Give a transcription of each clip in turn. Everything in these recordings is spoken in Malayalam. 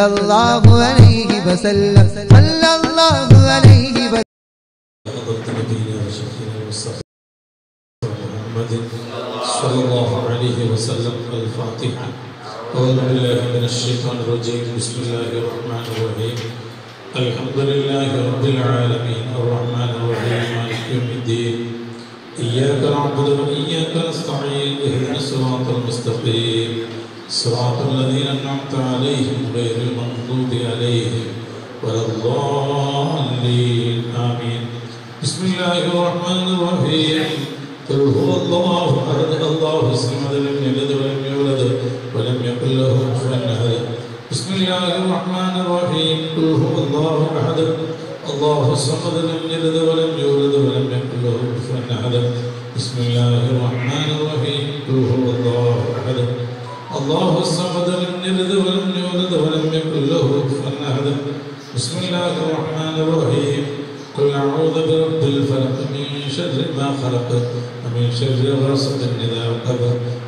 സല്ലല്ലാഹു അലൈഹി വസല്ലം സല്ലല്ലാഹു അലൈഹി വസല്ലം. محمد صلى الله عليه وسلم. الفاتحة. أعوذ بالله من الشيطان الرجيم. بسم الله الرحمن الرحيم. الحمد لله رب العالمين الرحمن الرحيم مالك يوم الدين. إياك نعبد وإياك نستعين. اهدنا الصراط المستقيم صراط الذين أنعمت عليهم غير المغضوب عليهم ولا الضالين. آمين. بسم الله الرحمن الرحيم. قل هو الله أحد الله الصمد لم يلد ولم يولد ولم يكن له كفوا أحد. بسم الله الرحمن الرحيم. قل هو الله أحد الله الصمد لم يلد ولم يولد ولم يكن له كفوا أحد. بسم الله الرحمن الرحيم. قل هو الله أحد الله الصمد لم يلد ولم يولد ولم يكن له كفوا أحد. بسم الله الرحمن الرحيم. قل أعوذ برب الفلق من شر ما خلق ومن شر غاسق إذا وقب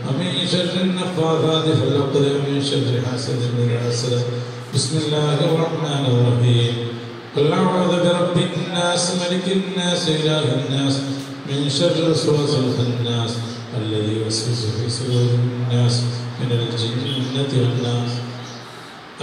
ومن شر النفاثات في العقد ومن شر حاسد إذا حسد. بسم الله الرحمن الرحيم. قل أعوذ برب الناس ملك الناس إله الناس من شر الوسواس الخناس الذي يوسوس في صدور الناس من الجنة والناس.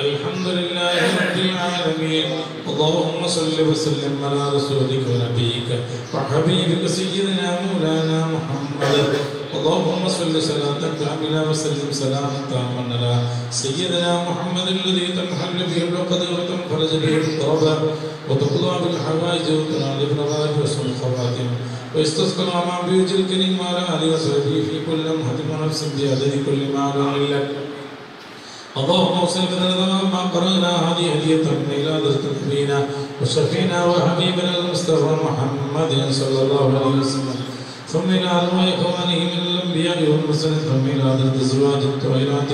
الحمد لله رب العالمين. اللهم صل وسلم على رسولك ونبيك وحبيبك سيدنا مولانا محمد. اللهم صل صلاة كاملة وسلم سلاما تاما على سيدنا محمد الذي تنحل به العقد وتنفرج به الكرب وتقضى بالحوائج وتنال بالرغائب وحسن الخواتم ويستسقى الغمام بوجه الكريم وعلى آله وصحبه في كل لمحة ونفس بعدد كل ما لك. اللهم وصل بنا ما قرأنا هذه هدية إلى درجة نبينا وشفينا وحبيبنا المصطفى محمد صلى الله عليه وسلم ثم إلى أرواح إخوانه من الأنبياء والمرسلين ثم إلى درجة أزواج الطاهرات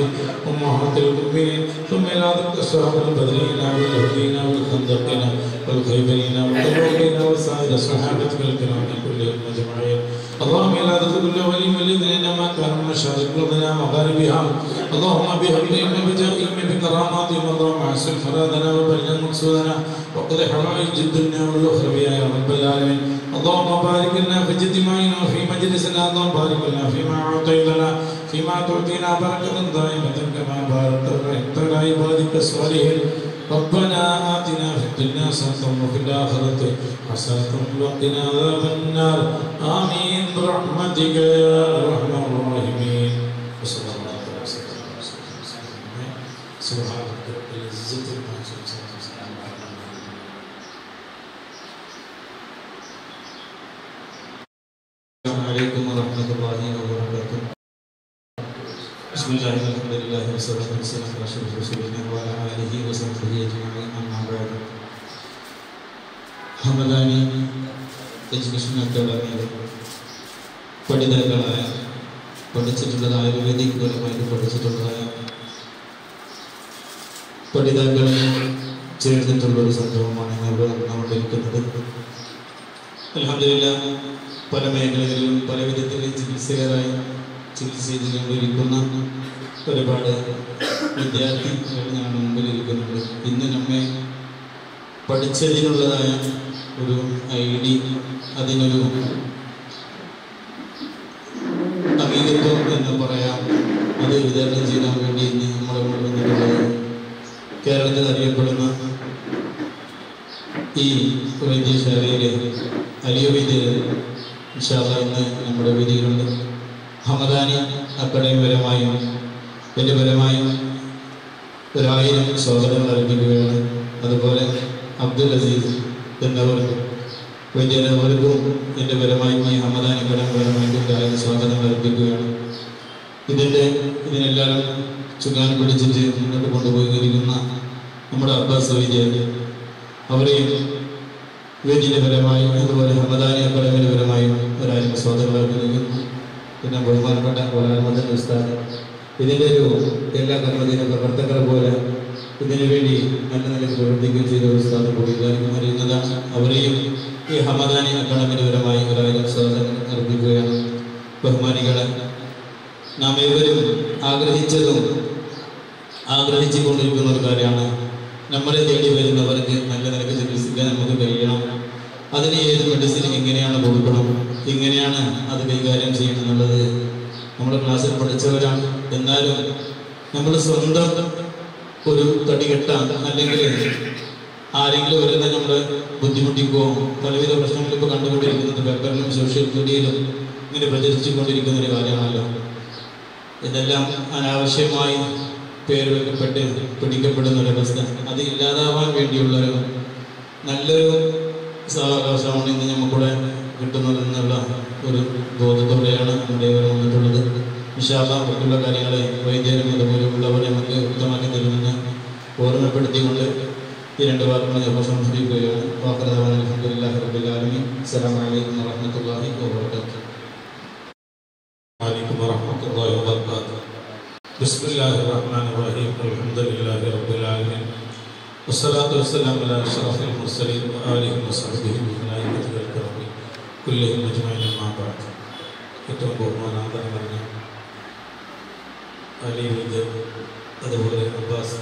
أمهات المؤمنين ثم إلى درجة الصحابة البدرين والهدين والخندقين والخيبرين والطبوعين وسائر الصحابة الكرام كلهم أجمعين. اللهم إلى درجة كل ولي ولد إنما كان مشارق الدنيا مغاربها. اللهم بحبهم وبجاههم بكراماتهم اللهم احسن فرادنا وبلغ مقصودنا وقض حوائج الدنيا والأخرى يا رب العالمين. اللهم بارك لنا في اجتماعنا وفي مجلسنا. اللهم بارك لنا فيما أعطيتنا فيما تعطينا بركة دائمة كما باركت على عبادك الصالحين. ربنا آتنا في الدنيا حسنة وفي الآخرة حسنة وقنا عذاب النار. آمين برحمتك يا أرحم الراحمين. وصلى الله على سيدنا محمد. سبحان ربك رب العزة عما يصفون وسلام على المرسلين. السلام عليكم ورحمة الله وبركاته. بسم الله والحمد لله والصلاة والسلام على أشرف رسول الله وعلى آله وصحبه أجمعين. أما بعد. ഹമദാനി എഡ്യൂക്കേഷൻ അക്കാദമിയിലെ പഠിതാക്കളായ പഠിച്ചിട്ടുള്ളതായ ആയുർവേദിക് പരമായിട്ട് പഠിച്ചിട്ടുള്ളതായ പഠിതാക്കൾ ചേർന്നിട്ടുള്ളൊരു സംഭവമാണ് ഇവിടെ നടന്നുകൊണ്ടിരിക്കുന്നത്. അൽഹംദുലില്ലാഹ് പല മേഖലകളിലും പല വിധത്തിൽ ചികിത്സകരായി ചികിത്സ ചെയ്തുകൊണ്ടിരിക്കുന്ന ഒരുപാട് വിദ്യാർത്ഥികൾ ഞങ്ങളുടെ മുമ്പിലിരിക്കുന്നുണ്ട്. ഇന്ന് നമ്മെ പഠിച്ചതിനുള്ളതായ ഒരു ID അതിനൊരു അംഗീകൃതം എന്ന് പറയാം. അത് വിതരണം ചെയ്യാൻ വേണ്ടി ഇന്ന് നമ്മുടെ മുന്നിൽ വന്നിട്ടുള്ളത് കേരളത്തിൽ അറിയപ്പെടുന്ന ഈ വൈദ്യശാലയിലെ അലിയവൈദ്യർ ഇൻഷാ അല്ലാഹ് ഇന്ന് നമ്മുടെ വേദിയിലുണ്ട്. ഹമദാനി അക്കാദമി പരമായും എൻ്റെ പരമായും 1000 സ്വാഗതങ്ങൾ അർപ്പിക്കുകയാണ്. അതുപോലെ അബ്ദുൽ അസീസ് എന്നവർക്കും വലിയവർക്കും എൻ്റെ പരമായി ഈ ഹമദാനി അക്കാദമി പരമായിട്ട് 1000 സ്വാഗതങ്ങൾ അർപ്പിക്കുകയാണ്. ഇതിനെല്ലാം ചുക്കാൻ പിടിച്ചിട്ട് മുന്നോട്ട് കൊണ്ടുപോയിരിക്കുന്ന നമ്മുടെ അബ്ബാസ് വൈദ്യർ അവരെയും വേദിയുടെ പരമായും അതുപോലെ ഹമദാനി അക്കാദമിയുടെ പരമായും 1000 സ്വാഗതങ്ങൾ അർപ്പിക്കുന്നു. പിന്നെ ബഹുമാനപ്പെട്ട വലാൽമദൻ ഉസ്താദ് ഇതിൻ്റെ എല്ലാ കർമ്മദിന പ്രവർത്തകരെ പോലെ ഇതിനു വേണ്ടി നല്ല നിലയ്ക്ക് പ്രവർത്തിക്കുകയും ചെയ്ത ഉസ്താദ് കൂടി എല്ലാവർക്കും അറിയുന്നതാണ്. അവരെയും ഈ ഹമദാനി അക്കാദമിയുടെ പരമായി 1000 സ്വാഗതങ്ങൾ അർപ്പിക്കുകയാണ്. ബഹുമാനികളെ, നാം ഏവരും ആഗ്രഹിച്ചുകൊണ്ടിരിക്കുന്ന ഒരു കാര്യമാണ് നമ്മളെ തേടി വരുന്നവർക്ക് നല്ല നിലക്ക് ചികിത്സിക്കാൻ നമുക്ക് കഴിയണം. അതിന് ഏത് മെഡിസിൻ എങ്ങനെയാണ് കൊടുക്കണം, എങ്ങനെയാണ് അത് കൈകാര്യം ചെയ്യണം എന്നുള്ളത് നമ്മൾ ക്ലാസ്സിൽ പഠിച്ചവരാണ്. എന്നാലും നമ്മൾ സ്വന്തം ഒരു തടി കെട്ടാൻ അല്ലെങ്കിൽ ആരെങ്കിലും വരുന്ന നമ്മൾ ബുദ്ധിമുട്ടിക്കുകയോ പലവിധ പ്രശ്നങ്ങളും ഇപ്പോൾ കണ്ടുകൊണ്ടിരിക്കുന്നത് പേപ്പറിലും സോഷ്യൽ മീഡിയയിലും ഇങ്ങനെ പ്രചരിച്ചുകൊണ്ടിരിക്കുന്ന ഒരു കാര്യമാണല്ലോ. ഇതെല്ലാം അനാവശ്യമായി പേര് വെക്കപ്പെട്ട് പിടിക്കപ്പെടുന്ന ഒരവസ്ഥ. അത് ഇല്ലാതാവാൻ വേണ്ടിയുള്ളൊരു നല്ലൊരു സാവകാശമാണ് ഇന്ന് നമുക്കിവിടെ കിട്ടുന്നതെന്നുള്ള ഒരു ബോധത്തോടെയാണ് നമ്മുടെ ഇവർ വന്നിട്ടുള്ളത്. ഇൻഷാ അല്ലാഹ് മറ്റുള്ള കാര്യങ്ങളെ വൈദ്യരും അതുപോലെയുള്ളവരെ നമുക്ക് വ്യക്തമാക്കി തരുമെന്ന് ഓർമ്മപ്പെടുത്തിക്കൊണ്ട് ഈ രണ്ട് വാക്കുകൾ ഞാൻ പ്രശംസിക്കുകയാണ്. വാഖിറു അൽഹംദുലില്ലാഹി റബ്ബിൽ ആലമീൻ. അസ്സലാമു അലൈക്കും വറഹ്മത്തുള്ളാഹി വബറകാതുഹു. വഅലൈക്കും വറഹ്മത്തുള്ളാഹി വബറകാതുഹു. ബിസ്മില്ലാഹിർ റഹ്മാനിർ റഹീം. അൽഹംദുലില്ലാഹി റബ്ബിൽ ആലമീൻ. വസ്സലാത്തു വസ്സലാമു അലാ അഷ്റഫിൽ മുർസലീൻ വആലിഹി വസഹ്ബിഹി വമലായികതിഹിൽ കിറാമി കുല്ലിഹിം അജ്മഈൻ. അമ്മാ ബഅദ്. ഏറ്റവും ബഹുമാനാദരം നിറഞ്ഞ അലി വൈദ്യർ, അതുപോലെ അബ്ബാസ്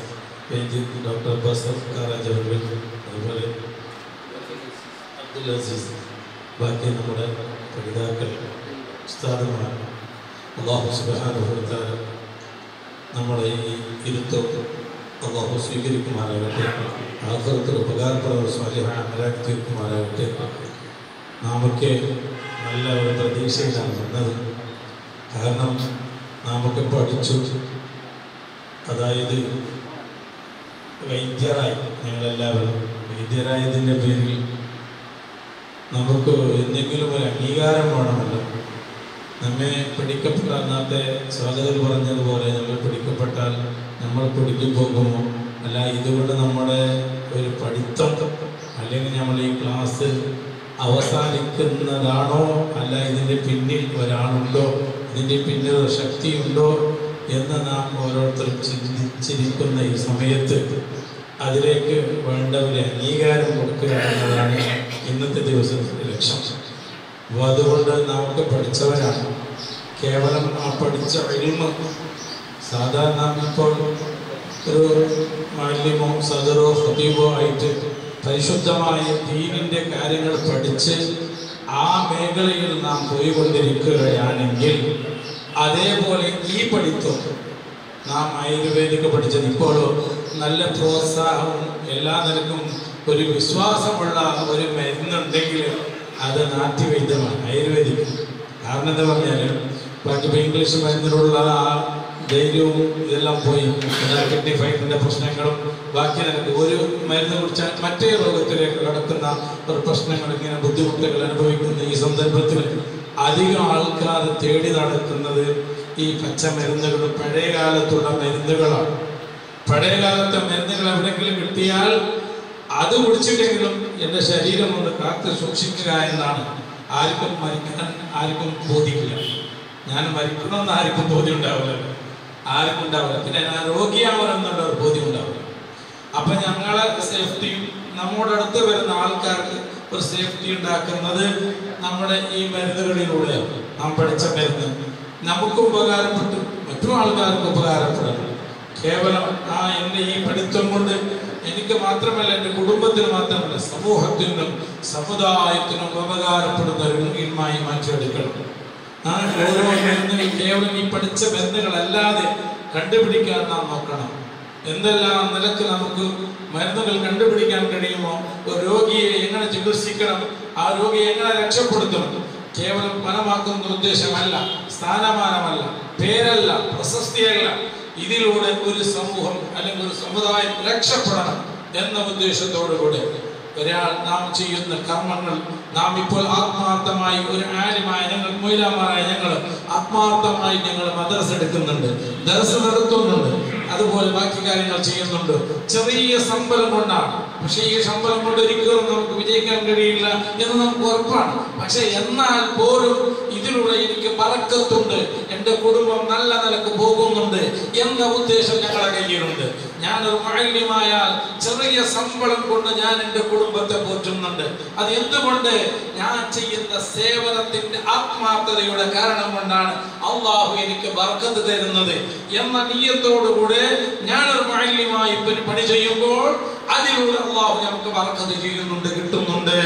വൈദ്യർ, ഡോക്ടർ അബ്ബാസ് കാരാജ്, അതുപോലെ അബ്ദുൽ അസീസ്, ബാക്കി നമ്മുടെ പഠിതാക്കൾ, ഉസ്താദുമാർ, അല്ലാഹു സുബ്ഹാനഹു വ തആല നമ്മളെ ഈ ഇരുത്തം അല്ലാഹു സ്വീകരിക്കുമാറാകട്ടെ. ആഖിറത്തിൽ ഉപകാരപ്രദമായ സ്വാലിഹായ അമലാക്കി തീർക്കുമാറാകട്ടെ. നാമൊക്കെ നല്ല ഒരു പ്രതീക്ഷയിലാണ് വന്നത്. കാരണം നാമൊക്കെ പഠിച്ചു, അതായത് വൈദ്യരായി, ഞങ്ങളെല്ലാവരും വൈദ്യരായതിൻ്റെ പേരിൽ നമുക്ക് എന്തെങ്കിലും ഒരു അംഗീകാരം വേണമല്ലോ. നമ്മെ പിടിക്കപ്പെട്ട അന്നത്തെ സ്വാഗതർ പറഞ്ഞതുപോലെ നമ്മൾ പിടിക്കപ്പെട്ടാൽ നമ്മൾ പിടിക്കു പോകുമോ, അല്ല ഇതുകൊണ്ട് നമ്മുടെ ഒരു പഠിത്തം അല്ലെങ്കിൽ നമ്മൾ ഈ ക്ലാസ് അവസാനിക്കുന്നതാണോ, അല്ല ഇതിൻ്റെ പിന്നിൽ ഒരാളുണ്ടോ, ഇതിൻ്റെ പിന്നിൽ ഒരു ശക്തിയുണ്ടോ എന്ന് നാം ഓരോരുത്തരും ചിന്തിച്ചിരിക്കുന്ന ഈ സമയത്ത് അതിലേക്ക് വേണ്ട ഒരു അംഗീകാരം കൊടുക്കുക എന്നതാണ് ഇന്നത്തെ ദിവസത്തിൻ്റെ ലക്ഷ്യം. അപ്പോൾ അതുകൊണ്ട് നമുക്ക് പഠിച്ചവരാണ്. കേവലം ആ പഠിച്ച ഇൽമ സാധാരണ ഇപ്പോൾ ഒരു മാലിമോ സദറോ ഖതീബോ ആയിട്ട് പരിശുദ്ധമായ ദീനിൻ്റെ കാര്യങ്ങൾ പഠിച്ച് ആ മേഖലയിൽ നാം പോയിക്കൊണ്ടിരിക്കുകയാണെങ്കിൽ അതേപോലെ ഈ പഠിത്തം നാം ആയുർവേദിക് പഠിച്ചത് ഇപ്പോഴോ നല്ല പ്രോത്സാഹവും എല്ലാ നിലക്കും ഒരു വിശ്വാസമുള്ള ഒരു മരുന്നുണ്ടെങ്കിൽ അത് നാട്യവൈദ്യമാണ്, ആയുർവേദിക്. കാരണം എന്താ പറഞ്ഞാൽ ബാക്കി ഇപ്പോൾ ഇംഗ്ലീഷ് മരുന്നിലുള്ള ആ ധൈര്യവും ഇതെല്ലാം പോയി. കിഡ്നി ഫൈറ്റിൻ്റെ പ്രശ്നങ്ങളും ബാക്കി നിനക്ക് ഒരു മരുന്ന് കുടിച്ചാൽ മറ്റേ രോഗത്തിലേക്ക് കടക്കുന്ന ഒരു പ്രശ്നങ്ങൾ, ഇങ്ങനെ ബുദ്ധിമുട്ടുകൾ അനുഭവിക്കുന്ന ഈ സന്ദർഭത്തിൽ അധികം ആൾക്കാർ തേടി നടക്കുന്നത് ഈ പച്ചമരുന്നുകളും പഴയ കാലത്തുള്ള മരുന്നുകളാണ്. പഴയ കാലത്തെ മരുന്നുകൾ എവിടെയെങ്കിലും കിട്ടിയാൽ അത് കുടിച്ചിട്ടെങ്കിലും എൻ്റെ ശരീരം ഒന്ന് കാത്ത് സൂക്ഷിക്കുക എന്നാണ്. ആർക്കും മരിക്കാൻ ആർക്കും ബോധിക്കില്ല. ഞാൻ മരിക്കണമെന്ന് ആർക്കും ബോധ്യം ഉണ്ടാവില്ല, ആർക്കും ഉണ്ടാവില്ല. പിന്നെ ഞാൻ രോഗിയാവണമെന്നുള്ള ഒരു ബോധ്യം ഉണ്ടാവില്ല. അപ്പം ഞങ്ങളെ സേഫ്റ്റിയും നമ്മുടെ അടുത്ത് വരുന്ന ആൾക്കാർക്ക് ഒരു സേഫ്റ്റി ഉണ്ടാക്കുന്നത് നമ്മുടെ ഈ മരുന്നുകളിലൂടെ നാം പഠിച്ച മരുന്ന് നമുക്ക് ഉപകാരപ്പെട്ടു, മറ്റു ആൾക്കാർക്ക് ഉപകാരപ്പെടണം. കേവലം എൻ്റെ ഈ പഠിത്തം കൊണ്ട് എനിക്ക് മാത്രമല്ല, എൻ്റെ കുടുംബത്തിന് മാത്രമല്ല, സമൂഹത്തിനും സമുദായത്തിനും ഉപകാരപ്പെടുന്ന ഒരു ഇൽമായി മാറ്റിയെടുക്കണം. ഓരോ മരുന്നുകൾ കേവലം ഈ പഠിച്ച മരുന്നുകളല്ലാതെ കണ്ടുപിടിക്കാൻ നാം നോക്കണം. എന്തെല്ലാം നിലക്ക് നമുക്ക് മരുന്നുകൾ കണ്ടുപിടിക്കാൻ കഴിയുമോ, ഒരു രോഗിയെ എങ്ങനെ ചികിത്സിക്കണം, ആ രോഗിയെ എങ്ങനെ രക്ഷപ്പെടുത്തണം. കേവലം പണമാക്കുന്ന ഉദ്ദേശമല്ല, സ്ഥാനമാനമല്ല, പേരല്ല, പ്രശസ്തിയല്ല. ഇതിലൂടെ ഒരു സമൂഹം അല്ലെങ്കിൽ ഒരു സമുദായം രക്ഷപ്പെടണം എന്ന ഉദ്ദേശത്തോടുകൂടെ ഒരാൾ നാം ചെയ്യുന്ന കർമ്മങ്ങൾ നാം ഇപ്പോൾ ആത്മാർത്ഥമായി ഒരു ആലിമായ ഞങ്ങൾ, മൊയ്ലാമാരായ ഞങ്ങൾ ആത്മാർത്ഥമായി ഞങ്ങൾ മദ്രസ എടുക്കുന്നുണ്ട്, ദർസ് നടത്തുന്നുണ്ട്, അതുപോലെ ബാക്കി കാര്യങ്ങൾ ചെയ്യുന്നുണ്ട്. ചെറിയ ശമ്പളം കൊണ്ടാണ്. പക്ഷെ ഈ ശമ്പളം കൊണ്ട് ഒരിക്കലും നമുക്ക് വിജയിക്കാൻ കഴിയില്ല എന്ന് നമുക്ക് ഉറപ്പാണ്. പക്ഷെ എന്നാൽ പോലും ഇതിലൂടെ എനിക്ക് ബറക്കത്തുണ്ട്, എൻ്റെ കുടുംബം നല്ല നിലക്ക് പോകുന്നുണ്ട് എന്ന ഉദ്ദേശം ഞങ്ങളുടെ കയ്യിലുണ്ട്. ഞാനൊരു മുഅല്ലിമായാൽ ചെറിയ ശമ്പളം കൊണ്ട് ഞാൻ എൻ്റെ കുടുംബത്തെ പോറ്റുന്നുണ്ട്. അത് എന്തുകൊണ്ട്? ഞാൻ ചെയ്യുന്ന സേവനത്തിന്റെ ആത്മാർത്ഥതയുടെ കാരണം കൊണ്ടാണ് അള്ളാഹു എനിക്ക് ബർക്കത്ത് തരുന്നത് എന്ന നിയ്യത്തോടുകൂടെ ഞാനൊരു മുഅല്ലിമായി പണി ചെയ്യുമ്പോൾ അതിലൂടെ അള്ളാഹു നമുക്ക് ബർക്കത്ത് ചെയ്യുന്നുണ്ട്, കിട്ടുന്നുണ്ട്.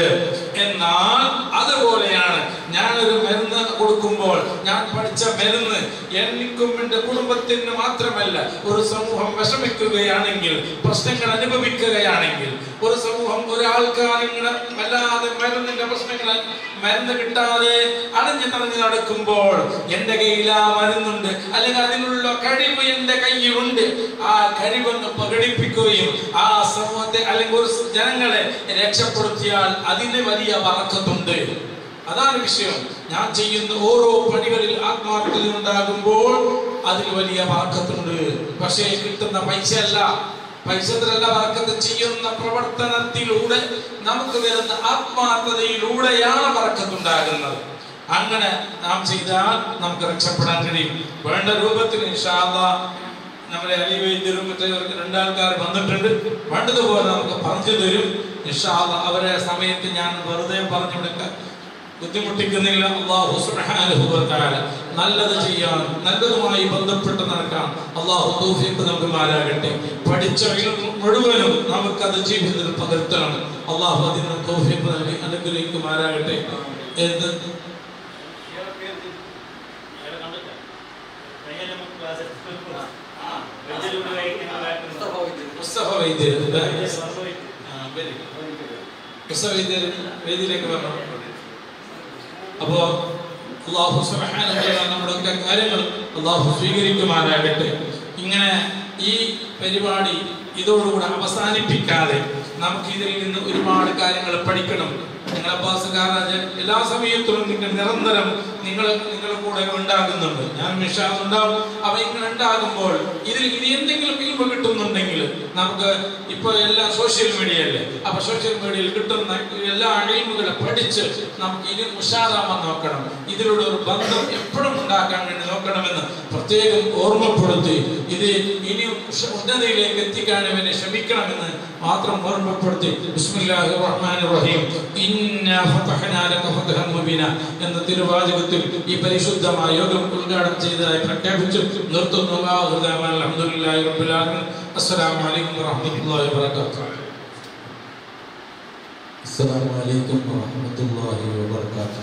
എന്നാൽ അതുപോലെയാണ് ഞാനൊരു മരുന്ന് കൊടുക്കുമ്പോൾ ഞാൻ പഠിച്ച മരുന്ന് എനിക്കും എൻ്റെ കുടുംബത്തിന് മാത്രമല്ല, ഒരു സമൂഹം വിഷമിക്കുകയാണെങ്കിൽ, പ്രശ്നങ്ങൾ അനുഭവിക്കുകയാണെങ്കിൽ, ഒരു സമൂഹം ഒരാൾക്കാരിങ്ങനെ വല്ലാതെ മരുന്നിന്റെ പ്രശ്നങ്ങൾ മരുന്ന് കിട്ടാതെ അടഞ്ഞു തടഞ്ഞു നടക്കുമ്പോൾ എൻ്റെ കയ്യിൽ ആ മരുന്നുണ്ട്, അല്ലെങ്കിൽ അതിനുള്ള കഴിവ് എൻ്റെ കയ്യിലുണ്ട്, ആ കഴിവൊന്ന് പ്രകടിപ്പിക്കുകയും ആ സമൂഹത്തെ അല്ലെങ്കിൽ ഒരു ജനങ്ങളെ രക്ഷപ്പെടുത്തിയാൽ അതിന് വലിയ ബർക്കത്തുണ്ട്. അതാണ് വിഷയം. ഞാൻ ചെയ്യുന്ന ഓരോ പണികളിൽ ആത്മാർത്ഥത ഉണ്ടാകുമ്പോൾ അതിൽ വലിയ ബർക്കത്തുണ്ട്. പക്ഷേ കിട്ടുന്ന പൈസയല്ല, പൈസത്തിലല്ല ബർക്കത്ത്, ചെയ്യുന്ന പ്രവർത്തനത്തിലൂടെ നമുക്ക് വരുന്ന ആത്മാർത്ഥതയിലൂടെയാണ് ബർക്കത്തുണ്ടാകുന്നത്. അങ്ങനെ നാം ചെയ്താൽ നമുക്ക് രക്ഷപ്പെടാൻ കഴിയും. വേണ്ട രൂപത്തിൽ ഇൻഷാ അല്ലാഹ് നമ്മുടെ അലിവൈദ്യരും മറ്റേ രണ്ടാൾക്കാർ വന്നിട്ടുണ്ട്, വേണ്ടതുപോലെ നമുക്ക് പറഞ്ഞു തരും ഇൻഷാ അല്ലാഹ്. അവരെ സമയത്ത് ഞാൻ വെറുതെ പറഞ്ഞു കൊടുക്കാൻ ബുദ്ധിമുട്ടിക്കുന്നില്ല. അല്ലാഹു സുബ്ഹാനഹു വ തആല നല്ലത് ചെയ്യാൻ, നല്ലതുമായി ബന്ധപ്പെട്ട് നടക്കാൻ അല്ലാഹു തൗഫീഖ് നൽകുമാറാകട്ടെ. പഠിച്ച മുഴുവനും നമുക്കത് ജീവിതത്തിൽ പകർത്തണം. അല്ലാഹു അതിന് തൗഫീഖ് നൽകി അനുഗ്രഹിക്കുമാറാകട്ടെ. വേദിയിലേക്ക് വരണം. അപ്പോ അല്ലാഹു സുബ്ഹാനഹു വ തആല നമ്മുടെ കാര്യങ്ങൾ അല്ലാഹു സ്വീകരിക്കുമാറാകട്ടെ. ഇങ്ങനെ ഈ പരിപാടി ഇതോടുകൂടെ അവസാനിപ്പിക്കാതെ നമുക്ക് ഇതിൽ നിന്ന് ഒരുപാട് കാര്യങ്ങൾ പഠിക്കണം. നിങ്ങളെ പാസുകാരൻ എല്ലാ സമയത്തും നിങ്ങൾ നിരന്തരം നിങ്ങളുടെ കൂടെ ഉണ്ടാകുന്നുണ്ട്. ഞാൻ മിഷാദ് ഉണ്ടാവും. അവ ഇങ്ങനെ ഉണ്ടാകുമ്പോൾ ഇതിൽ ഇനി എന്തെങ്കിലും ഇൽമ കിട്ടുന്നുണ്ടെങ്കിൽ നമുക്ക് ഇപ്പൊ എല്ലാ സോഷ്യൽ മീഡിയയല്ലേ, അപ്പൊ സോഷ്യൽ മീഡിയയിൽ കിട്ടുന്ന എല്ലാ ഇൽമുകളെ പഠിച്ച് നമുക്ക് ഇനി ഉഷാറാവാൻ നോക്കണം. ഇതിലൂടെ ഒരു ബന്ധം എപ്പോഴും ഉണ്ടാക്കാൻ വേണ്ടി നോക്കണമെന്ന് പ്രത്യേകം ഓർമ്മപ്പെടുത്തി ഇത് ഇനി ഉന്നതിയിലേക്ക് എത്തിക്കാൻ വേണ്ടി ശ്രമിക്കണമെന്ന് മാത്രം ഓർമ്മപ്പെടുത്തി ബിസ്മില്ലാഹിർ റഹ്മാനിർ റഹീം ഇന്നാ ഫതഹ്നാ ലക ഫതഹൻ മുബീന എന്ന തിരുവാചകത്തിൽ ഈ പരിശുദ്ധമായ യോഗം ഉദ്ഘാടനം ചെയ്തതായി പ്രഖ്യാപിച്ചു നിർത്തുന്നു. അൽഹംദുലില്ലാഹി റബ്ബിൽ ആലമീൻ. അസ്സലാമു അലൈക്കും വറഹ്മത്തുള്ളാഹി വബറകാതുഹു. അസ്സലാമു അലൈക്കും വറഹ്മത്തുള്ളാഹി വബറകാതുഹു.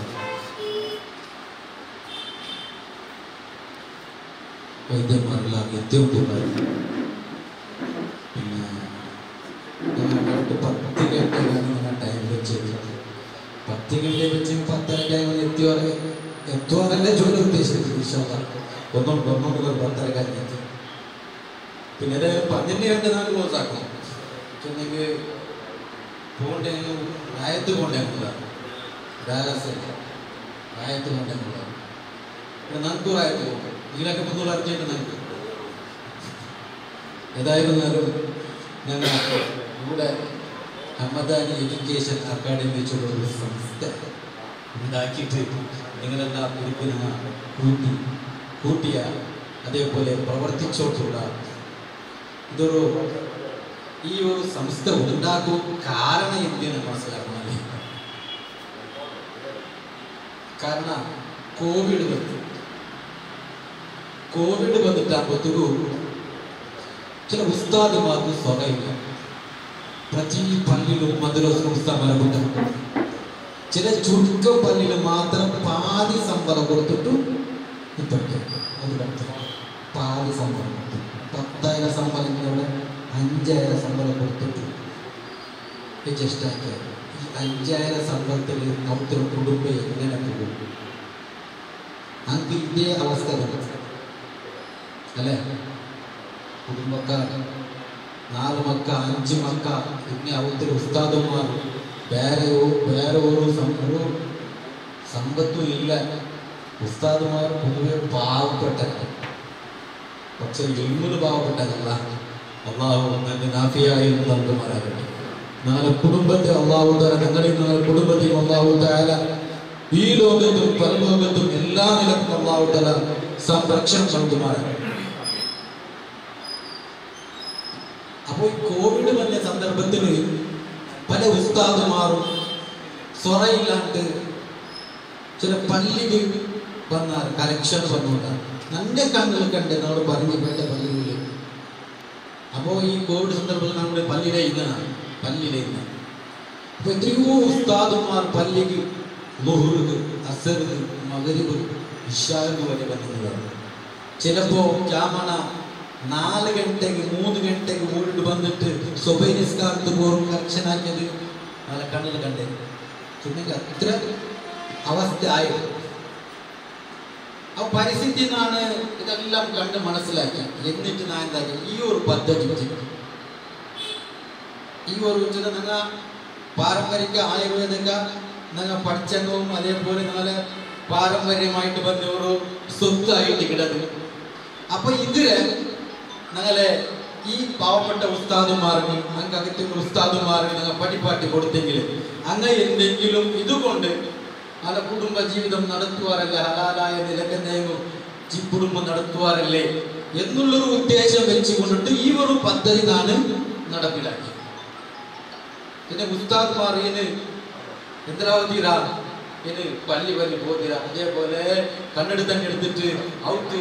വൈദ്യന്മാരെല്ലാം എത്തിയിട്ടുണ്ടായി. പിന്നെ പത്ത് കേട്ടാണ് ടൈം വെച്ചത്. 10 മിനിറ്റ് വെച്ച് 10:30 എത്തുവാനല്ല ജോലി ഉദ്ദേശിച്ചത്. ഒന്നുകൂടെ 10:30 പിന്നെ അത് 12:04 ക്ലോസ് ആക്കണം. ചെന്നെങ്കിൽ പോകണ്ടേ, ആയത്ത് പോകണ്ടേ, ആയത്ത് പോകണ്ടേ, നങ്കൂറായത്ത് പോകും. ഇതിലൊക്കെ 300 അർജന്റ് നമുക്ക്. ഏതായിരുന്നാലും ഞങ്ങൾ ഇവിടെ ഹമദാനി എഡ്യൂക്കേഷൻ അക്കാഡമി വെച്ചുള്ള ഒരു സംസ്ഥ ഉണ്ടാക്കിയിട്ട് നിങ്ങളെല്ലാം ഇരിക്കുന്ന കൂട്ടിയ അതേപോലെ പ്രവർത്തിച്ചോട്ടുള്ള ഇതൊരു ഈ ഒരു സംസ്ഥ ഉണ്ടാക്കും കാരണം എന്തിനാണ് മനസ്സിലാക്കണമല്ലേ? കാരണം കോവിഡ് വന്നിട്ടാകുമ്പോഴത്തേക്കു ചില ഉസ്താദുമാർക്ക് സ്വകയില്ല. പ്രതി പള്ളിയിലും മദ്രസയിലും സമരം ചില ചുരുക്കം പള്ളിയിൽ മാത്രം പാതി ശമ്പളം കൊടുത്തിട്ടു ഇപ്പോഴത്തെ പാതി ശമ്പളം കൊടുത്തു. 10,000 ശമ്പളങ്ങളോടെ 5,000 ശമ്പളം കൊടുത്തിട്ടു അഡ്ജസ്റ്റാക്കിയ ഈ 5,000 ശമ്പളത്തിൽ നമുക്ക് കുടുംബം എങ്ങനെ പോകും? നമുക്ക് ഇതേ അവസ്ഥ അല്ലേ? കുടുംബക്കാർ 4 മക്ക 5 മക്ക പിന്നെ അവിടുത്തെ ഉസ്താദന്മാർ വേറെ ഒരു സമ്പത്തും ഇല്ല. ഉസ്താദന്മാർ പൊതുവെ പാവപ്പെട്ട, പക്ഷെ ഇൽമുൽ പാവപ്പെട്ടതല്ല. അള്ളാഹു നല്ല നാഫിയായി നൽകുമാറാകട്ടെ. നാളെ കുടുംബത്തെ അള്ളാഹു തആല ഞങ്ങളിൽ 4 കുടുംബത്തെയും അള്ളാഹു തആല ഈ ലോകത്തും പരലോകത്തും എല്ലാ നിലക്കും അള്ളാഹു തആല സംരക്ഷണം നൽകുമാറാകട്ടെ. അപ്പോൾ കോവിഡ് വന്ന സന്ദർഭത്തിൽ പല ഉസ്താദുമാരും സ്വറയില്ലാണ്ട് ചില പള്ളിയിൽ വന്നാൽ കലക്ഷൻ വന്നുകൊണ്ടാണ് നല്ല കണ്ണുകൾ കണ്ട് നമ്മൾ പറഞ്ഞു വേണ്ട പള്ളികളിൽ. അപ്പോൾ ഈ കോവിഡ് സന്ദർഭത്തിൽ നമ്മുടെ പള്ളിയിലെ ഇതാണ് പള്ളിയിലേക്ക്. അപ്പൊ എത്രയോ ഉസ്താദുമാർ പള്ളിക്ക് ളുഹ്റ്, അസർ, മഗ്രിബ്, ഇശാഅ് വരെ വന്നതാണ്. ചിലപ്പോ ക്യാമണ 4 ഗಂಟೆಗೆ 3 ಗಂಟೆಗೆ ഓടിട്ട് വന്നിട്ട് സുബഹി നിസ്കാരത്തിന് പോലും കർശനാക്കിയത് നാളെ കണ്ണിൽ കണ്ടേ. ചുണ്ടെങ്കിൽ അത്ര അവസ്ഥ ആയി. ആ പരിസ്ഥിതി നിന്നാണ് ഇതെല്ലാം കണ്ട് മനസ്സിലാക്കി. എന്നിട്ട് ഞാൻ എന്താക്കി ഈ ഒരു പദ്ധതി ഈ ഒരു നിങ്ങൾ പാരമ്പരിക ആയുർവേദിക നിങ്ങൾ പഠിച്ചതും അതേപോലെ നിങ്ങളെ പാരമ്പര്യമായിട്ട് വന്ന ഒരു സ്വത്തായിട്ട് കിടന്നു. അപ്പൊ ഇതില് നിങ്ങളെ ഈ പാവപ്പെട്ട ഉസ്താദുമാർക്ക് അങ്ങകത്തെ ഉസ്താദുമാർക്ക് നിങ്ങൾ പഠിപ്പാട്ടി കൊടുത്തെങ്കിൽ അങ്ങനെ എന്തെങ്കിലും ഇതുകൊണ്ട് നല്ല കുടുംബ ജീവിതം നടത്തുവാറല്ലേ, ഹലാലായ നിലക്കെന്തെങ്കിലും കുടുംബം നടത്തുവാറല്ലേ എന്നുള്ളൊരു ഉദ്ദേശം വെച്ചുകൊണ്ടിട്ട് ഈ ഒരു പദ്ധതി നാണ് നടപ്പിലാക്കി. പിന്നെ ഉസ്താദ്മാർ ഇതിന് എന്തരാവതീരാ ഇത് പള്ളി പോതീരാ. അതേപോലെ കണ്ണെടുത്തന്നെ എടുത്തിട്ട് ഔത്ത്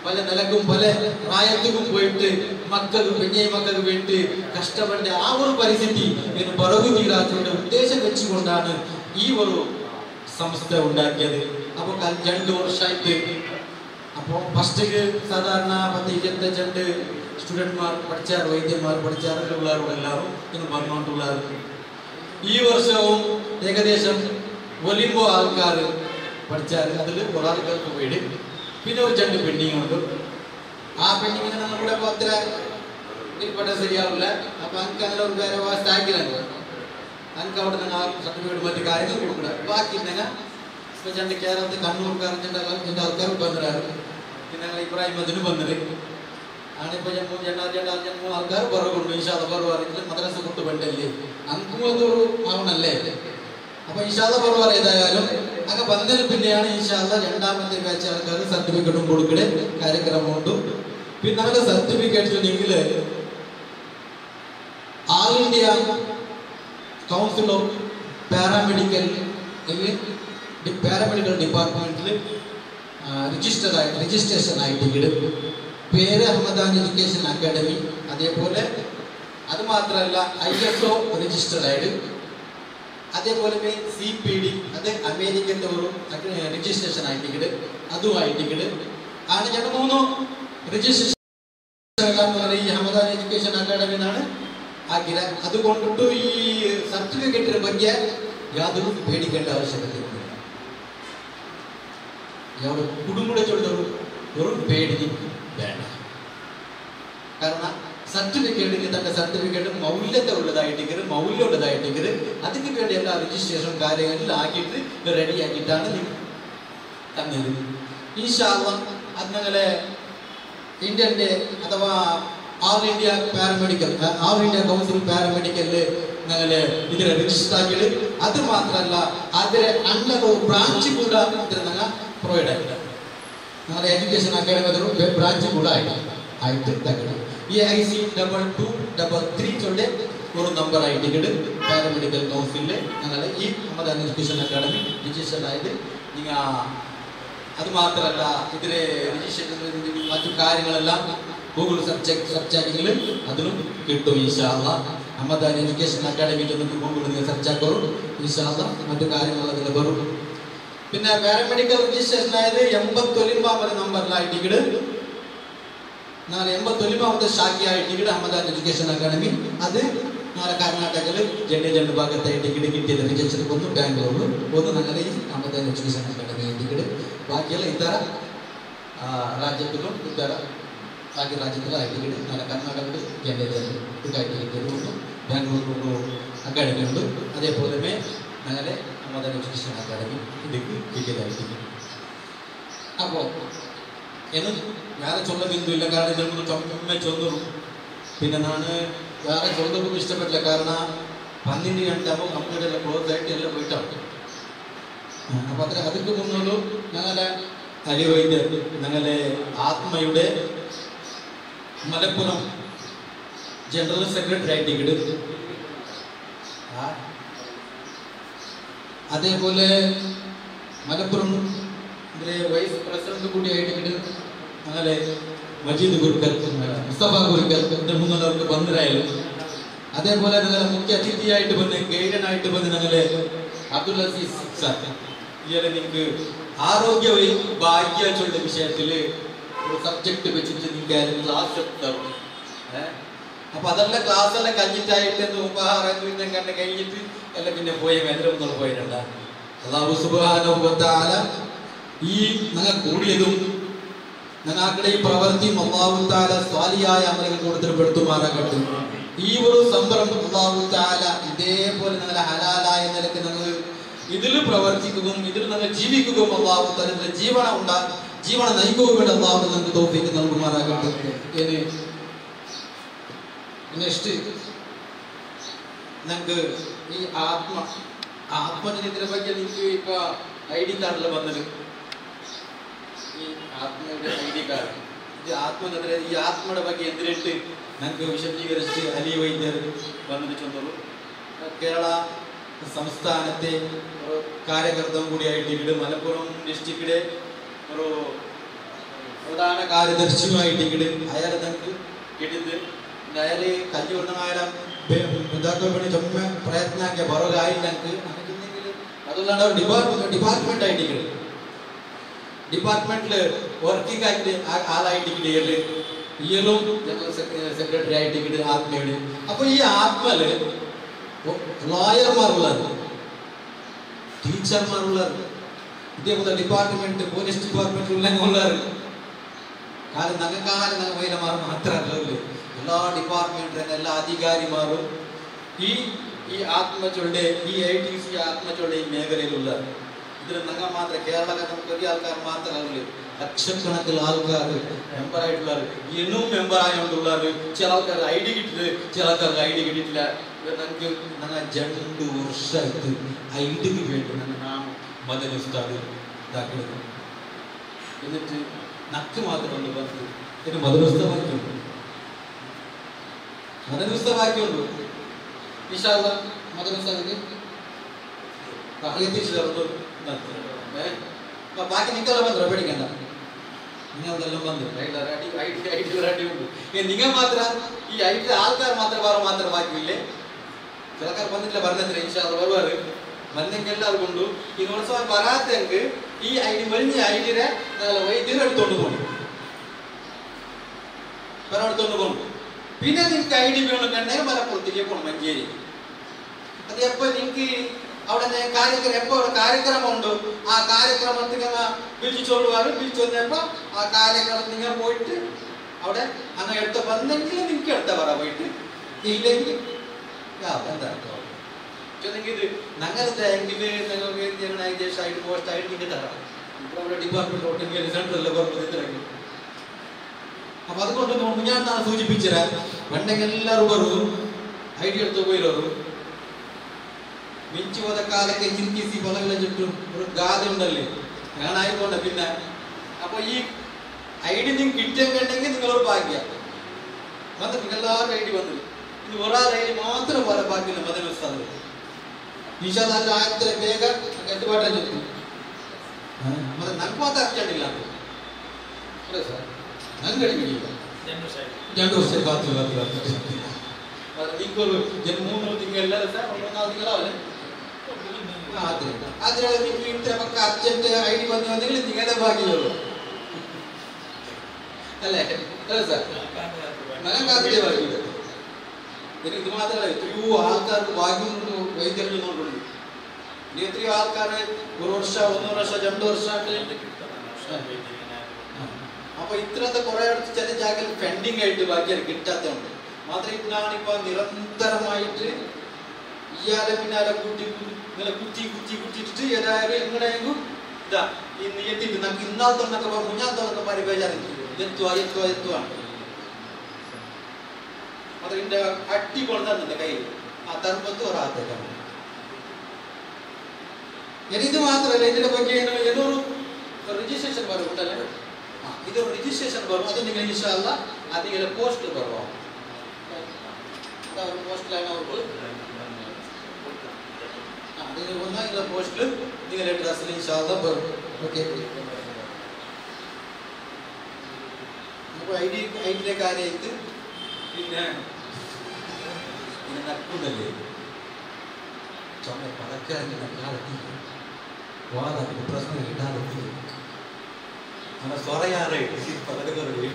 പല നിലക്കും പല പ്രായത്തിലും പോയിട്ട് മക്കൾക്ക് പെണ്ണെ മക്കൾക്ക് വേണ്ടി കഷ്ടപ്പെട്ട ആ ഒരു പരിസ്ഥിതി ഇതിന് പറവു തീരാത്തതിന്റെ ഉദ്ദേശം വെച്ചുകൊണ്ടാണ് ഈ ഒരു സംസ്ഥ ഉണ്ടാക്കിയത്. അപ്പൊ 2 വർഷമായിട്ട് അപ്പോൾ ഫസ്റ്റ് സാധാരണ 10-25 സ്റ്റുഡന്റ്മാർ പഠിച്ചാർ, വൈദ്യന്മാർ പഠിച്ചാർ, എല്ലാവരും ഇന്ന് വന്നുകൊണ്ടുള്ളവർ. ഈ വർഷവും ഏകദേശം ഒലിമ്പോ ആൾക്കാർ പഠിച്ചാൽ അതിൽ ഒരാൾക്കാർക്ക് വീട്, പിന്നെ ഒരു 2 പെൻഡിങ് ഉണ്ട്. ആ പെൻഡിങ്ങിന് നമ്മുടെ അത്ര ഇൽപ്പെട്ട ശരിയാവില്ല. അപ്പൊ എനിക്ക് അങ്ങനെ ഒരു വേറെ സ്റ്റാക്കിലാണ് എനിക്ക് അവിടെ നിന്ന് ആ സർട്ടിഫിക്കറ്റ് മറ്റു കാര്യങ്ങൾ കൊടുക്കുക. ബാക്കി ഞങ്ങൾ കേരളത്തിൽ കണ്ണൂർക്കാരൻ്റെ ആൾക്കാർ വന്നിട്ടാണ്. പിന്നെ ഞങ്ങൾ ഇബ്രാഹിം അതിന് വന്നത് ആണിപ്പോൾ ജന്മ ആൾക്കാർ കുറവുണ്ട്. ഇൻഷാ അല്ലാഹ് പറയുന്നത് മദ്രസ കൊണ്ട് വേണ്ടല്ലേ അങ്കും അതൊരു ആവണല്ലേ. അപ്പൊ ഇൻഷാ അല്ലാഹ് ഏതായാലും അങ്ങ് വന്നതിന് പിന്നെയാണ് ഇൻഷാ അല്ലാഹ് 2ാമത്തെ ബാച്ച് ആൾക്കാർ സർട്ടിഫിക്കറ്റും കൊടുക്കണേ കാര്യക്രമമുണ്ട്. പിന്നെ നമ്മുടെ സർട്ടിഫിക്കറ്റ് ഉണ്ടെങ്കിൽ ആൾ ഇന്ത്യ കൗൺസിൽ ഓഫ് പാരാമെഡിക്കൽ ഡിപ്പാർട്ട്മെന്റിൽ രജിസ്ട്രേഷൻ ആയിട്ട് പേര് അഹമ്മദാൻ എഡ്യൂക്കേഷൻ അക്കാഡമി. അതേപോലെ അത് മാത്രമല്ല ISO രജിസ്റ്റർഡ് ആയിട്ട്, അതേപോലെ CPD അത് അമേരിക്കൻ്റെ ഒരു രജിസ്ട്രേഷൻ ആയിട്ട് അതുമായിട്ട് ആണ്. 3 രജിസ്ട്രേഷൻ ഈ അഹമ്മദാൻ എഡ്യൂക്കേഷൻ അക്കാഡമി എന്നാണ് ആക്കിയത്. അതുകൊണ്ടിട്ട് ഈ സർട്ടിഫിക്കറ്റിനെ ಬಗ್ಗೆ യാതൊരു പേടിക്കേണ്ട ആവശ്യമില്ല. കുടുംബത്തെ ചൊല്ലൊരു ഒരു പേടി വേണ്ട. കാരണം സർട്ടിഫിക്കറ്റിന് തന്റെ സർട്ടിഫിക്കറ്റ് മൗല്യമുള്ളതായിട്ട് അതിന് വേണ്ടി എല്ലാ രജിസ്ട്രേഷൻ കാര്യങ്ങളിൽ ആക്കിയിട്ട് റെഡി ആക്കിയിട്ടാണ് തന്നത്. ഇൻഷാ അല്ലാഹ് അത് ഞങ്ങളെ ഇന്ത്യൻ്റെ അഥവാ ആൾ ഇന്ത്യ കൗൺസിൽ പാരാമെഡിക്കലില് ഞങ്ങള് ഇതിനെ രജിസ്റ്റർ ആക്കിയത്. അത് മാത്രമല്ല അതിലെ അണ്ടർ ബ്രാഞ്ച് കൂടെ ഞങ്ങൾ പ്രൊവൈഡ് ആയിട്ട് ഞങ്ങളുടെ എഡ്യൂക്കേഷൻ അക്കാഡമി ബ്രാഞ്ച് കൂടെ ആയിട്ട് തരണം. ഈ IC 2233 ചൊല്ലെ ഒരു നമ്പർ ആയിട്ട് പാരാമെഡിക്കൽ കൗൺസിലില് ഞങ്ങളുടെ ഈ അഹമ്മദാൻ എഡ്യൂക്കേഷൻ അക്കാഡമി രജിസ്റ്റർ ആയത്. നിങ്ങൾ അത് മാത്രമല്ല ഇതിലെ രജിസ്ട്രേഷൻ മറ്റു കാര്യങ്ങളെല്ലാം ഗൂഗിൾ സെർച്ചാക്കിൽ അതിലും കിട്ടും. ഇൻഷാ അല്ലാഹ് അഹമ്മദാൻ എഡ്യൂക്കേഷൻ അക്കാഡമി ഗൂഗിളിൽ നിങ്ങൾ സെർച്ചാക്കോളൂ. ഇൻഷാ അല്ലാഹ് മറ്റു കാര്യങ്ങൾ അതിൽ വരും. പിന്നെ പാരാമെഡിക്കൽ രജിസ്ട്രേഷൻ ആയത് 89ാമത്തെ നമ്പറിലായിട്ട് 89ാമത്തെ ശാഖയായിട്ട് അഹമ്മദാൻ എഡ്യൂക്കേഷൻ അക്കാഡമി. അത് നാളെ കർണാടകയിൽ ജെണ്ട് ഭാഗത്തായിട്ട് കിട്ടിയത് രജിസ്റ്റർ ഒന്ന് ബാംഗ്ലൂരിൽ ഒന്ന് ഞങ്ങളുടെ ഈ അഹമ്മദാൻ എഡ്യൂക്കേഷൻ അക്കാഡമി ആയിട്ട്. ബാക്കിയുള്ള ഇതര രാജ്യത്തിലും ബാക്കി രാജ്യത്തിലായിട്ട് നാളെ കർണാടകയിൽ ജെണ്ട് ഇതായിട്ട് കിട്ടിയത് ബാംഗ്ലൂരിലുള്ള അക്കാഡമി ഉണ്ട്. അതേപോലെ ഞങ്ങളുടെ അഹമ്മദാൻ എഡ്യൂക്കേഷൻ അക്കാഡമി ഇതിക്ക് കിട്ടിയതായിട്ട്. അപ്പോൾ എന്ന് വേറെ ചൊല്ലതൊന്നുമില്ല. കാരണം ഇതിൽ ചൊമ്മ ചൊന്നും പിന്നെ ഞാൻ വേറെ ചൊല്ലതൊന്നും ഇഷ്ടപ്പെട്ടില്ല. കാരണം 12 ഗಂಟೆയാകുമ്പോൾ കംപ്ലീറ്റ് എല്ലാം ക്ലോസ് ആയിട്ട് എല്ലാം പോയിട്ടാണ്. അപ്പം അതിற்கு മുന്നോട്ടും ഞങ്ങളുടെ ഹരിവൈദ്യർ ഞങ്ങളുടെ ആത്മയുടെ മലപ്പുറം ജനറൽ സെക്രട്ടറി ആയിട്ട് അതേപോലെ മലപ്പുറം വൈസ് പ്രസിഡന്റ് കൂടി ആയിട്ട് അങ്ങനെ മജീദ് ഗുരുക്കൽ മുസ്തഫ ഗുരുക്കൽ 3 വന്നിരായാലും അതേപോലെ നിങ്ങളെ മുഖ്യ അതിഥിയായിട്ട് വന്ന് ഗൈഡനായിട്ട് വന്ന് നിങ്ങളെ അബ്ദുൽ അസീസ് സാർ ഇയാളെ നിങ്ങൾക്ക് ആരോഗ്യ ഭാഗ്യമുള്ള വിഷയത്തില് ഒരു സബ്ജക്ട് വെച്ചിട്ട് നിങ്ങൾക്ക് ക്ലാസ് തരും. അപ്പൊ അതെല്ലാം ക്ലാസ് എല്ലാം കഴിഞ്ഞിട്ടായിട്ട് ഉപഹാരം കണ്ട് കഴിഞ്ഞിട്ട് എല്ലാം പിന്നെ പോയ വേദന പോയിട്ടുണ്ട്. അല്ലാഹു സുബ്ഹാനഹു വ തആല ഈ ഞങ്ങൾ കൂടിയതും ഞങ്ങളുടെ ഈ പ്രവൃത്തിയും അല്ലാഹു തആല സ്വാലിഹായ അമലുകൾ കൊടുത്തിപ്പെടുത്തുമാറാകട്ടെ. ഈ ഒരു സംരംഭം അല്ലാഹു തആല ഇതേപോലെ ഞങ്ങളെ ഹലാലായ നിലക്ക് ഞങ്ങൾ ഇതിൽ പ്രവർത്തിക്കുകയും ഇതിൽ ഞങ്ങൾ ജീവിക്കുകയും അല്ലാഹു തആല ജീവന നയിക്കുകയും വേണ്ടി അല്ലാഹു ഞങ്ങൾക്ക് തൗഫീഖ് നൽകുമാറാകട്ടെ. നെക്സ്റ്റ് ഞങ്ങൾക്ക് ഈ ആത്മജനത്തിനെ പറ്റി എനിക്ക് ഇപ്പൊ ID കാർഡിൽ വന്നത് ഈ ആത്മയുടെ ID കാർഡ് ആത്മജനത്തിലെ ഈ ആത്മയുടെ ಬಗ್ಗೆ എന്തിനിട്ട് ഞങ്ങൾക്ക് വിശദീകരിച്ച് അലി വൈദ്യർ വന്നിട്ട് ചെന്നുള്ളൂ. കേരള സംസ്ഥാനത്തെ കാര്യകർത്തം കൂടിയായിട്ട് ഇവിടെ മലപ്പുറം ഡിസ്ട്രിക്റ്റിലെ ഒരു പ്രധാന കാര്യദർശിയുമായിട്ട് ഇവിടെ അയാൾ ഞങ്ങൾക്ക് കിട്ടിയത് ಅಯ್ಯಲ್ಲಿ ಕಲ್ಜಿ ವರ್ಣಮಾಯಲ ಬಿದ್ದಾಕೊಂಡು ಜೊಮ್ಮೆ ಪ್ರಯತ್ನಕ್ಕೆ ಬರೋಗಾಯಿಲ್ಲ ಅದಲ್ಲಾಂಡ ಅವ್ರು ಡಿಪಾರ್ಟ್ಮೆಂಟ್ ಐಟಿಗಳು ഡിപ്പാർട്ട്മെന്റിൽ വർക്കിംഗ് ആയിട്ട് ആളായിട്ട് ഇടയില് ഇയലും ജനറൽ സെക്രട്ടറി ആയിട്ട് ഇട ആത്മയുടെ. അപ്പൊ ഈ ആത്മല് ലോയർമാരുള്ളത്, ടീച്ചർമാരുള്ളത്, ഇതേപോലെ ഡിപ്പാർട്ട്മെന്റ് പോലീസ് ഡിപ്പാർട്ട്മെന്റ് ഉള്ളത്. കാരണം ഞങ്ങൾക്കാരും ഞങ്ങൾ മൈലമാർ മാത്രമല്ല, എല്ലാ ഡിപ്പാർട്ട്മെന്റിലും എല്ലാ അധികാരിമാരും ഈ ആത്മചൊല്ലെ ഈ ITC ആത്മചൊല്ലെ ഈ മേഖലയിലുള്ള ഇതിൽ ഞങ്ങൾ മാത്രം കേരളത്തിൽ വലിയ ആൾക്കാർ മാത്രമല്ല, ലക്ഷക്കണക്കിൽ ആൾക്കാർ മെമ്പറായിട്ടുള്ളവർ ഇന്നും മെമ്പറായോണ്ടുള്ളവർ. ചില ആൾക്കാർ ID കിട്ടിട്ട് ചില ആൾക്കാർക്ക് ID കിട്ടിയിട്ടില്ല. ഞങ്ങൾക്ക് ഞങ്ങൾ 2 വർഷമായിട്ട് IDക്ക് വേണ്ടി നാം മദൻ ഉസ്താദ് ഇതാക്കുന്നത്. എന്നിട്ട് നക്ക് മാത്രം ഒന്ന് പറഞ്ഞു ഒരു മദൻ ഉസ്താദ് ബാക്കിയുണ്ട്, മദൻ ഉസ്താദ് ബാക്കിയുണ്ട്. ഇൻഷാ അല്ലാഹ് മദൻ ഉസ്താദിന് ബാക്കി നിങ്ങളെ ബന്ധം പേടിക്കണ്ട, നിങ്ങളെല്ലാം ബന്ധം നിങ്ങൾ മാത്രം ഈ IT ആൾക്കാർ മാത്രം ബാക്കിയില്ലേ. ചിലക്കാർ വന്നിട്ടില്ല, പറഞ്ഞില്ല. ഇൻഷാ അല്ലാഹ് വരുവാറ് വന്നെങ്കിൽ എല്ലാവരും കൊണ്ടു ഈ ഉത്സവം വരാത്തെങ്കിൽ ഈ വലിയ IDയുടെ വൈദ്യുതി എടുത്തോണ്ട് പോകണം, എടുത്തോണ്ട് പോകണം. പിന്നെ നിങ്ങൾക്ക് ID വേണമെന്നുണ്ടെങ്കിൽ മലപ്പുറത്തേക്ക് പോകണം, മഞ്ചേരി. അത് എപ്പോ നിങ്ങൾക്ക് അവിടെ എപ്പോ കാര്യക്രമം ഉണ്ട് ആ കാര്യക്രമത്തിൽ വിളിച്ചു ചൊല്ലുവാറ്. വിളിച്ചു വന്നപ്പോ ആ കാര്യക്രമം നിങ്ങൾ പോയിട്ട് അവിടെ അങ്ങനെ എടുത്ത വന്നെങ്കിൽ നിങ്ങൾക്ക് എടുത്ത പറ പോയിട്ട് ഇല്ലെങ്കിൽ എന്താ ഇത് ഞങ്ങളുടെ എങ്കില് ഞങ്ങൾക്ക് സൈഡ് പോസ്റ്റ് ആയിട്ട് നിങ്ങൾ തരാം. ഇവിടെ ഡിപ്പാർട്ട്മെന്റ് സെൻട്രലിലെ പുറത്ത്. അപ്പൊ അതുകൊണ്ട് ഞാൻ സൂചിപ്പിച്ചരാ പണ്ടെങ്കിൽ എല്ലാവരും വരും ID എടുത്ത് പോയില്ലോರು മിഞ്ചു പോದ കാലಕ್ಕೆ ചിരിക്കിಸಿ പൊലಗಳ ചുറ്റും ഒരു ഗാഥ ഉണ്ടല്ലേ, ഞാനായിക്കോട്ടെ. പിന്നെ അപ്പൊ ഈ ID നിങ്ങൾക്ക് കിട്ടിയെങ്കിൽ നിങ്ങളൊരു ഭാഗ്യം വന്ന് നിങ്ങളെല്ലാവരും ID വന്നു. ഇനി ഒരാൾ ID മാത്രം പോലെ ബാക്കിയില്ല മദൻ ഉസ്താദ്. ഇൻഷാ അല്ലാഹ് ആയത്ര വേഗം കെട്ടുപാട്ടാൻ ചുറ്റും ಮತ್ತೆ ನಂಗೆ ಮಾತ್ರ ಅರ್ಜೆಂಟಿಲ್ಲ ನಂಗೆ ಕಡಿಮೆ 2 ವರ್ಷ ಕಾತು ನಿಂಗಳು 3 ತಿಂಗಳ ಸರ್ 4 ತಿಂಗಳಾವಲ್ಲ. ಆದ್ರೆ ನಿಮ್ಗೆ ಇಂಥ ಪಕ್ಕ ಅರ್ಜೆಂಟ್ ID ಬಂದ್ರೆ ನಿಗದ ಬಾಗಿಲವರು ಅಲ್ಲ ಸರ್ ನನಗೆ ಅದೇ ಬಾಗಿಲು. ഇത് മാത്രമല്ല എത്രയോ ആൾക്കാർക്ക് ഭാഗ്യമുണ്ട് വൈദ്യുതി നോക്കുന്നുണ്ട്. ഇനി എത്രയോ ആൾക്കാർ 1 വർഷം 1 വർഷം 2 വർഷമായിട്ട്. അപ്പൊ ഇത്രത്തെ കുറെ അടുത്ത് ചില ജാഗയിൽ പെൻഡിങ് ആയിട്ട് ബാക്കി കിട്ടാത്തതുണ്ട്. മാത്രം ഇതിനാണിപ്പോ നിരന്തരമായിട്ട് ഇയാളെ പിന്നാലെ ഇങ്ങനെ കുത്തിയിട്ടിട്ട് ഏതായാലും എങ്ങനെയെങ്കിലും ഇതാ ഇന്ന് എത്തിയിട്ട് നമുക്ക് ഇന്നാളത്തൊന്നൊക്കെ മുന്നാളത്തൊന്നൊക്കെ പരിവേചാറില്ല എത്തുവാണ്. അതിന്റെ അട്ടി കൊണ്ടുവന്നിട്ട് കയ്യിൽ ആ തർപ്പത്ത് ഒരാത്തേക്കാണ്. ഇത് മാത്രമല്ല, ഇതിന്റെ ಬಗ್ಗೆ ഏതൊരു രജിസ്ട്രേഷൻ വരും ഉണ്ടല്ലേ, ഇതൊരു രജിസ്ട്രേഷൻ വരും. അത് നിങ്ങൾ ഇൻഷാ അല്ലാഹ് അതിങ്ങനെ പോസ്റ്റ് വരും. പോസ്റ്റിലാണ് അവർക്ക് നിങ്ങൾ വന്നാൽ പോസ്റ്റിൽ നിങ്ങളുടെ ഡ്രസ്സിൽ ഇൻഷാ അല്ലാഹ് വരും. ഓക്കെ, അപ്പോൾ ഐഡിയുടെ കാര്യമായിട്ട് പിന്നെ നക്കുന്നല്ലേ ചുമ പലക്കാർക്ക് നക്കാലെത്തില്ല വാദത്തിന് പ്രശ്നം ഇടാതെത്തില്ല അങ്ങനെ സ്വറയാറായിട്ട് പലകരുടെ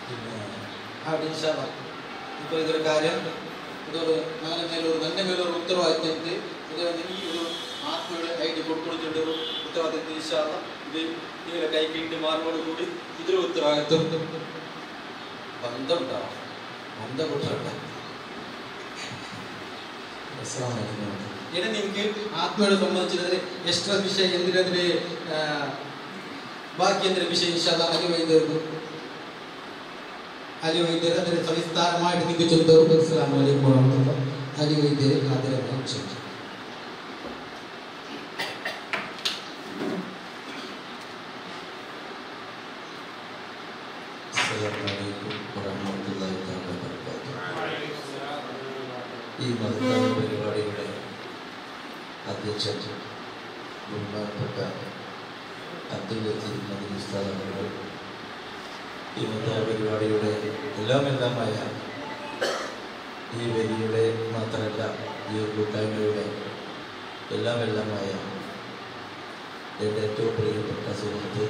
പിന്നെ അവിടെ ഇപ്പോൾ ഇതൊരു കാര്യം ഇതൊരു അങ്ങനെ മേലൊരു തന്നെ മേലൊരു ഉത്തരവാദിത്തം ഇത് ഈ ഒരു ആത്മയുടെ ഐഡി കൊടുത്തിട്ട് ഒരു ഉത്തരവാദിത്തം ഇൻഷാല്ല ഇത് നിങ്ങളുടെ കൈക്കിട്ട് മാറുന്നതോട് കൂടി ഇതൊരു ഉത്തരവാദിത്വം ബന്ധം ഉണ്ടാവും ബന്ധപ്പെട്ടിട്ടുണ്ട്. ഇനി നിങ്ങൾക്ക് ആത്മയുടെ സംബന്ധിച്ചിട്ട് എക്സ്ട്രാ വിഷയം എന്തിനതിന് ബാക്കി എന്തിനും വിഷയം ഇൻഷാല്ല അലി വൈദ്യർ അതിന് സവിസ്താരമായിട്ട് നിങ്ങൾക്ക് ചൊല്ലുന്നു. അസ്സലാമു അലൈക്കും വറഹ്മത്തുള്ളാഹി. അലി വൈദ്യരെ ആദരവായി ക്ഷണിച്ചു. ഈ മഹത്തായ പരിപാടിയുടെ അധ്യക്ഷൻ ബഹുമാനപ്പെട്ട അബ്ദുൽ ലത്തീഫ് മദനി ഉസ്താദ് അവர்கள், ഈ മഹത്തായ പരിപാടിയുടെ എല്ലാമായ ഈ വേദിയുടെ മാത്രമല്ല ഈ ഒരു കൂട്ടായ്മയുടെ എല്ലാമായ എൻ്റെ ഏറ്റവും പ്രിയപ്പെട്ട സുഹൃത്ത്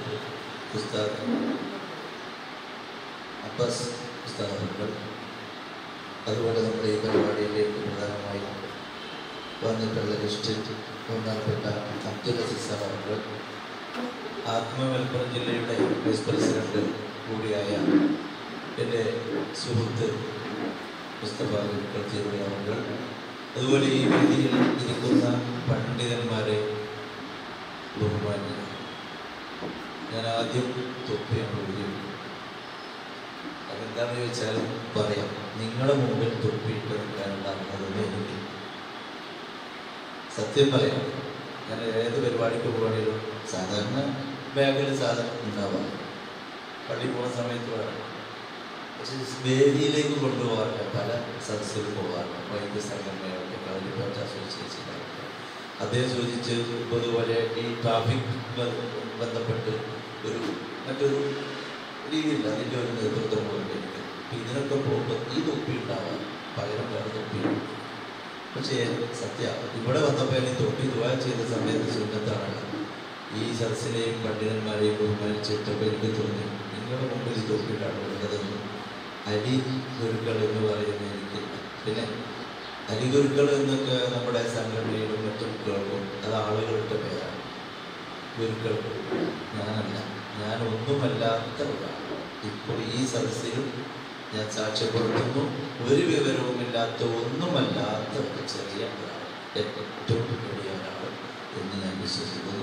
ഉസ്താദ് അബ്ബാസ് ഉസ്താദ് അവர்கள், അതുപോലെ നമ്മുടെ ഈ പരിപാടിയിലേക്ക് പ്രധാനമായും വന്നിട്ടുള്ള ഗസ്റ്റ് ബഹുമാനപ്പെട്ട അബ്ദുൽ അസീസ് അവர்கள், മലപ്പുറം ജില്ലയുടെ വൈസ് പ്രസിഡന്റ് കൂടിയായ എൻ്റെ സുഹൃത്ത് മുസ്തഫ അവർ, അതുപോലെ ഈ വേദിയിൽ ഇരിക്കുന്ന പണ്ഡിതന്മാരെ ബഹുമാനിക്കുക. ഞാൻ ആദ്യം തൊപ്പിയാണ് ഉപയോഗിക്കും. അതെന്താണെന്ന് ചോദിച്ചാൽ പറയാം, നിങ്ങളുടെ മുമ്പിൽ തൊപ്പിയിട്ട് നിൽക്കാനുണ്ടാകുന്നത് എനിക്ക് സത്യം പറയാം. ഞാൻ ഏത് പരിപാടിക്ക് പോകണമെങ്കിലും സാധാരണ ബാഗിൽ സാധനം ഉണ്ടാവാം, പള്ളി പോകുന്ന സമയത്ത് വേണം. പക്ഷെ വേദിയിലേക്ക് കൊണ്ടുപോകാറില്ല. പല സദസ്സിൽ പോകാറുണ്ട്. വൈദ്യ സംഘടനകളുടെ കളിപ്പറ്റ അസോസിയേഷനായിട്ട് അദ്ദേഹം സൂചിച്ച് പൊതുപോലെ ഈ ട്രാഫിക് ബന്ധപ്പെട്ട് മറ്റൊരു രീതിയില്ല, അതിൻ്റെ ഒരു നേതൃത്വം കൊണ്ടിരിക്കുന്നത്. അപ്പം ഇതിനൊക്കെ പോകുമ്പോൾ ഈ തൊപ്പി ഉണ്ടാവാം, പകരം വേറെ തൊപ്പി. പക്ഷേ സത്യ ഇവിടെ വന്നപ്പോൾ എനിക്ക് തൊപ്പി ദുആ ചെയ്ത സമയത്ത് സുന്നത്താണ്. ഈ സദസ്സിലെയും പണ്ഡിതന്മാരെയും ബഹുമാനിച്ചിട്ടപ്പോൾ എനിക്ക് തോന്നി നിങ്ങളുടെ മുമ്പിൽ തൊപ്പിയിട്ടാണ് ഉള്ളതെന്ന്. അലി ഗുരുക്കൾ എന്ന് പറയുന്നത് എനിക്കില്ല. പിന്നെ അലി ഗുരുക്കൾ എന്നൊക്കെ നമ്മുടെ സംഘടനയിലും മറ്റും കേൾക്കും, അത് ആളുകളുടെ പേരാണ്. ഗുരുക്കൾ ഞാനല്ല, ഞാൻ ഒന്നുമല്ലാത്ത ഒരാളാണ്. ഇപ്പോൾ ഈ സദസ്സിലും ഞാൻ സാക്ഷ്യപ്പെടുത്തുന്നു, ഒരു വിവരവുമില്ലാത്ത ഒന്നുമല്ലാത്ത ഒരു ചെറിയ ഒരാൾ, ഏറ്റവും വലിയ ഒരാൾ എന്ന് ഞാൻ വിശ്വസിക്കുന്നു.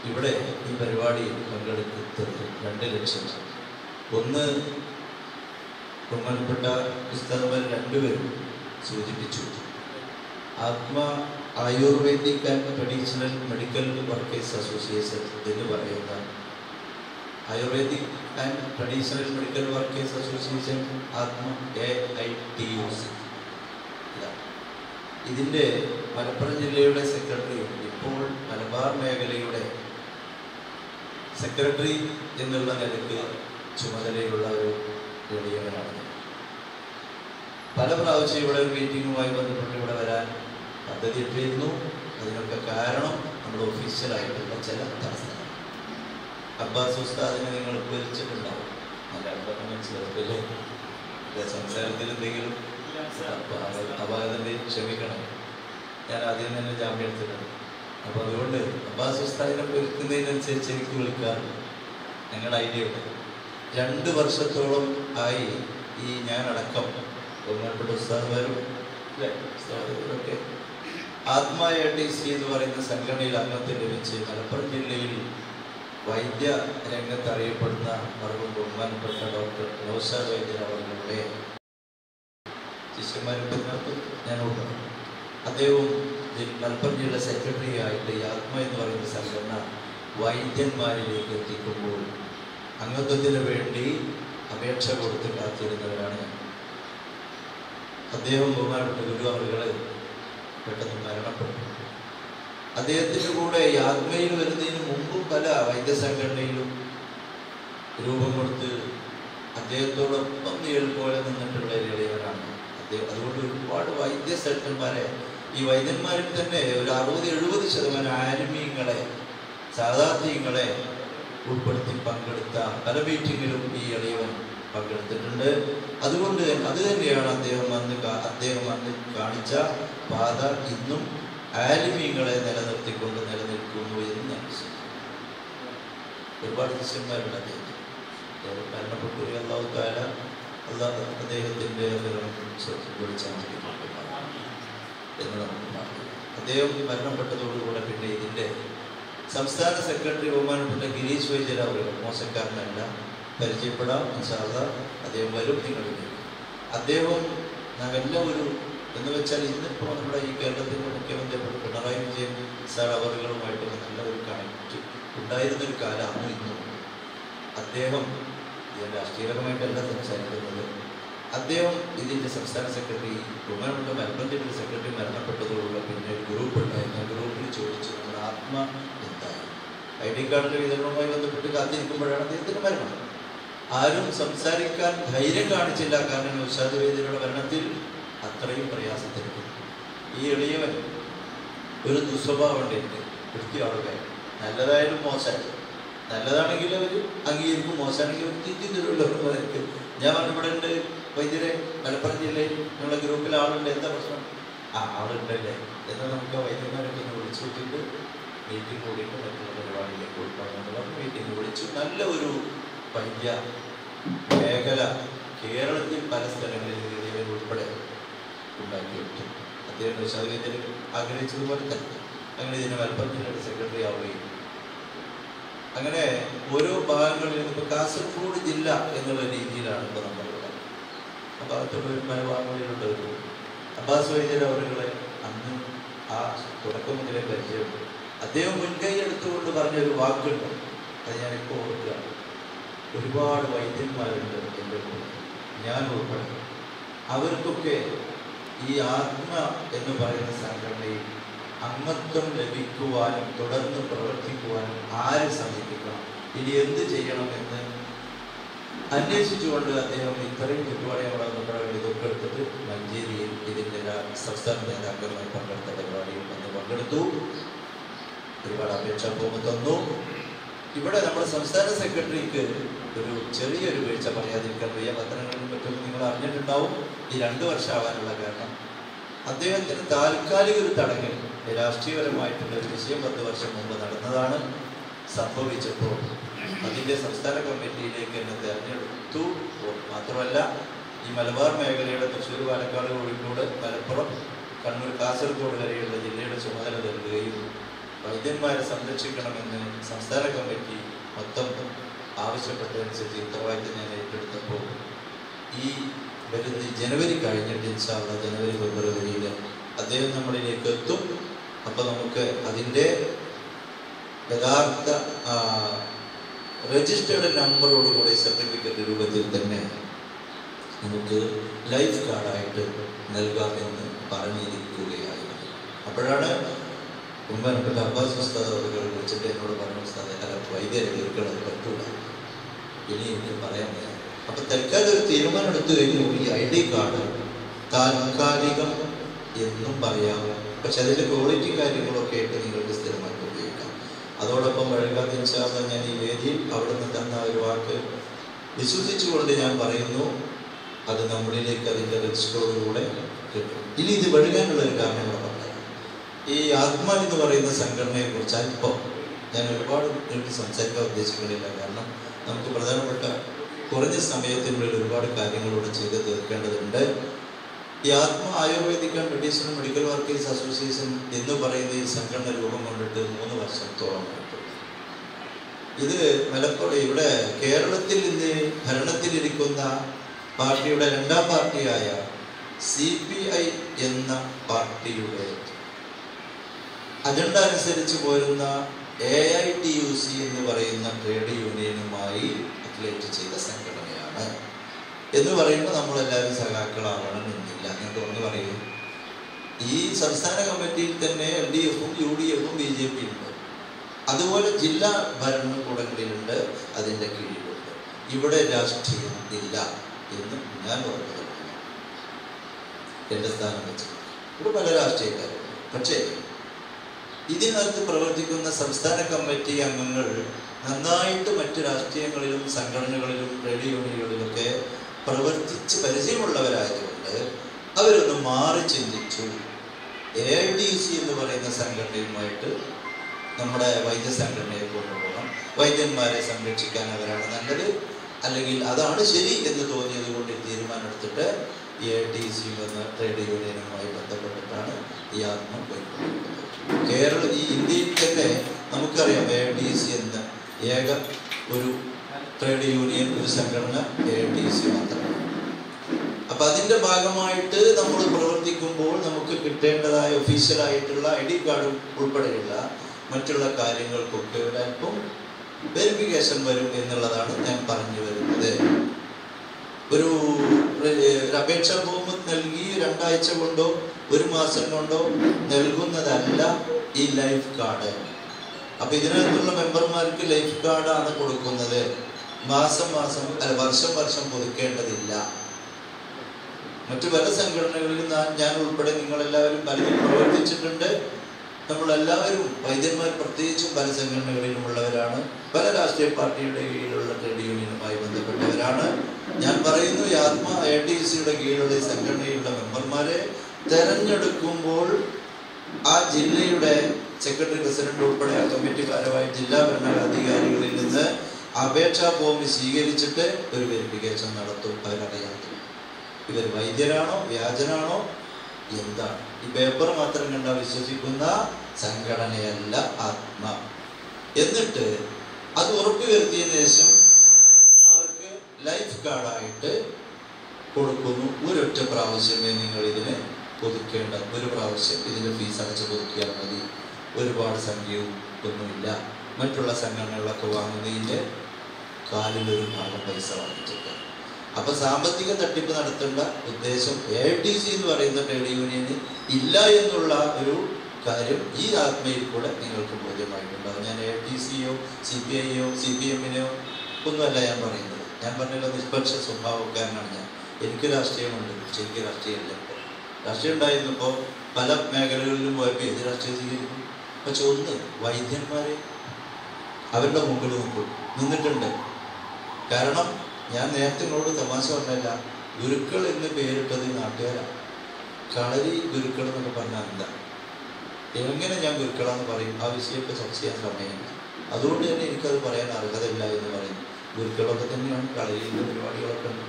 ഇവിടെ ഈ പരിപാടിയിൽ പങ്കെടുക്കുന്നത് 2 ലക്ഷം. ഒന്ന് ബഹുമാനപ്പെട്ട പുസ്തകങ്ങൾ 2 പേരും സൂചിപ്പിച്ചു. Ayurvedic and traditional medical workers association എന്ന് പറയുന്ന ayurvedic and traditional medical workers association AITUC. ഇതിൻ്റെ മലപ്പുറം ജില്ലയുടെ സെക്രട്ടറിയും ഇപ്പോൾ മലബാർ മേഖലയുടെ സെക്രട്ടറി എന്നുള്ള നിലയ്ക്ക് ചുമതലയുള്ള ഒരു എളിയവനാണ്. പല പ്രാവശ്യം ഇവിടെ ഒരു മീറ്റിങ്ങുമായി ബന്ധപ്പെട്ട് ഇവിടെ വരാൻ പദ്ധതി ഇട്ടിരുന്നു. അതിനൊക്കെ കാരണം നമ്മുടെ ഒഫീഷ്യലായിട്ടുള്ള ചില തടസ്സങ്ങൾ. അബ്ബാസ് ഉസ്താദിനെ നിങ്ങൾ വിളിച്ചിട്ടുണ്ടാവും, നല്ല അർത്ഥം മനസ്സിലാക്കില്ലേ? സംസാരത്തിൽ എന്തെങ്കിലും അപാകതന്റെ ക്ഷമിക്കണം. ഞാൻ ആദ്യം തന്നെ ജാമ്യം എടുത്തിട്ടുണ്ട്. അപ്പോൾ അതുകൊണ്ട് അബ്ബാസ് ഉസ്താദിനെ വിളിക്കുന്നതിനനുസരിച്ച് എനിക്ക് വിളിക്കാറുണ്ട്. ഞങ്ങളുടെ ഐഡിയ ഉണ്ട്. 2 വർഷത്തോളം ആയി ഈ ഞാനടക്കം ബഹുമാനപ്പെട്ട ഉസ്താദുമാരും ഉസ്താദുകളൊക്കെ AITC എന്ന് പറയുന്ന സംഘടനയിൽ അംഗത്വം ലഭിച്ച് മലപ്പുറം ജില്ലയിൽ വൈദ്യ രംഗത്ത് അറിയപ്പെടുന്ന ബഹുമാനപ്പെട്ട ഡോക്ടർ നൗഷാദ് വൈദ്യർ അവരുടെ ശിഷ്യന്മാരുടെ ഞാൻ ഓർക്കണം. അദ്ദേഹവും മലപ്പുറം ജില്ല സെക്രട്ടറി ആയിട്ട് ഈ എന്ന് പറയുന്ന സംഘടന വൈദ്യന്മാരിലേക്ക് എത്തിക്കുമ്പോൾ അംഗത്വത്തിന് വേണ്ടി അപേക്ഷ കൊടുത്ത് കാത്തിരുന്നവരാണ് ഞാൻ. അദ്ദേഹം ബഹുമാനപ്പെട്ട ഗുരു അവരുകളെ പെട്ടെന്ന് മരണപ്പെട്ടു. അദ്ദേഹത്തിൻ്റെ കൂടെ യാത്മയിൽ വരുന്നതിന് മുമ്പും പല വൈദ്യസംഘടനയിലും രൂപം കൊടുത്ത് അദ്ദേഹത്തോടൊപ്പം നിഴൽ പോലെ നിന്നിട്ടുള്ള ഇളയവരാണ്. അതുകൊണ്ട് ഒരുപാട് വൈദ്യസേട്ടന്മാരെ, ഈ വൈദ്യന്മാരിൽ തന്നെ ഒരു 60-70% ആലിമീങ്ങളെ, സാധാത്യങ്ങളെ ഉൾപ്പെടുത്തി പങ്കെടുത്ത പല മീറ്റിങ്ങിലും ഈ എളിയവൻ പങ്കെടുത്തിട്ടുണ്ട്. അതുകൊണ്ട് അത് തന്നെയാണ് അദ്ദേഹം അന്ന് കാണിച്ച പാത ഇന്നും ആലിമീങ്ങളെ നിലനിർത്തിക്കൊണ്ട് നിലനിൽക്കുന്നു എന്ന് ഞാൻ വിശ്വസിക്കുന്നു. ഒരുപാട് ശിഷ്യന്മാരുണ്ട് അദ്ദേഹം മരണപ്പെട്ടു. അല്ലാഹു തആല അദ്ദേഹത്തിൻ്റെ എന്ന് നമുക്ക് പറഞ്ഞു. അദ്ദേഹം മരണപ്പെട്ടതോടുകൂടെ പിന്നെ ഇതിൻ്റെ സംസ്ഥാന സെക്രട്ടറി ബഹുമാനപ്പെട്ട ഗിരീഷ് വൈദ്യർ അവർ, മോശക്കാരനല്ല, പരിചയപ്പെടാം ഇൻഷാ അല്ലാഹ്. അദ്ദേഹം വരും നിങ്ങളിലേക്ക്. അദ്ദേഹം നല്ലൊരു എന്ന് വെച്ചാൽ ഇന്നിപ്പോൾ നമ്മുടെ ഈ കേരളത്തിൻ്റെ മുഖ്യമന്ത്രി പിണറായി വിജയൻ സാർ അവറുകളുമായിട്ടുള്ള നല്ല ഒരു കണക്റ്റ് ഉണ്ടായിരുന്നൊരു കാലമാണ് ഇന്നും. അദ്ദേഹം ഇതിൻ്റെ രാഷ്ട്രീയപരമായിട്ടല്ല സംസാരിക്കുന്നത്. അദ്ദേഹം ഇതിൻ്റെ സംസ്ഥാന സെക്രട്ടറി, ബഹുമാനപ്പെട്ട മലപ്പുറത്തിൻ്റെ ഒരു സെക്രട്ടറി മരണപ്പെട്ടതോടുള്ള പിന്നെ ഒരു ഗ്രൂപ്പ് ഉണ്ടായിരുന്നു. ആ ഗ്രൂപ്പിൽ ചോദിച്ചു നമ്മുടെ ആത്മ എന്തായി. ID കാർഡിൻ്റെ വിതരണവുമായി ബന്ധപ്പെട്ട് കാത്തിരിക്കുമ്പോഴാണ് അദ്ദേഹത്തിൻ്റെ മരണം. ആരും സംസാരിക്കാൻ ധൈര്യം കാണിച്ചില്ല. കാരണം ഉസ്താദ് വൈദ്യരുടെ മരണത്തിൽ അത്രയും പ്രയാസത്തിലേക്ക് ഈ എളിയവൻ ഒരു ദുസ്വഭാവം ഉണ്ടായിട്ട് വൃത്തിയാളുക. നല്ലതായാലും മോശമായി, നല്ലതാണെങ്കിൽ അവർ അംഗീകരിക്കും, മോശമാണെങ്കിൽ അവർ തിരിച്ചു തരുമല്ലോ. ഞാൻ ഇവിടെ ഉണ്ട് വൈദ്യരെ, മലപ്പുറം ജില്ലയിൽ നിങ്ങളുടെ ഗ്രൂപ്പിൽ ആളുണ്ട്, എന്താ പ്രശ്നം? ആളുണ്ടല്ലേ എന്നാൽ നമുക്ക് വൈദ്യന്മാരൊക്കെ ഒന്ന് വിളിച്ചു വിട്ടിട്ട് മീറ്റിംഗ് കൂടിയിട്ട് മറ്റുള്ള പരിപാടിയിലേക്ക് ഉൾപ്പെടാമെന്ന് പറഞ്ഞ് മീറ്റിംഗ് വിളിച്ചു. നല്ല ഒരു വൈദ്യ മേഖല കേരളത്തിൽ പല സ്ഥലങ്ങളിൽ ഇവർ ഉൾപ്പെടെ ഉണ്ടാക്കിയിട്ടു. അദ്ദേഹം വിശാഖത്തിൽ ആഗ്രഹിച്ചതുപോലെ തന്നെ അങ്ങനെ ഇതിന് മലപ്പുറം ജില്ലയുടെ സെക്രട്ടറി ആവുകയും അങ്ങനെ ഓരോ ഭാഗങ്ങളിൽ ഇപ്പോൾ കാസർഗോഡ് ജില്ല എന്നുള്ള രീതിയിലാണ് ഇപ്പോൾ നമ്മളിവിടെ. ആ ഭാഗത്തുള്ള പല ഭാഗങ്ങളിലുണ്ട്. ഒരു അബ്ബാസ് വൈദ്യർ അവരുകളെ അന്ന് ആ തുടക്കം മുതലേ പരിചയമുണ്ട്. അദ്ദേഹം മുൻകൈ എടുത്തുകൊണ്ട് പറഞ്ഞൊരു വാക്കുണ്ട്, അത് ഞാനിപ്പോൾ ഓർക്കുകയാണ്. ഒരുപാട് വൈദ്യന്മാരുണ്ട് എൻ്റെ കൂടെ, ഞാൻ ഉൾപ്പെടെ. അവർക്കൊക്കെ ഈ ആത്മ എന്ന് പറയുന്ന സംഘടനയിൽ അംഗത്വം ലഭിക്കുവാനും തുടർന്ന് പ്രവർത്തിക്കുവാനും ആരെ സമീപിക്കണം, ഇനി എന്ത് ചെയ്യണമെന്ന് അന്വേഷിച്ചുകൊണ്ട് അദ്ദേഹം ഇത്രയും പരിപാടികൾ വന്നപ്പോഴാണ് ഇതൊക്കെ എടുത്തിട്ട് മഞ്ചേരിയിൽ ഇതിൻ്റെ സംസ്ഥാന നേതാക്കളുമായി പങ്കെടുത്ത പരിപാടിയിൽ വന്ന് പങ്കെടുത്തു. ഒരുപാട് അപേക്ഷാ ഫോം തന്നു. ഇവിടെ നമ്മുടെ സംസ്ഥാന സെക്രട്ടറിക്ക് ഒരു ചെറിയൊരു വീഴ്ച പറയാതിരിക്കാൻ വയ്യ. പത്രങ്ങളിലും മറ്റും നിങ്ങൾ അറിഞ്ഞിട്ടുണ്ടാവും. ഈ 2 വർഷം ആവാനുള്ള കാരണം അദ്ദേഹത്തിന് താൽക്കാലിക ഒരു തടങ്കൽ, രാഷ്ട്രീയപരമായിട്ടുള്ള ഒരു വിഷയം 10 വർഷം മുമ്പ് നടന്നതാണ്. സംഭവിച്ചപ്പോൾ അതിൻ്റെ സംസ്ഥാന കമ്മിറ്റിയിലേക്ക് എന്നെ തിരഞ്ഞെടുത്തു. മാത്രമല്ല ഈ മലബാർ മേഖലയുടെ തൃശ്ശൂർ, പാലക്കാട്, കോഴിക്കോട്, മലപ്പുറം, കണ്ണൂർ, കാസർഗോഡ് വരെയുള്ള ജില്ലയുടെ ചുമതല നൽകുകയും വൈദ്യന്മാരെ സംരക്ഷിക്കണമെന്ന് സംസ്ഥാന കമ്മിറ്റി മൊത്തം ആവശ്യപ്പെട്ടതനുസരിച്ച് ഉത്തരവാദിത്തം ഞാൻ ഏറ്റെടുത്തപ്പോൾ ഈ വരുന്ന ജനുവരി കഴിഞ്ഞിട്ട് ഇൻഷാ അല്ലാഹ് ജനുവരി ഫെബ്രുവരിയിൽ അദ്ദേഹം നമ്മളിലേക്ക് എത്തും. അപ്പോൾ നമുക്ക് അതിൻ്റെ യഥാർത്ഥ രജിസ്റ്റേർഡ് നമ്പറോടുകൂടി സർട്ടിഫിക്കറ്റ് രൂപത്തിൽ തന്നെ നമുക്ക് ലൈഫ് കാർഡായിട്ട് നൽകാമെന്ന് പറഞ്ഞിരിക്കുകയായിരുന്നു. അപ്പോഴാണ് ബഹുമാനപ്പെട്ട അബ്ബാസ് ഉസ്താദ് അവர்கள் വിളിച്ചിട്ട് എന്നോട് പറഞ്ഞു, ഉസ്താദ് അല്ല വൈദ്യരെ തീർക്കുന്നത് പറ്റൂല, ഇനി എനിക്ക് പറയാൻ വയ്യ. അപ്പം തൽക്കാലം ഒരു തീരുമാനം എടുത്തു കഴിഞ്ഞു. ഈ ID കാർഡ് താൽക്കാലികം എന്നും പറയാം, പക്ഷെ അതിൻ്റെ ക്വാളിറ്റി കാര്യങ്ങളൊക്കെ ആയിട്ട് നിങ്ങൾക്ക് സ്ഥിരമായിട്ട് ഉപയോഗിക്കാം. അതോടൊപ്പം വഴങ്ങാതെ ഇൻഷാ അല്ലാഹ് ഞാൻ ഈ വേദിയിൽ അവിടെ നിന്ന് തന്ന ഒരു വാക്ക് വിശ്വസിച്ചുകൊണ്ട് ഞാൻ പറയുന്നു, അത് നമ്മളിലേക്ക് അതിൻ്റെ രജിസ്റ്ററോടുകൂടെ കിട്ടും. ഇനി ഇത് വഴുകാനുള്ള ഒരു കാരണം കൂടെ പറഞ്ഞു. ഈ ആത്മ എന്ന് പറയുന്ന സംഘടനയെ കുറിച്ച് അല്പം ഞാൻ ഒരുപാട് സംസാരിക്കാൻ ഉദ്ദേശിക്കുന്നില്ല. കാരണം നമുക്ക് പ്രധാനപ്പെട്ട കുറഞ്ഞ സമയത്തിനുള്ളിൽ ഒരുപാട് കാര്യങ്ങളോട് ചെയ്ത് തീർക്കേണ്ടതുണ്ട്. ഈ ആത്മ ayurvedic and medicinal medical workers association എന്ന് പറയുന്ന ഈ സംഘടന രൂപം കൊണ്ടിട്ട് 3 വർഷത്തോളം ആയിട്ടു. ഇത് മലപ്പുറം ഇവിടെ കേരളത്തിൽ ഇന്ന് ഭരണത്തിലിരിക്കുന്ന പാർട്ടിയുടെ 2ാം പാർട്ടിയായ CPI എന്ന പാർട്ടിയുടെ അജണ്ട അനുസരിച്ച് പോരുന്ന AITUC എന്ന് പറയുന്ന ട്രേഡ് യൂണിയനുമായി അഫിലിയേറ്റ് ചെയ്ത സംഘടനയാണ്. എന്ന് പറയുമ്പോൾ നമ്മളെല്ലാവരും സഖാക്കളാവണം എന്നില്ല. ഞാൻ തുറന്നു പറയും, ഈ സംസ്ഥാന കമ്മിറ്റിയിൽ തന്നെ LDF-ഉം UDF-ഉം BJP ഉണ്ട്. അതുപോലെ ജില്ലാ ഭരണകൂടങ്ങളിലുണ്ട്, അതിൻ്റെ കീഴിലുണ്ട്. ഇവിടെ രാഷ്ട്രീയം ഇല്ല എന്ന് ഞാൻ ഓർക്കുന്നത്. എൻ്റെ സ്ഥാനം വെച്ച്. ഇവിടെ പല രാഷ്ട്രീയക്കാരുണ്ട്. പക്ഷേ ഇതിനകത്ത് പ്രവർത്തിക്കുന്ന സംസ്ഥാന കമ്മിറ്റി അംഗങ്ങൾ നന്നായിട്ട് മറ്റു രാഷ്ട്രീയങ്ങളിലും സംഘടനകളിലും ട്രേഡ് യൂണിയനുകളിലൊക്കെ പ്രവർത്തിച്ച് പരിചയമുള്ളവരായതുകൊണ്ട് അവരൊന്ന് മാറി ചിന്തിച്ചു. AITC എന്ന് പറയുന്ന സംഘടനയുമായിട്ട് നമ്മുടെ വൈദ്യ സംഘടനയെ കൊണ്ടുപോകണം, വൈദ്യന്മാരെ സംരക്ഷിക്കാൻ അവരാണ് നല്ലത്, അല്ലെങ്കിൽ അതാണ് ശരി എന്ന് തോന്നിയത് കൊണ്ട് തീരുമാനമെടുത്തിട്ട് AITC എന്ന ട്രേഡ് യൂണിയനുമായി ബന്ധപ്പെട്ടിട്ടാണ് ഈ ആത്മ പോയിക്കൊണ്ടിരിക്കുന്നത്. ഈ ഇന്ത്യയിൽ തന്നെ നമുക്കറിയാം AITC എന്ന ഏക ഒരു ട്രേഡ് യൂണിയൻ, ഒരു സംഘടന AITC മാത്രമാണ്. അപ്പൊ അതിന്റെ ഭാഗമായിട്ട് നമ്മൾ പ്രവർത്തിക്കുമ്പോൾ നമുക്ക് കിട്ടേണ്ടതായ ഒഫീഷ്യലായിട്ടുള്ള ID കാർഡും ഉൾപ്പെടെയുള്ള മറ്റുള്ള കാര്യങ്ങൾക്കൊക്കെ ഒരല്പം വെരിഫിക്കേഷൻ വരും എന്നുള്ളതാണ് ഞാൻ പറഞ്ഞു വരുന്നത്. ഒരു അപേക്ഷാ ഫോം നൽകി 2 ആഴ്ച കൊണ്ടോ 1 മാസം കൊണ്ടോ നൽകുന്നതല്ല ഈ ലൈഫ് കാർഡ്. അപ്പൊ ഇതിനകത്തുള്ള മെമ്പർമാർക്ക് ലൈഫ് കാർഡാണ് കൊടുക്കുന്നത്. മാസം മാസം വർഷം വർഷം പുതുക്കേണ്ടതില്ല. മറ്റു പല സംഘടനകളിലും ഞാൻ ഉൾപ്പെടെ നിങ്ങളെല്ലാവരും പലരും പ്രവർത്തിച്ചിട്ടുണ്ട്. നമ്മളെല്ലാവരും വൈദ്യന്മാർ പ്രത്യേകിച്ചും പല സംഘടനകളിലുമുള്ളവരാണ്, പല രാഷ്ട്രീയ പാർട്ടിയുടെ കീഴിലുള്ള ട്രേഡ് യൂണിയനുമായി ബന്ധപ്പെട്ടവരാണ്. ഞാൻ പറയുന്നു, ഈ ആത്മ AITCയുടെ കീഴിലുള്ള ഈ സംഘടനയിലുള്ള മെമ്പർമാരെ തെരഞ്ഞെടുക്കുമ്പോൾ ആ ജില്ലയുടെ സെക്രട്ടറി പ്രസിഡന്റ് ഉൾപ്പെടെ ആ കമ്മിറ്റി ഭാരവാഹി ജില്ലാ ഭരണാധികാരികളിൽ നിന്ന് അപേക്ഷാ ഫോം സ്വീകരിച്ചിട്ട് ഒരു വെരിഫിക്കേഷൻ നടത്തും. അവരറിയാം ഇവർ വൈദ്യരാണോ വ്യാജനാണോ എന്താണ്. ഈ പേപ്പർ മാത്രം കണ്ടാ വിശ്വസിക്കുന്ന സംഘടനയല്ല ആത്മ. എന്നിട്ട് അത് ഉറപ്പുവരുത്തിയതിനു ശേഷം അവർക്ക് ലൈഫ് കാർഡായിട്ട് കൊടുക്കുന്നു. ഒരൊറ്റ പ്രാവശ്യമേ നിങ്ങൾ ഇതിനെ പുതുക്കേണ്ട, ഒരു പ്രാവശ്യം ഇതിൻ്റെ ഫീസ് അടച്ച് പുതുക്കിയാൽ മതി. ഒരുപാട് സംഖ്യയും ഒന്നുമില്ല. മറ്റുള്ള സംഘടനകളൊക്കെ വാങ്ങുന്നതിൻ്റെ കാലിലൊരു ഭാഗം പൈസ വാങ്ങിച്ചിട്ട്. അപ്പൊ സാമ്പത്തിക തട്ടിപ്പ് നടത്തേണ്ട ഉദ്ദേശം AITC എന്ന് പറയുന്ന ട്രേഡ് യൂണിയന് ഇല്ല എന്നുള്ള ഒരു കാര്യം ഈ ആത്മയിൽ കൂടെ നിങ്ങൾക്ക് ബോധ്യമായിട്ടുണ്ടാകും. ഞാൻ AITCയോ CPIയോ CPMനെയോ ഒന്നുമല്ല ഞാൻ പറയുന്നത്. ഞാൻ പറഞ്ഞല്ലോ, നിഷ്പക്ഷ സ്വഭാവക്കാരനാണ് ഞാൻ. എനിക്ക് രാഷ്ട്രീയമുണ്ട്, പക്ഷെ എനിക്ക് രാഷ്ട്രീയമില്ല. ഇപ്പോൾ രാഷ്ട്രീയം ഉണ്ടായിരുന്നപ്പോൾ പല മേഖലകളിലും പോയപ്പോൾ ഏത് രാഷ്ട്രീയം സ്വീകരിക്കും. പക്ഷെ ഒന്ന് വൈദ്യന്മാരെ അവരുടെ മുമ്പിൽ നിന്നിട്ടുണ്ട്. കാരണം ഞാൻ നേരത്തെ നിങ്ങളോട് തമാശ പറഞ്ഞല്ല, ഗുരുക്കൾ എന്ന് പേരിട്ടത് നാട്ടുകാരാണ്. കളരി ഗുരുക്കൾ എന്നൊക്കെ പറഞ്ഞാൽ എന്താ, എങ്ങനെ ഞാൻ ഗുരുക്കളാന്ന് പറയും? ആ വിഷയമൊക്കെ ചർച്ച ചെയ്യാൻ സമയമില്ല. അതുകൊണ്ട് തന്നെ എനിക്കത് പറയാൻ അർഹതയില്ല എന്ന് പറയും. ഗുരുക്കളൊക്കെ തന്നെയാണ്, കളരിയിലെ പരിപാടികളൊക്കെ ഉണ്ട്,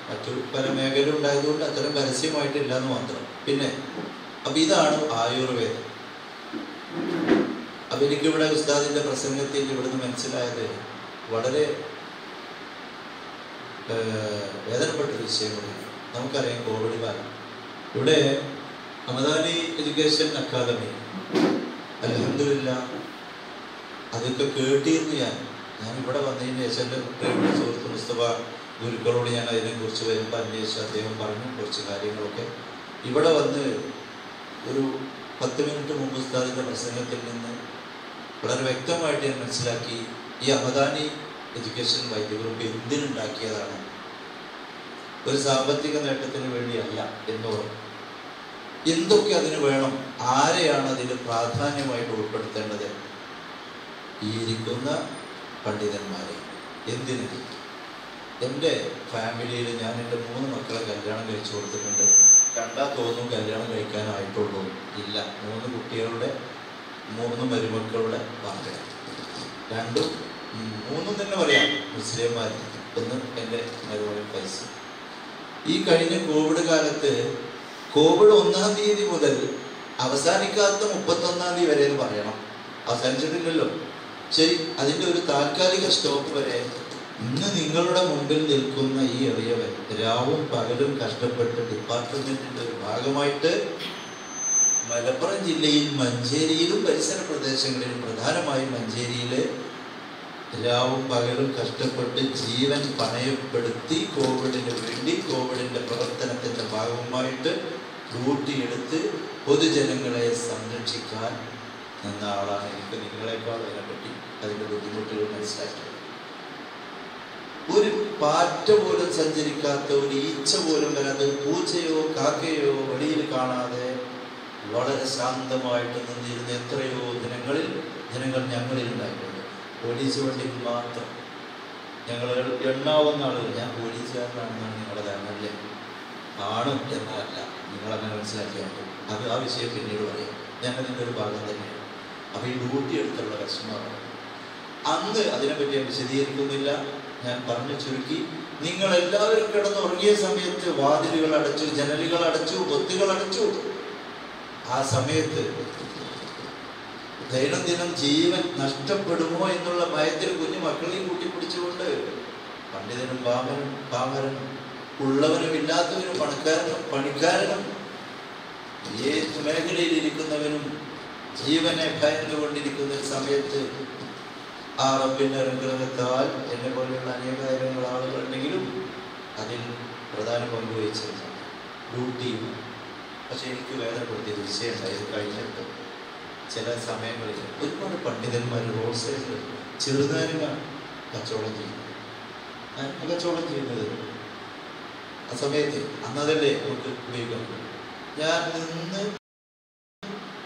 മറ്റു പല മേഖല ഉണ്ടായതുകൊണ്ട് അത്തരം പരസ്യമായിട്ടില്ല എന്ന് മാത്രം. പിന്നെ അപ്പൊ ഇതാണ് ആയുർവേദം. അപ്പൊ എനിക്കിവിടെ ഉസ്താദിന്റെ പ്രസംഗത്തിൽ ഇവിടുന്ന് മനസ്സിലായത് വളരെ വേദനപ്പെട്ടൊരു വിഷയം കൂടിയാണ്. നമുക്കറിയാം, കോവിഡ് കാലം ഇവിടെ ഹമദാനി എഡ്യൂക്കേഷൻ അക്കാദമി അൽഹംദുലില്ലാഹ് അതൊക്കെ കേട്ടിരുന്നു. ഞാൻ ഇവിടെ വന്നതിന് ശേഷം എൻ്റെ കുട്ടികളുടെ സുഹൃത്ത് മുസ്തഫ ഗുരുക്കളോട് ഞാൻ അതിനെക്കുറിച്ച് വരുമ്പോൾ അന്വേഷിച്ചു. അദ്ദേഹം പറഞ്ഞു കുറച്ച് കാര്യങ്ങളൊക്കെ. ഇവിടെ വന്ന് ഒരു 10 മിനിറ്റ് മുമ്പ് ഉസ്താദിൻ്റെ പ്രസംഗത്തിൽ നിന്ന് വളരെ വ്യക്തമായിട്ട് ഞാൻ മനസ്സിലാക്കി, ഈ ഹമദാനി എഡ്യൂക്കേഷൻ വൈദ്യ ഗ്രൂപ്പ് എന്തിനുണ്ടാക്കിയതാണ്, ഒരു സാമ്പത്തിക നേട്ടത്തിന് വേണ്ടിയല്ല എന്നോർമ്മ. എന്തൊക്കെ അതിന് വേണം, ആരെയാണ് അതിന് പ്രാധാന്യമായിട്ട് ഉൾപ്പെടുത്തേണ്ടത്? ഈ ഇരിക്കുന്ന പണ്ഡിതന്മാരെ. എന്തിന്? എൻ്റെ ഫാമിലിയിൽ ഞാൻ എൻ്റെ 3 മക്കളെ കല്യാണം കഴിച്ചു കൊടുത്തിട്ടുണ്ട്. കണ്ടാൽ തോന്നും കല്യാണം കഴിക്കാനായിട്ടുള്ളൂ. ഇല്ല, 3 കുട്ടികളുടെ 3 മരുമക്കളുടെ വാർത്തകൾ. 2-3 തന്നെ പറയാം മുസ്ലിംമാർ. ഒന്ന് എൻ്റെ മരുമകൻ പൈസ. ഈ കഴിഞ്ഞ കോവിഡ് കാലത്ത് കോവിഡ് 1-ാം തീയതി മുതൽ അവസാനിക്കാത്ത 31-ാം തീയതി വരെ എന്ന് പറയണം, അവസാനിച്ചിട്ടില്ലല്ലോ. ശരി, അതിൻ്റെ ഒരു താൽക്കാലിക സ്റ്റോപ്പ് വരെ ഇന്ന് നിങ്ങളുടെ മുമ്പിൽ നിൽക്കുന്ന ഈ എളിയവൻ രാവും പകലും കഷ്ടപ്പെട്ട് ഡിപ്പാർട്ട്മെന്റിന്റെ ഒരു ഭാഗമായിട്ട് മലപ്പുറം ജില്ലയിൽ മഞ്ചേരിയിലും പരിസര പ്രദേശങ്ങളിലും, പ്രധാനമായും മഞ്ചേരിയിലെ രാവും പകലും കഷ്ടപ്പെട്ട് ജീവൻ പണയപ്പെടുത്തി കോവിഡിന് വേണ്ടി, കോവിഡിന്റെ പ്രവർത്തനത്തിന്റെ ഭാഗമായിട്ട് ഡ്യൂട്ടിയെടുത്ത് പൊതുജനങ്ങളെ സംരക്ഷിക്കാൻ നിന്ന ആളാണ്. എനിക്ക് നിങ്ങളെക്കാൾ അതിനെപ്പറ്റി അതിൻ്റെ ബുദ്ധിമുട്ടുകൾ മനസ്സിലാക്കിയത്. ഒരു പാറ്റ പോലും സഞ്ചരിക്കാത്ത, ഒരു ഈച്ച പോലും വരാത്ത, പൂച്ചയോ കാക്കയോ വടി കാണാതെ വളരെ ശാന്തമായിട്ട് നിന്നിരുന്ന എത്രയോ ജനങ്ങൾ ഞങ്ങളിലുണ്ടായിട്ടുണ്ട്. പോലീസ് വണ്ടിയിൽ മാത്രം ഞങ്ങൾ എണ്ണാവുന്ന ആളുകൾ. ഞാൻ പോലീസുകാരനാണെന്നാണ് നിങ്ങളുടെ ധാരണല്ലേ? ആണ് എന്നല്ല, നിങ്ങളങ്ങനെ മനസ്സിലാക്കിയാൽ അത് ആ വിഷയം പിന്നീട് പറയാം. ഞാനതിൻ്റെ ഒരു ഭാഗം തന്നെയാണ്. അപ്പോൾ ഈ ഡ്യൂട്ടി എടുത്തുള്ള കസ്റ്റമറാണ്. അന്ന് അതിനെപ്പറ്റി ഞാൻ വിശദീകരിക്കുന്നില്ല. ഞാൻ പറഞ്ഞു ചുരുക്കി, നിങ്ങളെല്ലാവരും കിടന്നുറങ്ങിയ സമയത്ത് വാതിലുകൾ അടച്ചു, ജനലുകൾ അടച്ചു, പൊത്തുകൾ അടച്ചു. ആ സമയത്ത് ദൈനംദിനം ജീവൻ നഷ്ടപ്പെടുമോ എന്നുള്ള ഭയത്തിൽ കുഞ്ഞു മക്കളെയും കൂട്ടിപ്പിടിച്ചുകൊണ്ട് പണ്ഡിതനും പാമരനും ഉള്ളവനും ഇല്ലാത്തവനും പണിക്കാരനും ഏത് മേഖലയിൽ ഇരിക്കുന്നവനും ജീവനെ ഭയന്നുകൊണ്ടിരിക്കുന്ന ഒരു സമയത്ത് ആ റബ്ബിന്റെ അനുഗ്രഹത്താൽ എന്നെ പോലെയുള്ള അനേകായിരങ്ങൾ ആളുകളുണ്ടെങ്കിലും അതിൽ പ്രധാന പങ്ക് വഹിച്ചിരുന്നു ഡ്യൂട്ടിയും. പക്ഷെ എനിക്ക് വേദനപ്പെടുത്തിയ വിഷയമുണ്ടായത് കഴിഞ്ഞിട്ട് ചില സമയങ്ങളിൽ ഒരുപാട് പണ്ഡിതന്മാർ റോഡ് സൈഡിൽ ചെറുനാരങ്ങ കച്ചവടം ചെയ്യുന്നത് ആ സമയത്ത് അന്നതല്ലേ നമുക്ക് ഉപയോഗിക്കുന്നത്. ഞാൻ നിന്ന്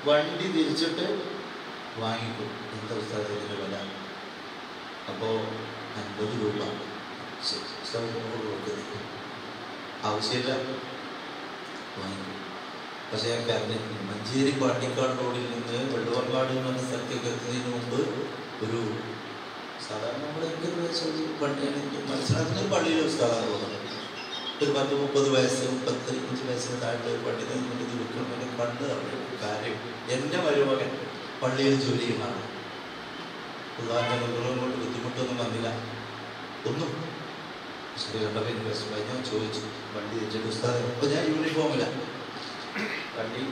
വണ്ടി തിരിച്ചിട്ട് വാങ്ങിക്കും. എന്താ പുസ്തകത്തിൻ്റെ വില? അപ്പോൾ 50 രൂപ കൊടുക്കുന്നത് ആവശ്യമില്ല, വാങ്ങിക്കും. പക്ഷേ ഞാൻ കരഞ്ഞിട്ടുണ്ട്. മഞ്ചേരി പാട്ടിക്കാട് റോഡിൽ നിന്ന് വെള്ളുവർക്കാട് എന്ന് പറഞ്ഞ സ്ഥലത്തേക്ക് എത്തുന്നതിന് മുമ്പ് ഒരു സാധാരണ നമ്മുടെ മനസ്സിലാക്കുന്ന ഒരു പള്ളിയിലെ ഉസ്താദാണ് തോന്നുന്നത്. ഒരു 10-30 വയസ്സ് 35 വയസ്സിന് താഴെ ഒരു പണ്ഡിതൻ ഇത് വിൽക്കണമെന്ന് കണ്ട് അവരുടെ കാര്യം. എൻ്റെ മരുമകൻ പള്ളിയിൽ ജോലി ചെയ്യുന്നതാണ്. ഉദാഹരണ നിർവഹണം കൊണ്ട് ബുദ്ധിമുട്ടൊന്നും വന്നില്ല, ഒന്നും. പക്ഷേ കണ്ടപ്പോൾ എനിക്ക് വിഷമമായി. ഞാൻ ചോദിച്ചു, വണ്ടി തിരിച്ചിട്ട് ഉസ്താദ്, അപ്പോൾ ഞാൻ യൂണിഫോമില്ല, വണ്ടി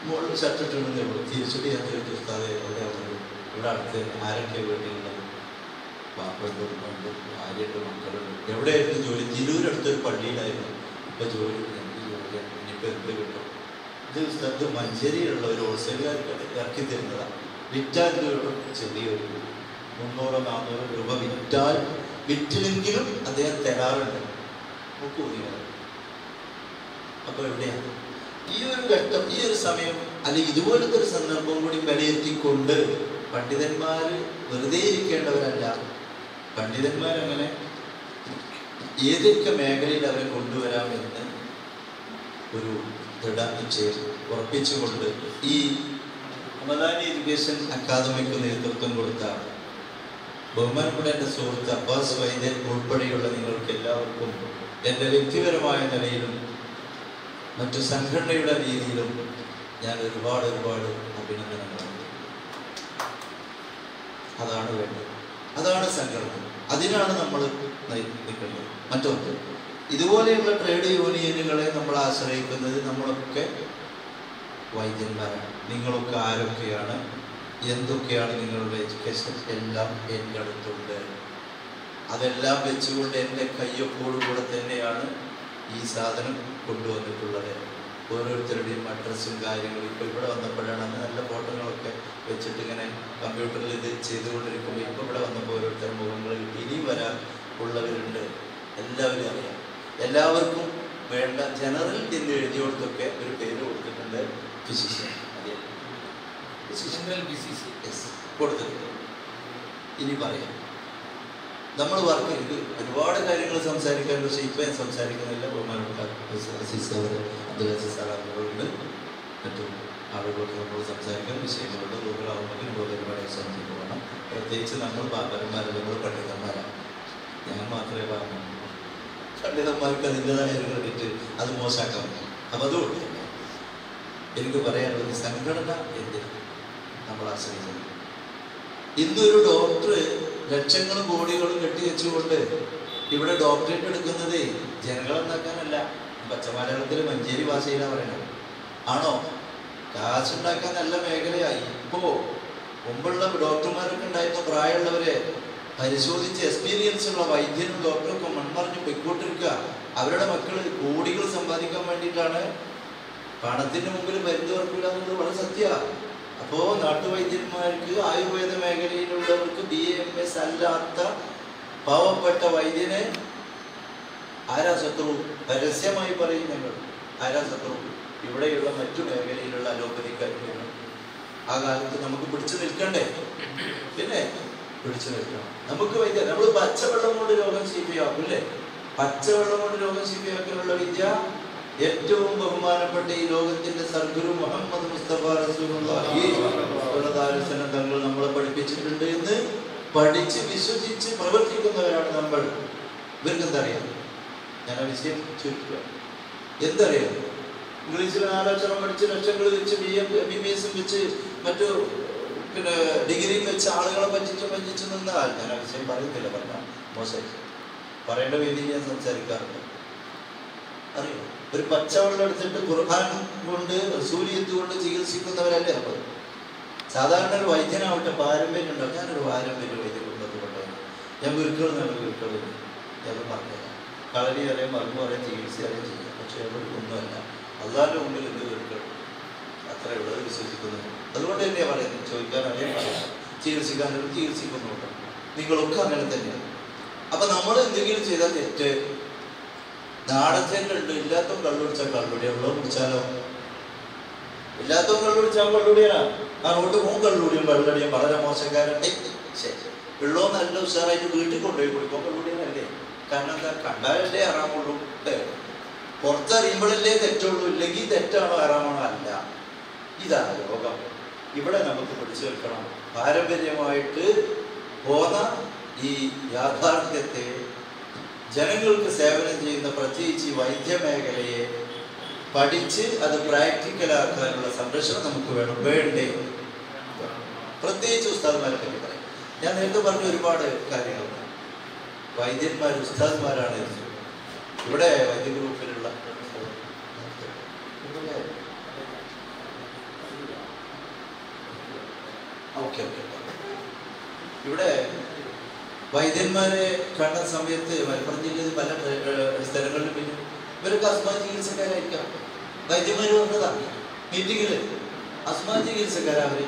മുകളിൽ ഷർട്ട് ഇട്ടിരുന്നേ ഉള്ളൂ. തിരിച്ചിട്ട് ഞാൻ ചോദിച്ചു, ഉസ്താദ് എവിടെയാണ്? ഇവിടെ അടുത്ത് ആരൊക്കെ വീട്ടിലുള്ളത്? പാപ്പുണ്ട്, ഭാര്യയുണ്ട്, മക്കളുണ്ട്. എവിടെയായിരുന്നു ജോലി? തിരൂരടുത്തൊരു പള്ളിയിലായിരുന്നു. ഇപ്പോൾ ജോലി എനിക്ക് ജോലിയാണ്. ഇനിയിപ്പോൾ എന്ത് കിട്ടും? ഇത് സ്ഥലത്ത് മഞ്ചേരിയിലുള്ള ഒരു ഹോൾസെയിലുകാർക്ക് ഇറക്കി തരുന്നതാണ്. വിറ്റാൽ ചെറിയൊരു 300-400 രൂപ വിറ്റിലെങ്കിലും അദ്ദേഹം തരാറുണ്ട്. നോക്കൂ നിങ്ങൾ. അപ്പോൾ എവിടെയാണ് ഈ ഒരു ഘട്ടം, ഈ ഒരു സമയം, അല്ലെങ്കിൽ ഇതുപോലത്തെ ഒരു സന്ദർഭം കൂടി വിലയിരുത്തിക്കൊണ്ട് പണ്ഡിതന്മാർ വെറുതെ ഇരിക്കേണ്ടവരല്ല. പണ്ഡിതന്മാരങ്ങനെ ഏതൊക്കെ മേഖലയിൽ അവരെ കൊണ്ടുവരാമെന്ന് ഒരു ദൃഢനിശ്ചയം ഉറപ്പിച്ചുകൊണ്ട് ഈ മദാനി എഡ്യൂക്കേഷൻ അക്കാദമിക്ക് നേതൃത്വം കൊടുത്ത ബഹുമാനപ്പെട്ട എൻ്റെ സുഹൃത്ത് അബ്ബാസ് വൈദ്യൻ ഉൾപ്പെടെയുള്ള നിങ്ങൾക്ക് എല്ലാവർക്കും എൻ്റെ വ്യക്തിപരമായ നിലയിലും മറ്റു സംഘടനയുടെ രീതിയിലും ഞാൻ ഒരുപാട് അഭിനന്ദനങ്ങളുണ്ട്. അതാണ് വേണ്ടത്, അതാണ് സംഘടന, അതിനാണ് നമ്മൾ നിൽക്കേണ്ടത്. മറ്റൊന്ന്, ഇതുപോലെയുള്ള ട്രേഡ് യൂണിയനുകളെ നമ്മൾ ആശ്രയിക്കുന്നത് നമ്മളൊക്കെ വൈദ്യന്മാരാണ്. നിങ്ങളൊക്കെ ആരൊക്കെയാണ്, എന്തൊക്കെയാണ് നിങ്ങളുടെ എഡ്യൂക്കേഷൻ, എല്ലാം എൻ്റെ അടുത്തുണ്ട്. അതെല്ലാം വെച്ചുകൊണ്ട് എൻ്റെ കയ്യൊപ്പോടുകൂടെ തന്നെയാണ് ഈ സാധനം കൊണ്ടുവന്നിട്ടുള്ളത്. ഓരോരുത്തരുടെയും അഡ്രസ്സും കാര്യങ്ങളും ഇപ്പോൾ ഇവിടെ വന്നപ്പോഴാണ് നല്ല ഫോട്ടോകളൊക്കെ വെച്ചിട്ട് ഇങ്ങനെ കമ്പ്യൂട്ടറിൽ ഇത് ചെയ്തുകൊണ്ടിരിക്കുമ്പോൾ ഇപ്പോൾ ഇവിടെ വന്നപ്പോൾ ഓരോരുത്തർ മുഖങ്ങളിൽ ഇനി വരാൻ ഉള്ളവരുണ്ട്. എല്ലാവരും അറിയാം. എല്ലാവർക്കും വേണ്ട ജനറൽ എന്ന് എഴുതിയോടത്തൊക്കെ ഒരു പേര് കൊടുത്തിട്ടുണ്ട്, ഫിസിഷ്യൻ. അതെ, കൊടുത്തിട്ടുണ്ട്. ഇനി പറയാം, നമ്മൾ വർക്ക് ചെയ്ത് ഒരുപാട് കാര്യങ്ങൾ സംസാരിക്കാൻ, പക്ഷേ ഇപ്പം ഞാൻ സംസാരിക്കുന്നില്ല. ബഹുമാനപ്പെട്ട സാറുണ്ട്, മറ്റു ആളുകളൊക്കെ നമ്മൾ സംസാരിക്കാൻ വിഷയങ്ങളുണ്ട്. ഗൂഗിളാവുമ്പോൾ നമ്മൾ ഒരുപാട് അവസാനിച്ച് പോകണം. പ്രത്യേകിച്ച് നമ്മൾ പാപ്പന്മാരല്ല, നമ്മൾ പണ്ഡിതന്മാരാണ്. ഞാൻ മാത്രമേ പറഞ്ഞു, പണ്ഡിതന്മാർക്ക് അതിൻ്റെതായ ഒരു ക്രെഡിറ്റ് അത് മോശമാക്കാൻ പറ്റും. അപ്പം അതുകൊണ്ട് എനിക്ക് പറയാനുള്ളത്, സംഘടന എന്തിന് നമ്മൾ ആശ്രയിക്കുന്നത്? ഇന്നൊരു ഡോക്ടർ ലക്ഷങ്ങളും കോടികളും കെട്ടിവെച്ചുകൊണ്ട് ഇവിടെ ഡോക്ടറേറ്റ് എടുക്കുന്നത് ജനങ്ങളെന്നാക്കാനല്ല. പച്ചമലയാളത്തിൽ മഞ്ചേരി ഭാഷയിലാണ് പറയണത്. ആണോ? കാശുണ്ടാക്കാൻ നല്ല മേഖലയായി. ഇപ്പോൾ മുമ്പുള്ള ഡോക്ടർമാരൊക്കെ ഉണ്ടായിരുന്ന പ്രായമുള്ളവരെ പരിശോധിച്ച് എക്സ്പീരിയൻസ് ഉള്ള വൈദ്യനും ഡോക്ടറൊക്കെ മൺമറിഞ്ഞ് പൊയ്ക്കൊണ്ടിരിക്കുക. അവരുടെ മക്കൾ കോടികൾ സമ്പാദിക്കാൻ വേണ്ടിയിട്ടാണ്. പണത്തിന് മുമ്പിൽ മരുന്ന് വർക്കില്ല എന്നുള്ളത് വളരെ സത്യമാണ്. അപ്പോൾ നാട്ടുവൈദ്യന്മാർക്ക്, ആയുർവേദ മേഖലയിലുള്ളവർക്ക്, BAMS അല്ലാത്ത പാവപ്പെട്ട വൈദ്യനെ ആരാ ശത്രു? പരസ്യമായി പറയും ഞങ്ങൾ. ആരാ ശത്രു? ഇവിടെയുള്ള മറ്റു മേഖലയിലുള്ള അലോപ്പതിക്കാരും ആ കാലത്ത് നമുക്ക് പിടിച്ചു നിൽക്കണ്ടേ? പിന്നെ പിടിച്ചു നിൽക്കണം. നമുക്ക് വൈദ്യ നമ്മൾ പച്ചവെള്ളം കൊണ്ട് രോഗം ശിഫയാക്കും അല്ലേ? പച്ചവെള്ളം കൊണ്ട് രോഗം ശിഫയാക്കാനുള്ള വിദ്യ ഏറ്റവും ബഹുമാനപ്പെട്ട ഈ ലോകത്തിന്റെ സദ്ഗുരു മുഹമ്മദ് മുസ്തഫ റസൂലുള്ളാഹി സ്വല്ലല്ലാഹു അലൈഹി വസല്ലം തങ്ങൾ നമ്മളെ പഠിപ്പിച്ചിട്ടുണ്ട് എന്ന് പഠിച്ച് വിശ്വസിച്ച് പ്രവർത്തിക്കുന്നവരാണ് നമ്മൾ. ഇവർക്ക് എന്തറിയാം? ഞാൻ ആ വിഷയം ചുരുക്കുക. എന്തറിയാം? ഇംഗ്ലീഷിൽ 4 അക്ഷരം പഠിച്ച് ലക്ഷങ്ങൾ വെച്ച് MBBS വെച്ച് മറ്റു പിന്നെ ഡിഗ്രിയും വെച്ച് ആളുകളെ പറ്റിച്ച് നിന്നാൽ ഞാൻ ആ വിഷയം പറയുന്നില്ല, പറഞ്ഞാൽ മോശമായി പറയേണ്ട രീതിയിൽ ഞാൻ സംസാരിക്കാറുണ്ട്. അറിയോ? ഒരു പച്ചവെള്ളം എടുത്തിട്ട് ഖുർആൻ കൊണ്ട് റസൂലിയത്ത് കൊണ്ട് ചികിത്സിക്കുന്നവരല്ലേ നമ്മൾ. സാധാരണ ഒരു വൈദ്യനാവട്ടെ പാരമ്പര്യം ഉണ്ടാവും. ഞാനൊരു പാരമ്പര്യ വൈദ്യം കൊണ്ടതുകൊണ്ട് ഞാൻ ഗുരുക്കൾ നല്ല ഗുരുക്കളിൽ ഞാൻ പറഞ്ഞില്ല. കളരി അറിയാം, മറുപടി അറിയാം, ചികിത്സ അറിയാം ചെയ്യാം. പക്ഷെ ഒന്നുമല്ല. അള്ളാന്റെ മുമ്പിൽ എന്ത് ഗുരുക്കൾ അത്രയുള്ളത് വിശ്വസിക്കുന്നു. അതുകൊണ്ട് തന്നെയാണ് പറയുന്നത്, ചോദിക്കാൻ അറിയാൻ പറയാം, ചികിത്സിക്കാനും ചികിത്സിക്കുന്നുണ്ട്. നിങ്ങളൊക്കെ അങ്ങനെ തന്നെയാണ്. അപ്പൊ നമ്മൾ എന്തെങ്കിലും ചെയ്താൽ തെറ്റ്. നാടത്തേനുണ്ട്, ഇല്ലാത്തവൻ കള്ളുപിടിച്ചാൽ കള്ളുടിയാ, ഉള്ളത് കുടിച്ചാലോ? ഇല്ലാത്തവൻ കള്ളുപിടിച്ചാൽ കള്ളുടിയാണ്. അങ്ങോട്ട് പോകും കള്ളുടിയും വെള്ളടിയും വളരെ മോശക്കാരൻ. ഉള്ളോ നല്ല ഉഷാറായിട്ട് വീട്ടിൽ കൊണ്ടുപോയി കുടിക്കും കള്ളുടിയനല്ലേ? കാരണം എന്താ? കണ്ടാലല്ലേ ആറാമുള്ളൂ. പുറത്തറിയുമ്പോഴല്ലേ തെറ്റുള്ളൂ. ഇല്ലെങ്കിൽ തെറ്റാണോ ആറാമാണോ? അല്ല. ഇതാണ് രോഗം. ഇവിടെ നമുക്ക് പിടിച്ചു വെക്കണം. പാരമ്പര്യമായിട്ട് പോന്ന ഈ യാഥാർത്ഥ്യത്തെ ജനങ്ങൾക്ക് സേവനം ചെയ്യുന്ന പ്രത്യേകിച്ച് വൈദ്യമേഖലയെ പഠിച്ച് അത് പ്രാക്ടിക്കലാക്കാനുള്ള സംരക്ഷണം നമുക്ക് വേണ്ടേ? പ്രത്യേകിച്ച് ഉസ്താദ്മാരെ പറ്റി പറയും. ഞാൻ നേരത്തെ പറഞ്ഞ ഒരുപാട് കാര്യങ്ങളുണ്ട്. വൈദ്യന്മാർ ഉസ്താദ്മാരാണ് ഇവിടെ വൈദ്യ ഗ്രൂപ്പിലുള്ള ഇവിടെ വൈദ്യന്മാരെ കാണുന്ന സമയത്ത് മലപ്പുറം ജില്ലയിൽ പല സ്ഥലങ്ങളിലും പിന്നെ ഇവരൊക്കെ അസ്മാ ചികിത്സക്കാരായിരിക്കാം. വൈദ്യന്മാർ വന്നതാണ് മീറ്റിങ്ങില്. അസ്മാ ചികിത്സക്കാരവര്.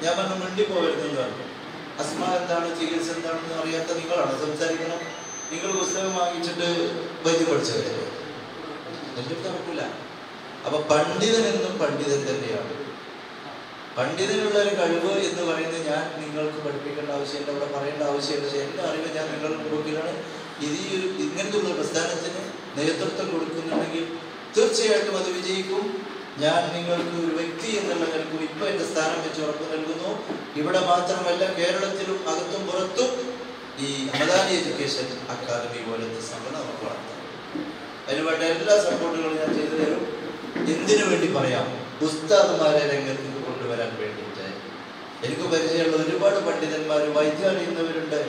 ഞാൻ പറഞ്ഞു മിണ്ടി പോകരുതെന്ന് പറഞ്ഞു. അസ്മാ എന്താണ്, ചികിത്സ എന്താണെന്ന് അറിയാത്ത നിങ്ങളാണ് സംസാരിക്കണം. നിങ്ങൾ പുസ്തകം വാങ്ങിച്ചിട്ട് വൈദ്യം പഠിച്ചവരല്ലേ? എന്നിട്ട് നടക്കില്ല. അപ്പൊ പണ്ഡിതൻ എന്നും പണ്ഡിതൻ തന്നെയാണ്. പണ്ഡിതനുള്ള ഒരു കഴിവ് എന്ന് പറയുന്നത് ഞാൻ നിങ്ങൾക്ക് പഠിപ്പിക്കേണ്ട ആവശ്യമില്ല, അവിടെ പറയേണ്ട ആവശ്യമില്ല. പക്ഷെ എന്റെ അറിവ് ഞാൻ നിങ്ങളുടെ മുമ്പിലാണ്. ഇത് ഈ ഒരു ഇങ്ങനത്തെ പ്രസ്ഥാനത്തിന് നേതൃത്വം കൊടുക്കുന്നുണ്ടെങ്കിൽ തീർച്ചയായിട്ടും അത് വിജയിക്കും. ഞാൻ നിങ്ങൾക്ക് ഒരു വ്യക്തി എന്നുള്ള നിലക്കും ഇപ്പൊ എന്റെ സ്ഥാനം വെച്ച് ഉറപ്പ് നൽകുന്നു. ഇവിടെ മാത്രമല്ല, കേരളത്തിലും അകത്തും പുറത്തും ഈ മദാനി എഡ്യൂക്കേഷൻ അക്കാദമി പോലത്തെ സംഘടന നമുക്ക് വളർത്താം. അതിനുവേണ്ട എല്ലാ സപ്പോർട്ടുകളും ഞാൻ ചെയ്തു തരും. എന്തിനു വേണ്ടി പറയാം? ഉസ്താദുമാരെ രംഗത്തേക്ക് കൊണ്ടുവരാൻ വേണ്ടിയിട്ട്. എനിക്ക് പരിചയമുള്ള ഒരുപാട് പണ്ഡിതന്മാർ വൈദ്യം അറിയുന്നവരുണ്ട്.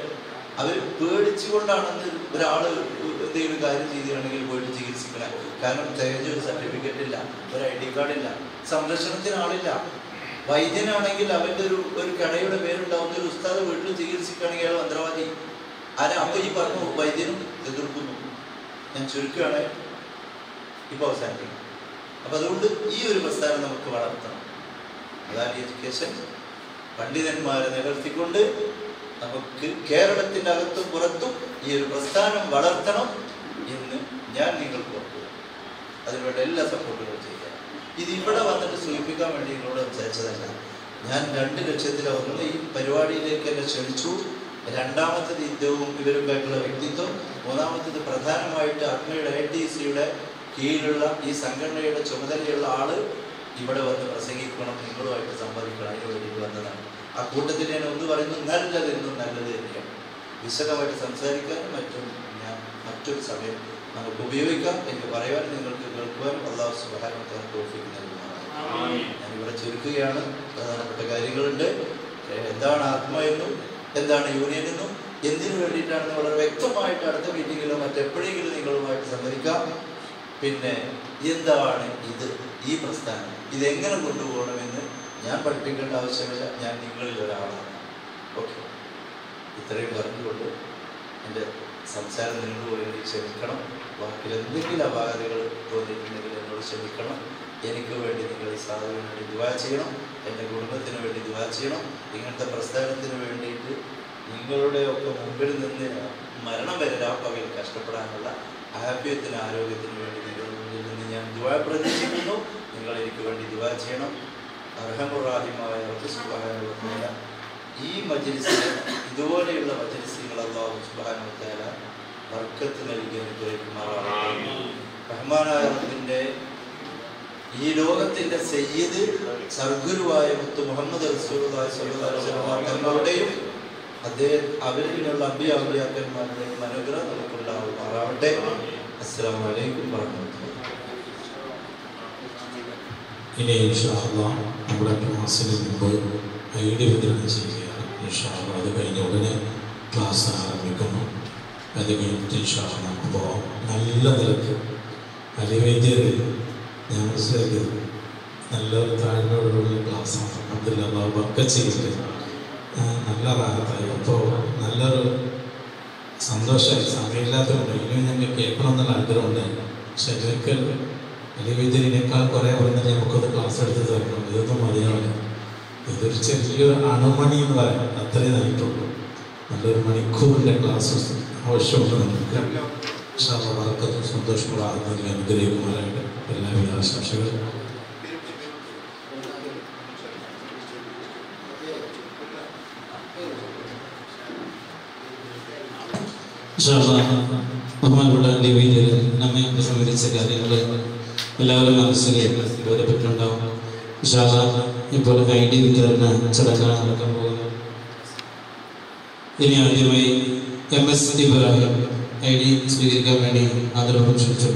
അവർ പേടിച്ചുകൊണ്ടാണെന്ന് ഒരാള് എന്തെങ്കിലും കാര്യം ചെയ്യുകയാണെങ്കിൽ പോയിട്ട് ചികിത്സിക്കണേ. കാരണം തികഞ്ഞ ഒരു സർട്ടിഫിക്കറ്റ് ഇല്ല, ഒരു ID കാർഡ് ഇല്ല, സംരക്ഷണത്തിന് ആളില്ല. വൈദ്യനാണെങ്കിൽ അവന്റെ ഒരു കടയുടെ പേരുണ്ടാവുന്ന ഒരു ഉസ്താദ് വീട്ടിൽ ചികിത്സിക്കുകയാണെങ്കിൽ അയാൾ മന്ത്രവാദി ആരാ? അപ്പൊ ഈ പറഞ്ഞു വൈദ്യനും എതിർക്കുന്നു. ഞാൻ ചുരുക്കുകയാണ്, ഇപ്പൊ അവസാനിപ്പിക്കും. അപ്പൊ അതുകൊണ്ട് ഈ ഒരു പ്രസ്ഥാനം നമുക്ക് വളർത്തണം. അതാണ് എഡ്യൂക്കേഷൻ. പണ്ഡിതന്മാരെ നിലനിർത്തിക്കൊണ്ട് നമുക്ക് കേരളത്തിന്റെ അകത്തും പുറത്തും ഈ ഒരു പ്രസ്ഥാനം വളർത്തണം എന്ന് ഞാൻ നിങ്ങൾക്ക് ഓർക്കുക. അതിനുവേണ്ട എല്ലാ സപ്പോർട്ടുകളും ചെയ്യാം. ഇത് ഇവിടെ വന്നിട്ട് സൂചിപ്പിക്കാൻ വേണ്ടി നിങ്ങളോട് സംസാരിച്ചതല്ല. ഞാൻ 2 ലക്ഷ്യത്തിലാവുന്നത് ഈ പരിപാടിയിലേക്ക് എന്നെ ക്ഷണിച്ചു. രണ്ടാമത്തത് ഇദ്ദേഹവും ഇവരുമായിട്ടുള്ള വ്യക്തിത്വം. മൂന്നാമത്തത് പ്രധാനമായിട്ട് അഗ്നിയുടെ ATCയുടെ കീഴിലുള്ള ഈ സംഘടനയുടെ ചുമതലയുള്ള ആള് ഇവിടെ വന്ന് പ്രസംഗിക്കണം, നിങ്ങളുമായിട്ട് സംവദിക്കണം. അതിന് വേണ്ടിയിട്ട് വന്നതാണ്. ആ കൂട്ടത്തിൽ ഞാൻ ഒന്ന് പറയുന്നു, നല്ലതെന്നും നല്ലത് തന്നെയാണ്. വിശദമായിട്ട് സംസാരിക്കാനും മറ്റും ഞാൻ മറ്റൊരു സമയം നമുക്ക് ഉപയോഗിക്കാം. എനിക്ക് പറയാൻ നിങ്ങൾക്ക് കേൾക്കുവാനും അല്ലാഹു സുബ്ഹാനഹു വ തആല തൗഫീഖ് നൽകുമാറാകട്ടെ. ഞാൻ ഇവിടെ ചുരുക്കുകയാണ്. പ്രധാനപ്പെട്ട കാര്യങ്ങളുണ്ട്. എന്താണ് ആത്മ എന്നും എന്താണ് യൂണിയൻ എന്നും എന്തിനു വേണ്ടിയിട്ടാണെന്ന് വളരെ വ്യക്തമായിട്ട് അടുത്ത മീറ്റിങ്ങിലോ മറ്റെപ്പോഴെങ്കിലും നിങ്ങളുമായിട്ട് സംവദിക്കാം. പിന്നെ എന്താണ് ഇത്, ഈ പ്രസ്ഥാനം ഇതെങ്ങനെ കൊണ്ടുപോകണമെന്ന് ഞാൻ പഠിപ്പിക്കേണ്ട ആവശ്യമില്ല. ഞാൻ നിങ്ങളിൽ ഒരാളാണ്. ഓക്കെ, ഇത്രയും പറഞ്ഞുകൊണ്ട് എൻ്റെ സംസാരം നിങ്ങളോട് ക്ഷമിക്കണം. വാക്കിൽ എന്തെങ്കിലും അപാകതകൾ തോന്നിയിട്ടുണ്ടെങ്കിൽ എന്നോട് ക്ഷമിക്കണം. എനിക്ക് വേണ്ടി നിങ്ങൾ ഈ സാധുവിന് വേണ്ടി ദുആ ചെയ്യണം. എൻ്റെ കുടുംബത്തിന് വേണ്ടി ദുആ ചെയ്യണം. ഇങ്ങനത്തെ പ്രസ്ഥാനത്തിന് വേണ്ടിയിട്ട് നിങ്ങളുടെയൊക്കെ മുമ്പിൽ നിന്ന് മരണം വരെ രാപ്പകൽ കഷ്ടപ്പെടാനുള്ള ആരോഗ്യത്തിന് വേണ്ടി നിങ്ങളുടെ മുന്നിൽ നിന്ന് ഞാൻ ദുആ പ്രതീക്ഷിക്കുന്നു. നിങ്ങൾ എനിക്ക് വേണ്ടി ദുആ ചെയ്യണം. അർഹമുർ-റഹീമായ റബ്ബ് സുബ്ഹാനഹു വ തആല ഈ മജ്‌ലിസിൽ ഇതുപോലെയുള്ള മജ്‌ലിസുകൾ അല്ലാഹു സുബ്ഹാനഹു വ തആല ബർക്കത്ത് നൽകി അനുഗ്രഹിക്കുമാറാകട്ടെ. റഹ്മാനായ റബ്ബിൻ്റെ ഈ ലോകത്തിൻ്റെ സയ്യിദ് സർഗുരുവായ മുത്ത് മുഹമ്മദ് റസൂലുള്ളാഹി സ്വല്ലല്ലാഹു അലൈഹി വസല്ലം തങ്ങളുടെയും അവരിലുള്ള അമ്പിയാക്കന്മാരുടെയും അനുഗ്രഹം നമുക്കുണ്ടാവുമാറാവട്ടെ. അസ്സലാമു അലൈക്കും വറഹ്മത്തുള്ളാഹി. ഇനി ഇൻഷാ അല്ലാഹ് നമ്മുടെ ക്ലാസ്സിന് മുമ്പ് ഐഡി വിതരണം ചെയ്യുകയാണ്. ഇൻഷാ അല്ലാഹ് അത് കഴിഞ്ഞ ഉടനെ ക്ലാസ് ആരംഭിക്കുന്നു. അത് കഴിഞ്ഞിട്ട് ഇൻഷാ അല്ലാഹ് നമുക്ക് പോകാം. നല്ല നിലക്ക് അലിവൈദ്യർ ഞാൻ മനസ്സിലാക്കിയത് നല്ലൊരു താഴ്മയോടുള്ള ക്ലാസ്സാണ്. അബ്ദുല്ലാഹ് ബർക്കത്ത് ചെയ്തിട്ട് നല്ല റാഹത്തായി. അപ്പോൾ നല്ലൊരു സന്തോഷമായി. സമയമില്ലാത്തതുകൊണ്ട് ഇനിയും ഞങ്ങൾക്ക് കേൾക്കണമെന്നുള്ള ആഗ്രഹമുണ്ടായി. പക്ഷെ ഒരിക്കൽ അലിവൈദ്യരിനേക്കാൾ കുറേ പറഞ്ഞാൽ നമുക്കത് ക്ലാസ് എടുത്ത് തരണം. ഇതൊന്നും മതിയാവില്ല. ഇതൊരു ചെറിയൊരു അണുമണി എന്ന് പറയാം, അത്രയും നൽകിയിട്ടുള്ളൂ. നല്ലൊരു മണിക്കൂറിൻ്റെ ക്ലാസ് ആവശ്യമുണ്ട് നമുക്ക്. ബർക്കത്തും സന്തോഷമുള്ള ആദ്യം അനുഗ്രഹിക്കുമാറായിട്ട് എല്ലാവിധ ആശംസകളും. ബഹുമാനപ്പെട്ട ലിവീഡിൽ നമ്മെ സംബന്ധിച്ച കാര്യങ്ങൾ എല്ലാവരും മനസ്സിൽ ബോധപ്പെട്ടുണ്ടാവും. ഇപ്പോൾ ഐഡി വിതരണ ചടങ്ങാണ് നടക്കാൻ പോകുന്നത്. ഇനി ആദ്യമായി MS ഇബ്രാഹിം ഐഡി സ്വീകരിക്കാൻ വേണ്ടി ആദരവ് ക്ഷണിച്ചു.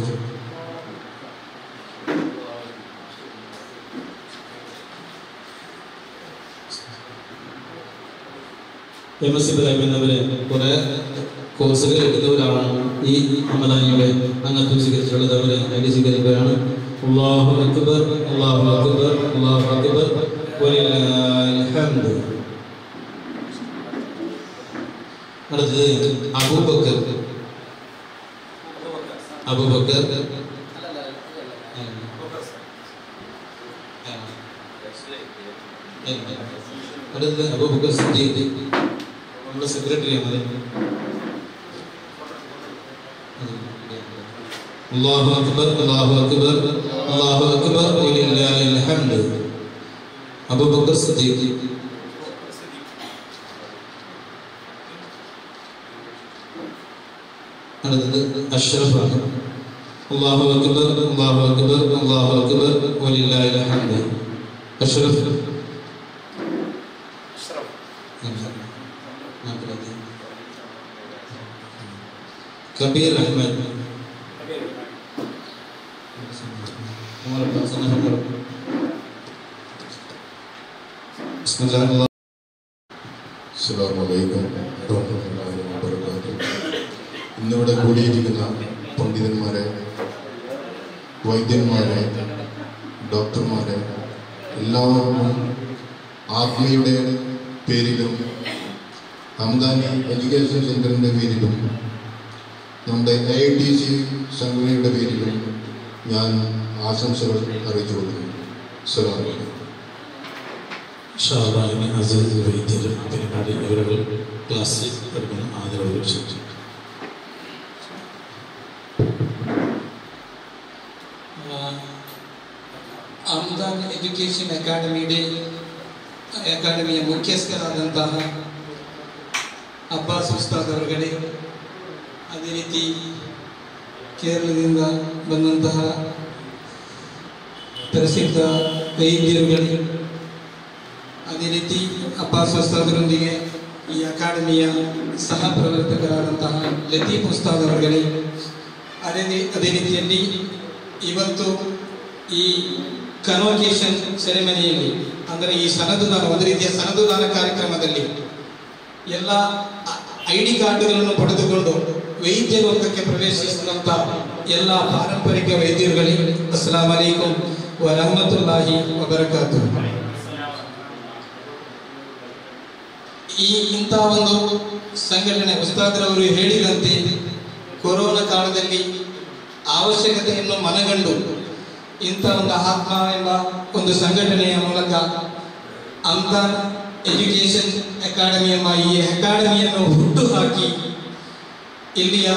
MS ഇബ്രാഹിം എന്നവര് കുറെ കോഴ്സുകൾ എടുത്തവരാണ്. ഈ റമദാനിയുടെ അംഗത്വം സ്വീകരിച്ചുള്ളത് അവര് ഐഡി സ്വീകരിക്കുകയാണ്. അല്ലാഹു അക്ബർ, അല്ലാഹു അക്ബർ, അല്ലാഹു അക്ബർ, വലില്ലാഹിൽ ഹംദ്. അടുത്തത് അബൂബക്കർ. അബൂബക്കർ അടുത്തത് അബൂബക്കർ സിദ്ദീഖ്, നമ്മുടെ സെക്രട്ടറിയാണ്. അല്ലാഹു അക്ബർ, അല്ലാഹു അക്ബർ, അല്ലാഹു അക്ബർ, വലില്ലാഹിൽ ഹംദ്. അബൂബക്കർ സിദ്ദീഖ്. അടുത്തത് അഷ്റഫാണ്. അല്ലാഹു അക്ബർ, അല്ലാഹു അക്ബർ, അല്ലാഹു അക്ബർ, വലില്ലാഹിൽ ഹംദ്. അഷ്റഫ്. കബീർ അഹ്മദ്. ഇന്നിവിടെ കൂടിയിരിക്കുന്ന പണ്ഡിതന്മാരെ, വൈദ്യന്മാരെ, ഡോക്ടർമാരെ എല്ലാവർക്കും ആത്മയുടെ പേരിലും ഹംദാനി എഡ്യൂക്കേഷൻ സെൻ്ററിൻ്റെ പേരിലും നമ്മുടെ AITC സംഘടനയുടെ പേരിലും ഞാൻ ആശംസകൾ അറിയിച്ചു കൊടുക്കുന്നു. അസ്സലാമു അലൈക്കും. അസീസ് വൈദ്യർ പരിപാടി ഇവരുടെ ക്ലാസ്സിൽ പഠിക്കുന്ന ആദരവ് ക്ഷണിച്ചു. ಹಮ್ದಾನ್ ಎಜುಕೇಷನ್ ಅಕಾಡೆಮಿಯ ಮುಖ್ಯಸ್ಥರಾದಂತಹ ಅಬ್ಬಾಸ್ ಉಸ್ತಾದ್ ಅವರುಗಳೇ, ಅದೇ ರೀತಿ ಕೇರಳದಿಂದ ಬಂದಂತಹ ಪ್ರಸಿದ್ಧ ವೈದ್ಯರುಗಳೇ, ಅದೇ ರೀತಿ ಅಬ್ಬಾಸ್ ಉಸ್ತಾದರೊಂದಿಗೆ ಈ ಅಕಾಡೆಮಿಯ ಸಹ ಪ್ರವರ್ತಕರಾದಂತಹ ಲತೀಫ್ ಉಸ್ತಾದ್ ಅವರುಗಳೇ, ಅದೇ ರೀತಿಯಲ್ಲಿ ಇವತ್ತು ಈ ಕನ್ವೊಕೇಶನ್ ಸೆರೆಮನಿಯಲ್ಲಿ ಅಂದರೆ ಈ ಸನದುದಾನ, ಒಂದು ರೀತಿಯ ಸನದುದಾನ ಕಾರ್ಯಕ್ರಮದಲ್ಲಿ ಎಲ್ಲ ID ಕಾರ್ಡ್ಗಳನ್ನು ಪಡೆದುಕೊಂಡು ವೈದ್ಯ ಲೋಕಕ್ಕೆ ಪ್ರವೇಶಿಸಿದಂಥ ಎಲ್ಲ ಪಾರಂಪರಿಕ ವೈದ್ಯರುಗಳೇ, ಅಸ್ಸಲಾಮು ಅಲೈಕುಂ ವರಹಮತುಲ್ಲಾಹಿ ವಬರಕಾತುಹು. ಇಂಥ ಒಂದು ಸಂಘಟನೆ ಉಸ್ತಾದರವರು ಹೇಳಿದಂತೆ ಕೊರೋನಾ ಕಾಲದಲ್ಲಿ ಅವಶ್ಯಕತೆಯನ್ನು ಮನಗಂಡು ಇಂಥ ಒಂದು ಆತ್ಮ ಎಂಬ ಒಂದು ಸಂಘಟನೆಯ ಮೂಲಕ ಹಮ್ದಾನ್ ಎಜುಕೇಷನ್ ಅಕಾಡೆಮಿ ಎಂಬ ಈ ಅಕಾಡೆಮಿಯನ್ನು ಹುಟ್ಟು ಹಾಕಿ ಇಲ್ಲಿಯ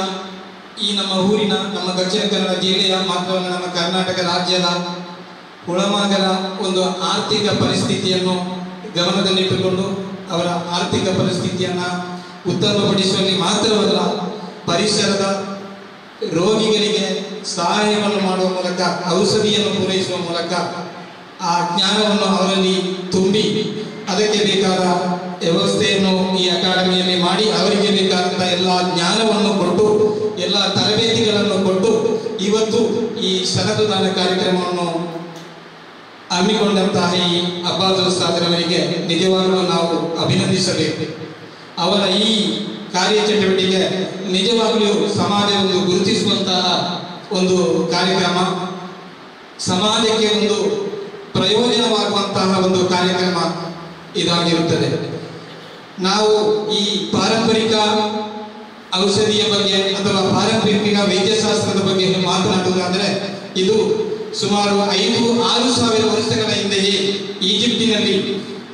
ಈ ನಮ್ಮ ಊರಿನ, ನಮ್ಮ ದಕ್ಷಿಣ ಕನ್ನಡ ಜಿಲ್ಲೆಯ, ಮಾತ್ರವಲ್ಲ ನಮ್ಮ ಕರ್ನಾಟಕ ರಾಜ್ಯದ ಹುಳಮಾಗಲ ಒಂದು ಆರ್ಥಿಕ ಪರಿಸ್ಥಿತಿಯನ್ನು ಗಮನದಲ್ಲಿಟ್ಟುಕೊಂಡು ಅವರ ಆರ್ಥಿಕ ಪರಿಸ್ಥಿತಿಯನ್ನು ಉತ್ತಮಪಡಿಸುವಲ್ಲಿ ಮಾತ್ರವಲ್ಲ, ಪರಿಸರದ ರೋಗಿಗಳಿಗೆ ಸಹಾಯವನ್ನು ಮಾಡುವ ಮೂಲಕ, ಔಷಧಿಯನ್ನು ಪೂರೈಸುವ ಮೂಲಕ ಆ ಜ್ಞಾನವನ್ನು ಅವರಲ್ಲಿ ತುಂಬಿ ಅದಕ್ಕೆ ಬೇಕಾದ ವ್ಯವಸ್ಥೆಯನ್ನು ಈ ಅಕಾಡೆಮಿಯಲ್ಲಿ ಮಾಡಿ ಅವರಿಗೆ ಬೇಕಾದಂಥ ಎಲ್ಲ ಜ್ಞಾನವನ್ನು ಕೊಟ್ಟು ಎಲ್ಲ ತರಬೇತಿಗಳನ್ನು ಕೊಟ್ಟು ಇವತ್ತು ಈ ಸನದುದಾನ ಕಾರ್ಯಕ್ರಮವನ್ನು ಹಮ್ಮಿಕೊಂಡಂತಹ ಈ ಅಬ್ಬಾಸ್ ಉಸ್ತಾದರವರಿಗೆ ನಿಜವಾಗಲೂ ನಾವು ಅಭಿನಂದಿಸಬೇಕು. ಅವರ ಈ ಕಾರ್ಯಚಟುವಟಿಕೆ ನಿಜವಾಗಲೂ ಸಮಾಜ ಒಂದು ಗುರುತಿಸುವಂತಹ ಒಂದು ಕಾರ್ಯಕ್ರಮ, ಸಮಾಜಕ್ಕೆ ಒಂದು ಪ್ರಯೋಜನವಾಗುವಂತಹ ಒಂದು ಕಾರ್ಯಕ್ರಮ ಇದಾಗಿರುತ್ತದೆ. ನಾವು ಈ ಪಾರಂಪರಿಕ ಔಷಧಿಯ ಬಗ್ಗೆ ಅಥವಾ ಪಾರಂಪರಿಕ ವೈದ್ಯಶಾಸ್ತ್ರದ ಬಗ್ಗೆ ಮಾತನಾಡುವುದಾದರೆ, ಇದು ಸುಮಾರು 5-6 ಸಾವಿರ ವರ್ಷಗಳ ಹಿಂದೆಯೇ ಈಜಿಪ್ಟಿನಲ್ಲಿ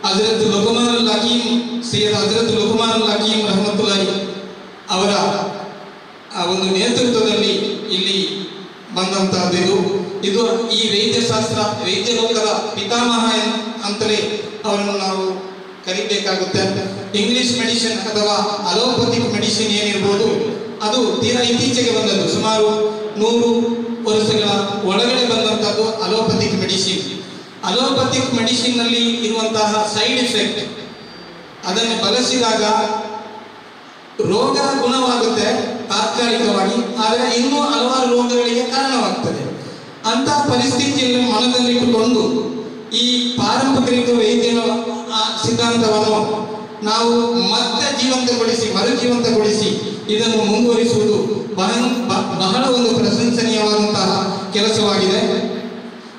ಹಜರತ್ ಲುಕ್ಮಾನುಲ್ ಹಕೀಮ್, ಸೈಯದ್ ಹಜರತ್ ಲುಕ್ಮಾನುಲ್ ಹಕೀಮ್ ರಹಮತುಲ್ಲಾಹಿ ಅವರ ಒಂದು ನೇತೃತ್ವದಲ್ಲಿ ಇಲ್ಲಿ ಬಂದಂತಹದ್ದು. ಇದು ಈ ವೈದ್ಯಶಾಸ್ತ್ರ, ವೈದ್ಯ ಲೋಕದ ಪಿತಾಮಹ ಅಂತಲೇ ಅವರನ್ನು ನಾವು ಕರೀಬೇಕಾಗುತ್ತೆ. ಇಂಗ್ಲಿಷ್ ಮೆಡಿಸಿನ್ ಅಥವಾ ಅಲೋಪತಿಕ್ ಮೆಡಿಸಿನ್ ಏನಿರ್ಬೋದು, ಅದು ತೀರಾ ಇತ್ತೀಚೆಗೆ ಬಂದದ್ದು. ಸುಮಾರು 100 ವರ್ಷಗಳ ಒಳಗಡೆ ಬಂದಂತಹದ್ದು ಅಲೋಪತಿಕ್ ಮೆಡಿಸಿನ್. ಅಲೋಪತಿಕ್ ಮೆಡಿಸಿನ್ ನಲ್ಲಿ ಇರುವಂತಹ ಸೈಡ್ ಎಫೆಕ್ಟ್, ಅದನ್ನು ಬಳಸಿದಾಗ ರೋಗ ಗುಣವಾಗುತ್ತೆ ತಾತ್ಕಾಲಿಕವಾಗಿ, ಆದರೆ ಇನ್ನೂ ಹಲವಾರು ರೋಗಗಳಿಗೆ ಕಾರಣವಾಗ್ತದೆ. ಅಂತ ಪರಿಸ್ಥಿತಿಯನ್ನು ಮನದಲ್ಲಿಟ್ಟುಕೊಂಡು ಈ ಪಾರಂಪರಿಕ ವೈದ್ಯನ ಸಿದ್ಧಾಂತವನ್ನು ನಾವು ಮತ್ತೆ ಜೀವಂತಗೊಳಿಸಿ, ಮರುಜೀವಂತಗೊಳಿಸಿ ಇದನ್ನು ಮುಂದುವರಿಸುವುದು ಬಹಳ ಒಂದು ಪ್ರಶಂಸನೀಯವಾದಂತಹ ಕೆಲಸವಾಗಿದೆ.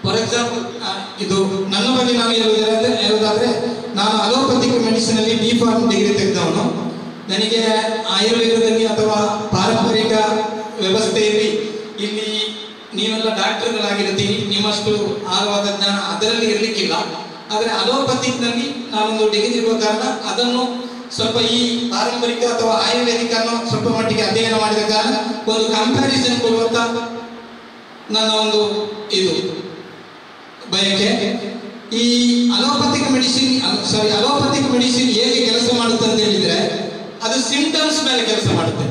ಫಾರ್ ಎಕ್ಸಾಂಪಲ್, ಇದು ನನ್ನ ಬಗ್ಗೆ ನಾನು ಹೇಳುವುದಾದ್ರೆ, ನಾನು ಅಲೋಪತಿಕ್ ಮೆಡಿಸಿನ್ ಅಲ್ಲಿ B.Pharm ಡಿಗ್ರಿ ತೆಗೆದವನು. ನನಗೆ ಆಯುರ್ವೇದದಲ್ಲಿ ಅಥವಾ ಪಾರಂಪರಿಕ ವ್ಯವಸ್ಥೆಯಲ್ಲಿ ಇಲ್ಲಿ ನೀವೆಲ್ಲ ಡಾಕ್ಟರ್ಗಳಾಗಿರ್ತೀರಿ, ನಿಮ್ಮಷ್ಟು ಆಳವಾದ ಜ್ಞಾನ ಅದರಲ್ಲಿ ಇರಲಿಕ್ಕಿಲ್ಲ. ಆದರೆ ಅಲೋಪತಿಕ್ ನಲ್ಲಿ ನಾನೊಂದು ಡಿಗ್ರಿ ಇರುವ ಕಾರಣ ಅದನ್ನು ಸ್ವಲ್ಪ ಈ ಪಾರಂಪರಿಕ ಅಥವಾ ಆಯುರ್ವೇದಿಕ್ ಅನ್ನು ಸ್ವಲ್ಪ ಮಟ್ಟಿಗೆ ಅಧ್ಯಯನ ಮಾಡಿದ ಕಾರಣ ಒಂದು ಕಂಪ್ಯಾರಿಸನ್ ಕೊಡುವಂತ ನನ್ನ ಒಂದು ಇದು ಬಯಕೆ. ಈ ಅಲೋಪತಿಕ್ ಮೆಡಿಸಿನ್ ಹೇಗೆ ಕೆಲಸ ಮಾಡುತ್ತೆ ಅಂತ ಹೇಳಿದ್ರೆ, ಅದು ಸಿಂಟಮ್ಸ್ ಮೇಲೆ ಕೆಲಸ ಮಾಡುತ್ತೆ.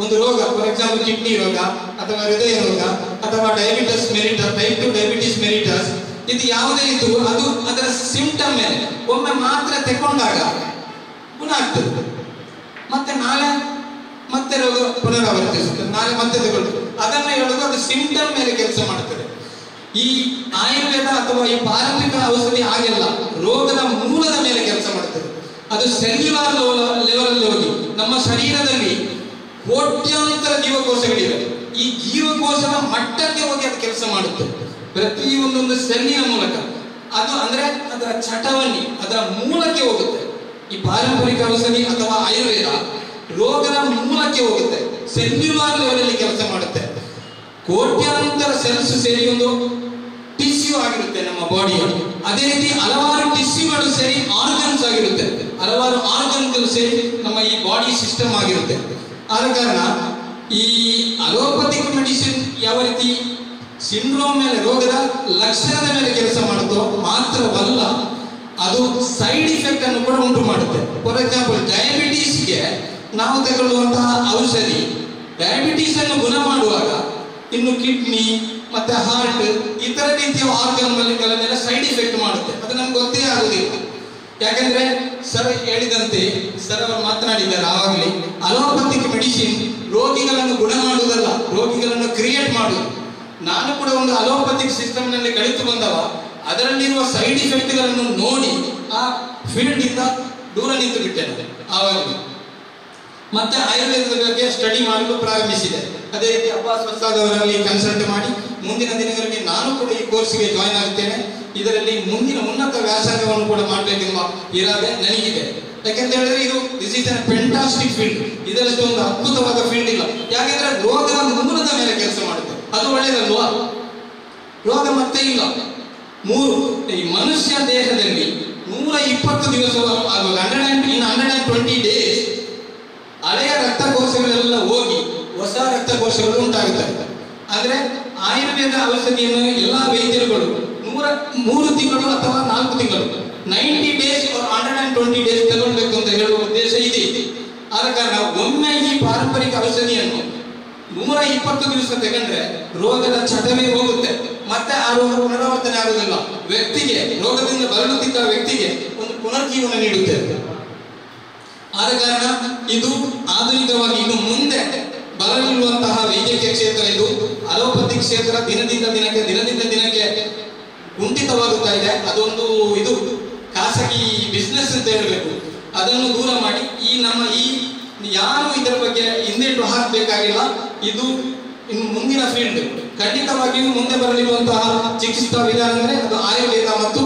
ಒಂದು ರೋಗ, ಫಾರ್ ಎಕ್ಸಾಂಪಲ್ ಕಿಡ್ನಿ ರೋಗ ಅಥವಾ ಹೃದಯ ರೋಗ ಅಥವಾ ಡಯಾಬಿಟಿಸ್ ಮೆರಿಟಸ್, ಟೈಪ್ 2 ಡಯಾಬಿಟಿಸ್ ಮೆರಿಟಸ್, ಇದು ಯಾವುದೇ ಇದ್ರೂ ಅದು ಅದರ ಸಿಂಟಮ್ ಮೇಲೆ ಒಮ್ಮೆ ಮಾತ್ರ ತಗೊಂಡಾಗ ಗುಣ ಆಗ್ತದೆ. ಮತ್ತೆ ನಾಳೆ ಮತ್ತೆ ರೋಗ ಪುನರಾವರ್ತಿಸುತ್ತದೆ, ನಾಳೆ ಮತ್ತೆ ತಗೊಳ್ತದೆ. ಅದನ್ನು ಹೇಳೋದು ಅದು ಸಿಂಟಮ್ ಮೇಲೆ ಕೆಲಸ ಮಾಡುತ್ತದೆ. ಈ ಆಯುರ್ವೇದ ಅಥವಾ ಈ ಪಾರಂಪರಿಕ ಔಷಧಿ ಹಾಗೆಲ್ಲ ರೋಗದ ಮೂಲದ ಮೇಲೆ ಕೆಲಸ ಮಾಡುತ್ತದೆ. ಅದು ಸೆಲ್ಯುಲಾರ್ ಲೆವೆಲ್ ಅಲ್ಲಿ ಹೋಗಿ ನಮ್ಮ ಶರೀರದಲ್ಲಿ ಕೋಟ್ಯಾಂತರ ಜೀವಕೋಶಗಳಿವೆ. ಈ ಜೀವಕೋಶದ ಮಟ್ಟಕ್ಕೆ ಹೋಗಿ ಅದು ಕೆಲಸ ಮಾಡುತ್ತೆ, ಪ್ರತಿಯೊಂದೊಂದು ಸೆಲ್ಲಿನ ಮೂಲಕ. ಅದು ಅಂದ್ರೆ ಅದರ ಚಟವನ್ನಿ, ಅದರ ಮೂಲಕ್ಕೆ ಹೋಗುತ್ತೆ. ಈ ಪಾರಂಪರಿಕ ಔಷಧಿ ಅಥವಾ ಆಯುರ್ವೇದ ರೋಗದ ಮೂಲಕ್ಕೆ ಹೋಗುತ್ತೆ, ಸೆಲ್ಯುಲಾರ್ ಲೆವೆಲ್ ಅಲ್ಲಿ ಕೆಲಸ ಮಾಡುತ್ತೆ. ಕೋಟ್ಯಾಂತರ ಸೆಲ್ಸ್ ಸೇರಿ ಒಂದು ಟಿಶ್ಯೂ ಆಗಿರುತ್ತೆ ನಮ್ಮ ಬಾಡಿಯಲ್ಲಿ. ಅದೇ ರೀತಿ ಹಲವಾರು ಟಿಶ್ಯೂಗಳು ಸೇರಿ ಆರ್ಗನ್ಸ್ ಆಗಿರುತ್ತೆ, ಹಲವಾರು ಆರ್ಗನ್ಗಳು ಸೇರಿ ನಮ್ಮ ಈ ಬಾಡಿ ಸಿಸ್ಟಮ್ ಆಗಿರುತ್ತೆ. ಆದ ಕಾರಣ ಈ ಅಲೋಪತಿಕ್ ಮೆಡಿಸಿನ್ ಯಾವ ರೀತಿ ಸಿಂಡ್ರೋಮ್ ಮೇಲೆ, ರೋಗದ ಲಕ್ಷಣದ ಮೇಲೆ ಕೆಲಸ ಮಾಡುತ್ತೋ ಮಾತ್ರವಲ್ಲ, ಅದು ಸೈಡ್ ಇಫೆಕ್ಟ್ ಅನ್ನು ಕೂಡ ಉಂಟು ಮಾಡುತ್ತೆ. ಫಾರ್ ಎಕ್ಸಾಂಪಲ್, ಡಯಾಬಿಟೀಸ್ಗೆ ನಾವು ತಗೊಳ್ಳುವಂತಹ ಔಷಧಿ ಡಯಾಬಿಟೀಸ್ ಅನ್ನು ಗುಣ ಮಾಡುವಾಗ ಇನ್ನು ಕಿಡ್ನಿ ಮತ್ತೆ ಹಾರ್ಟ್ ಇತರ ರೀತಿಯ ಆರ್ಗನ್ಗಳ ಮೇಲೆ ಸೈಡ್ ಇಫೆಕ್ಟ್ ಮಾಡುತ್ತೆ. ಅದು ನಮ್ಗೆ ಗೊತ್ತೇ ಆಗುದಿಲ್ಲ. ಯಾಕಂದ್ರೆ ಸರ್ ಹೇಳಿದಂತೆ, ಸರ್ ಅವರು ಮಾತನಾಡಿದ್ದಾರೆ ಆವಾಗಲೇ, ಅಲೋಪತಿಕ್ ಮೆಡಿಸಿನ್ ರೋಗಿಗಳನ್ನು ಗುಣ ಮಾಡುವುದಲ್ಲ, ರೋಗಿಗಳನ್ನು ಕ್ರಿಯೇಟ್ ಮಾಡುವುದು. ನಾನು ಕೂಡ ಒಂದು ಅಲೋಪತಿಕ್ ಸಿಸ್ಟಮ್ ನಲ್ಲಿ ಕಲಿತು ಬಂದವ. ಅದರಲ್ಲಿರುವ ಸೈಡ್ ಇಫೆಕ್ಟ್ಗಳನ್ನು ನೋಡಿ ಆ ಫೀಲ್ಡ್ ಇಂದ ದೂರ ನಿಂತು ಬಿಟ್ಟೆ ಆವಾಗಲೇ. ಮತ್ತೆ ಆಯುರ್ವೇದದ ಬಗ್ಗೆ ಸ್ಟಡಿ ಮಾಡಲು ಪ್ರಾರಂಭಿಸಿದೆ. ಅದೇ ರೀತಿ ಅಬ್ಬಾಸ್ ಉಸ್ತಾದ್ ಅವರಲ್ಲಿ ಕನ್ಸಲ್ಟ್ ಮಾಡಿ ಮುಂದಿನ ದಿನಗಳಲ್ಲಿ ನಾನು ಕೂಡ ಈ ಕೋರ್ಸ್ಗೆ ಜಾಯ್ನ್ ಆಗುತ್ತೇನೆ. ಇದರಲ್ಲಿ ಮುಂದಿನ ಉನ್ನತ ವ್ಯಾಸಂಗವನ್ನು ಕೂಡ ಮಾಡಬೇಕೆಂಬ ಇರಾದೆ ನನಗಿದೆ. ಯಾಕೆಂತ ಹೇಳಿದ್ರೆ this is an fantastic field. ಇದರಷ್ಟು ಒಂದು ಅದ್ಭುತವಾದ ಫೀಲ್ಡ್ ಇಲ್ಲ. ಯಾಕೆಂದ್ರೆ ರೋಗದ ಮೂಲದ ಮೇಲೆ ಕೆಲಸ ಮಾಡುತ್ತೆ, ಅದು ಒಳ್ಳೆಯದಲ್ವಾ? ರೋಗ ಮತ್ತೆ ಇಲ್ಲ. ಈ ಮನುಷ್ಯ ದೇಹದಲ್ಲಿ 120 ದಿವಸ ಆಗುವಾಗ 120 ಡೇಸ್ ಹಳೆಯ ರಕ್ತಕೋಶಗಳೆಲ್ಲ ಹೋಗಿ ಹೊಸ ರಕ್ತಕೋಶಗಳು ಉಂಟಾಗುತ್ತವೆ. ಅಂದ್ರೆ ಆಯುರ್ವೇದ ಔಷಧಿಯನ್ನು ಎಲ್ಲ ವೈದ್ಯರುಗಳು 3 ತಿಂಗಳು ಅಥವಾ 4 ತಿಂಗಳು 90 ಡೇಸ್ 120 ಡೇಸ್ ತಗೊಳ್ಬೇಕು ಅಂತ ಹೇಳುವ ಉದ್ದೇಶ ಇದೆ. ಆದ ಕಾರಣ ಒಮ್ಮೆ ಈ ಪಾರಂಪರಿಕ ಔಷಧಿಯನ್ನು 120 ದಿವಸ ತಗೊಂಡ್ರೆ ರೋಗದ ಚಟವೇ ಹೋಗುತ್ತೆ, ಮತ್ತೆ ಆ ರೋಗ ಪುನರಾವರ್ತನೆ ಆಗುವುದಿಲ್ಲ. ವ್ಯಕ್ತಿಗೆ ರೋಗದಿಂದ ಬಳಲುತ್ತಿದ್ದ ವ್ಯಕ್ತಿಗೆ ಒಂದು ಪುನರ್ಜೀವನ ನೀಡುತ್ತೆ. ಆದ ಕಾರಣ ಇದು ಆಧುನಿಕವಾಗಿ ಇನ್ನು ಮುಂದೆ ಬರಲಿರುವಂತಹ ವೈದ್ಯಕೀಯ ಕ್ಷೇತ್ರ ಇದು ಅಲೋಪತಿ ಕ್ಷೇತ್ರ ದಿನದಿಂದ ದಿನಕ್ಕೆ ಕುಂಠಿತವಾಗುತ್ತಾ ಇದೆ. ಅದೊಂದು ಇದು ಖಾಸಗಿ ಬಿಸ್ನೆಸ್ ಅಂತ ಹೇಳಬೇಕು. ಅದನ್ನು ದೂರ ಮಾಡಿ ಯಾರು ಇದರ ಬಗ್ಗೆ ಹಿಂದೇಟು ಹಾಕಬೇಕಾಗಿಲ್ಲ. ಇದು ಇನ್ನು ಮುಂದಿನ ಫೀಲ್ಡ್. ಖಂಡಿತವಾಗಿಯೂ ಮುಂದೆ ಬರಲಿರುವಂತಹ ಚಿಕಿತ್ಸಾ ವಿಧಾನ ಅಂದರೆ ಅದು ಆಯುರ್ವೇದ ಮತ್ತು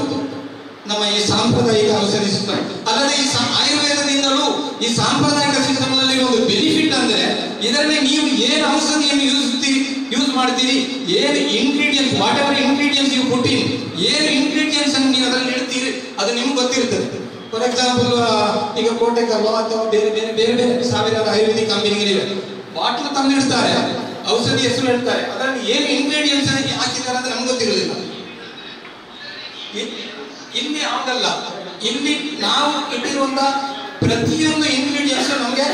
ನಮ್ಮ ಈ ಸಾಂಪ್ರದಾಯಿಕ ಔಷಧಿ ಸಿಸ್ಟಮ್. ಅಲ್ಲದೆ ಈ ಆಯುರ್ವೇದದಿಂದಲೂ ಈ ಸಾಂಪ್ರದಾಯಿಕ ಸಿಸ್ಟಮ್ ನಲ್ಲಿ ಒಂದು ಬೆನಿಫಿಟ್ ಅಂದ್ರೆ ಇದರಲ್ಲಿ ನೀವು ಏನು ಔಷಧಿಯನ್ನು ಯೂಸ್ ಮಾಡ್ತೀರಿ, ಏನು ingredients, whatever ingredients you put in, ಏನು ಇಂಗ್ರೀಡಿಯೆಂಟ್ಸ್ ಅನ್ನು ನೀವು ಅದರಲ್ಲಿ ಇಡ್ತೀರಿ ಅದು ನಿಮ್ಗೆ ಗೊತ್ತಿರ್ತದೆ. ಫಾರ್ ಎಕ್ಸಾಂಪಲ್ ಈಗ ಕೋಟೆಕಲ್ಲು ಅಥವಾ ಬೇರೆ ಸಾವಿರಾರು ಆಯುರ್ವೇದಿಕ್ ಕಂಪನಿಗಳಿವೆ, ಬಾಟ್ಲು ತಂದಿಡ್ತಾರೆ, ಔಷಧಿ ಹೆಸರು ಹೇಳ್ತಾರೆ, ಅದರಲ್ಲಿ ಏನು ಇಂಗ್ರೀಡಿಯೆಂಟ್ಸ್ ಹಾಕಿದ್ದಾರೆ ಅಂತ ನಮ್ಗೆ ಗೊತ್ತಿರೋದಿಲ್ಲ. ಇಲ್ಲಿ ಆಗಲ್ಲ. ಇಲ್ಲಿ ನಾವು ಇಟ್ಟಿರುವಂತಹ ಪ್ರತಿಯೊಂದು ಇಂಗ್ರೀಡಿಯೆಂಟ್ಸ್ ನಮಗೆ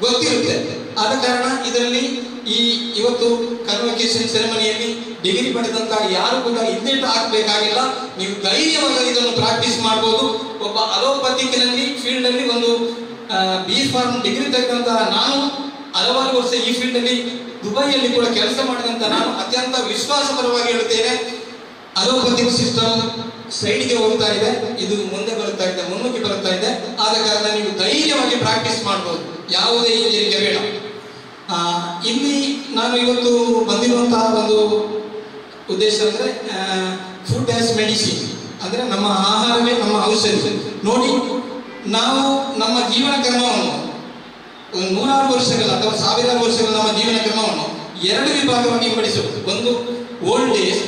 ಗೊತ್ತಿರುತ್ತೆ. ಆದ ಕಾರಣ ಇದರಲ್ಲಿ ಇವತ್ತು ಕನ್ವೊಕೇಶನ್ ಸೆರೆಮನಿಯಲ್ಲಿ ಡಿಗ್ರಿ ಪಡೆದಂತಹ ಯಾರು ಕೂಡ ಹಿಂದೇಟು ಹಾಕಬೇಕಾಗಿಲ್ಲ. ನೀವು ಧೈರ್ಯವಾಗಿ ಇದನ್ನು ಪ್ರಾಕ್ಟೀಸ್ ಮಾಡಬಹುದು. ಒಬ್ಬ ಅಲೋಪತಿಕ್ನಲ್ಲಿ ಫೀಲ್ಡ್ ಅಲ್ಲಿ ಒಂದು B.Pharm ಡಿಗ್ರಿ ತೆಗೆದಂತಹ ನಾನು ಹಲವಾರು ವರ್ಷ ಈ ಫೀಲ್ಡ್ ಅಲ್ಲಿ ದುಬೈಯಲ್ಲಿ ಕೂಡ ಕೆಲಸ ಮಾಡಿದಂತ ನಾನು ಅತ್ಯಂತ ವಿಶ್ವಾಸಪರವಾಗಿ ಹೇಳುತ್ತೇನೆ, ಅಲೋಪತಿಕ್ ಸಿಸ್ಟಮ್ ಸೈಡ್ಗೆ ಹೋಗ್ತಾ ಇದೆ, ಇದು ಮುಂದೆ ಬರುತ್ತಾ ಇದೆ, ಮುನ್ನುಗ್ಗಿ ಬರುತ್ತಾ ಇದೆ. ಆದ ಕಾರಣ ನೀವು ಧೈರ್ಯವಾಗಿ ಪ್ರಾಕ್ಟೀಸ್ ಮಾಡಬಹುದು, ಯಾವುದೇ ಹಿಂಜರಿಕೆ ಬೇಡ. ಇಲ್ಲಿ ನಾನು ಇವತ್ತು ಬಂದಿರುವಂತಹ ಒಂದು ಉದ್ದೇಶ ಅಂದ್ರೆ ಫುಡ್ ಆಸ್ ಮೆಡಿಸಿನ್, ಅಂದ್ರೆ ನಮ್ಮ ಆಹಾರವೇ ನಮ್ಮ ಔಷಧಿ. ನೋಡಿ, ನಾವು ನಮ್ಮ ಜೀವನ ಕ್ರಮವನ್ನು ಒಂದು 100 ವರ್ಷಗಳ ಅಥವಾ 1000 ವರ್ಷಗಳ ನಮ್ಮ ಜೀವನ ಕ್ರಮವನ್ನು 2 ವಿಭಾಗವಾಗಿ ವಿಂಗಡಿಸಬಹುದು. ಒಂದು ಓಲ್ಡ್ ಡೇಸ್,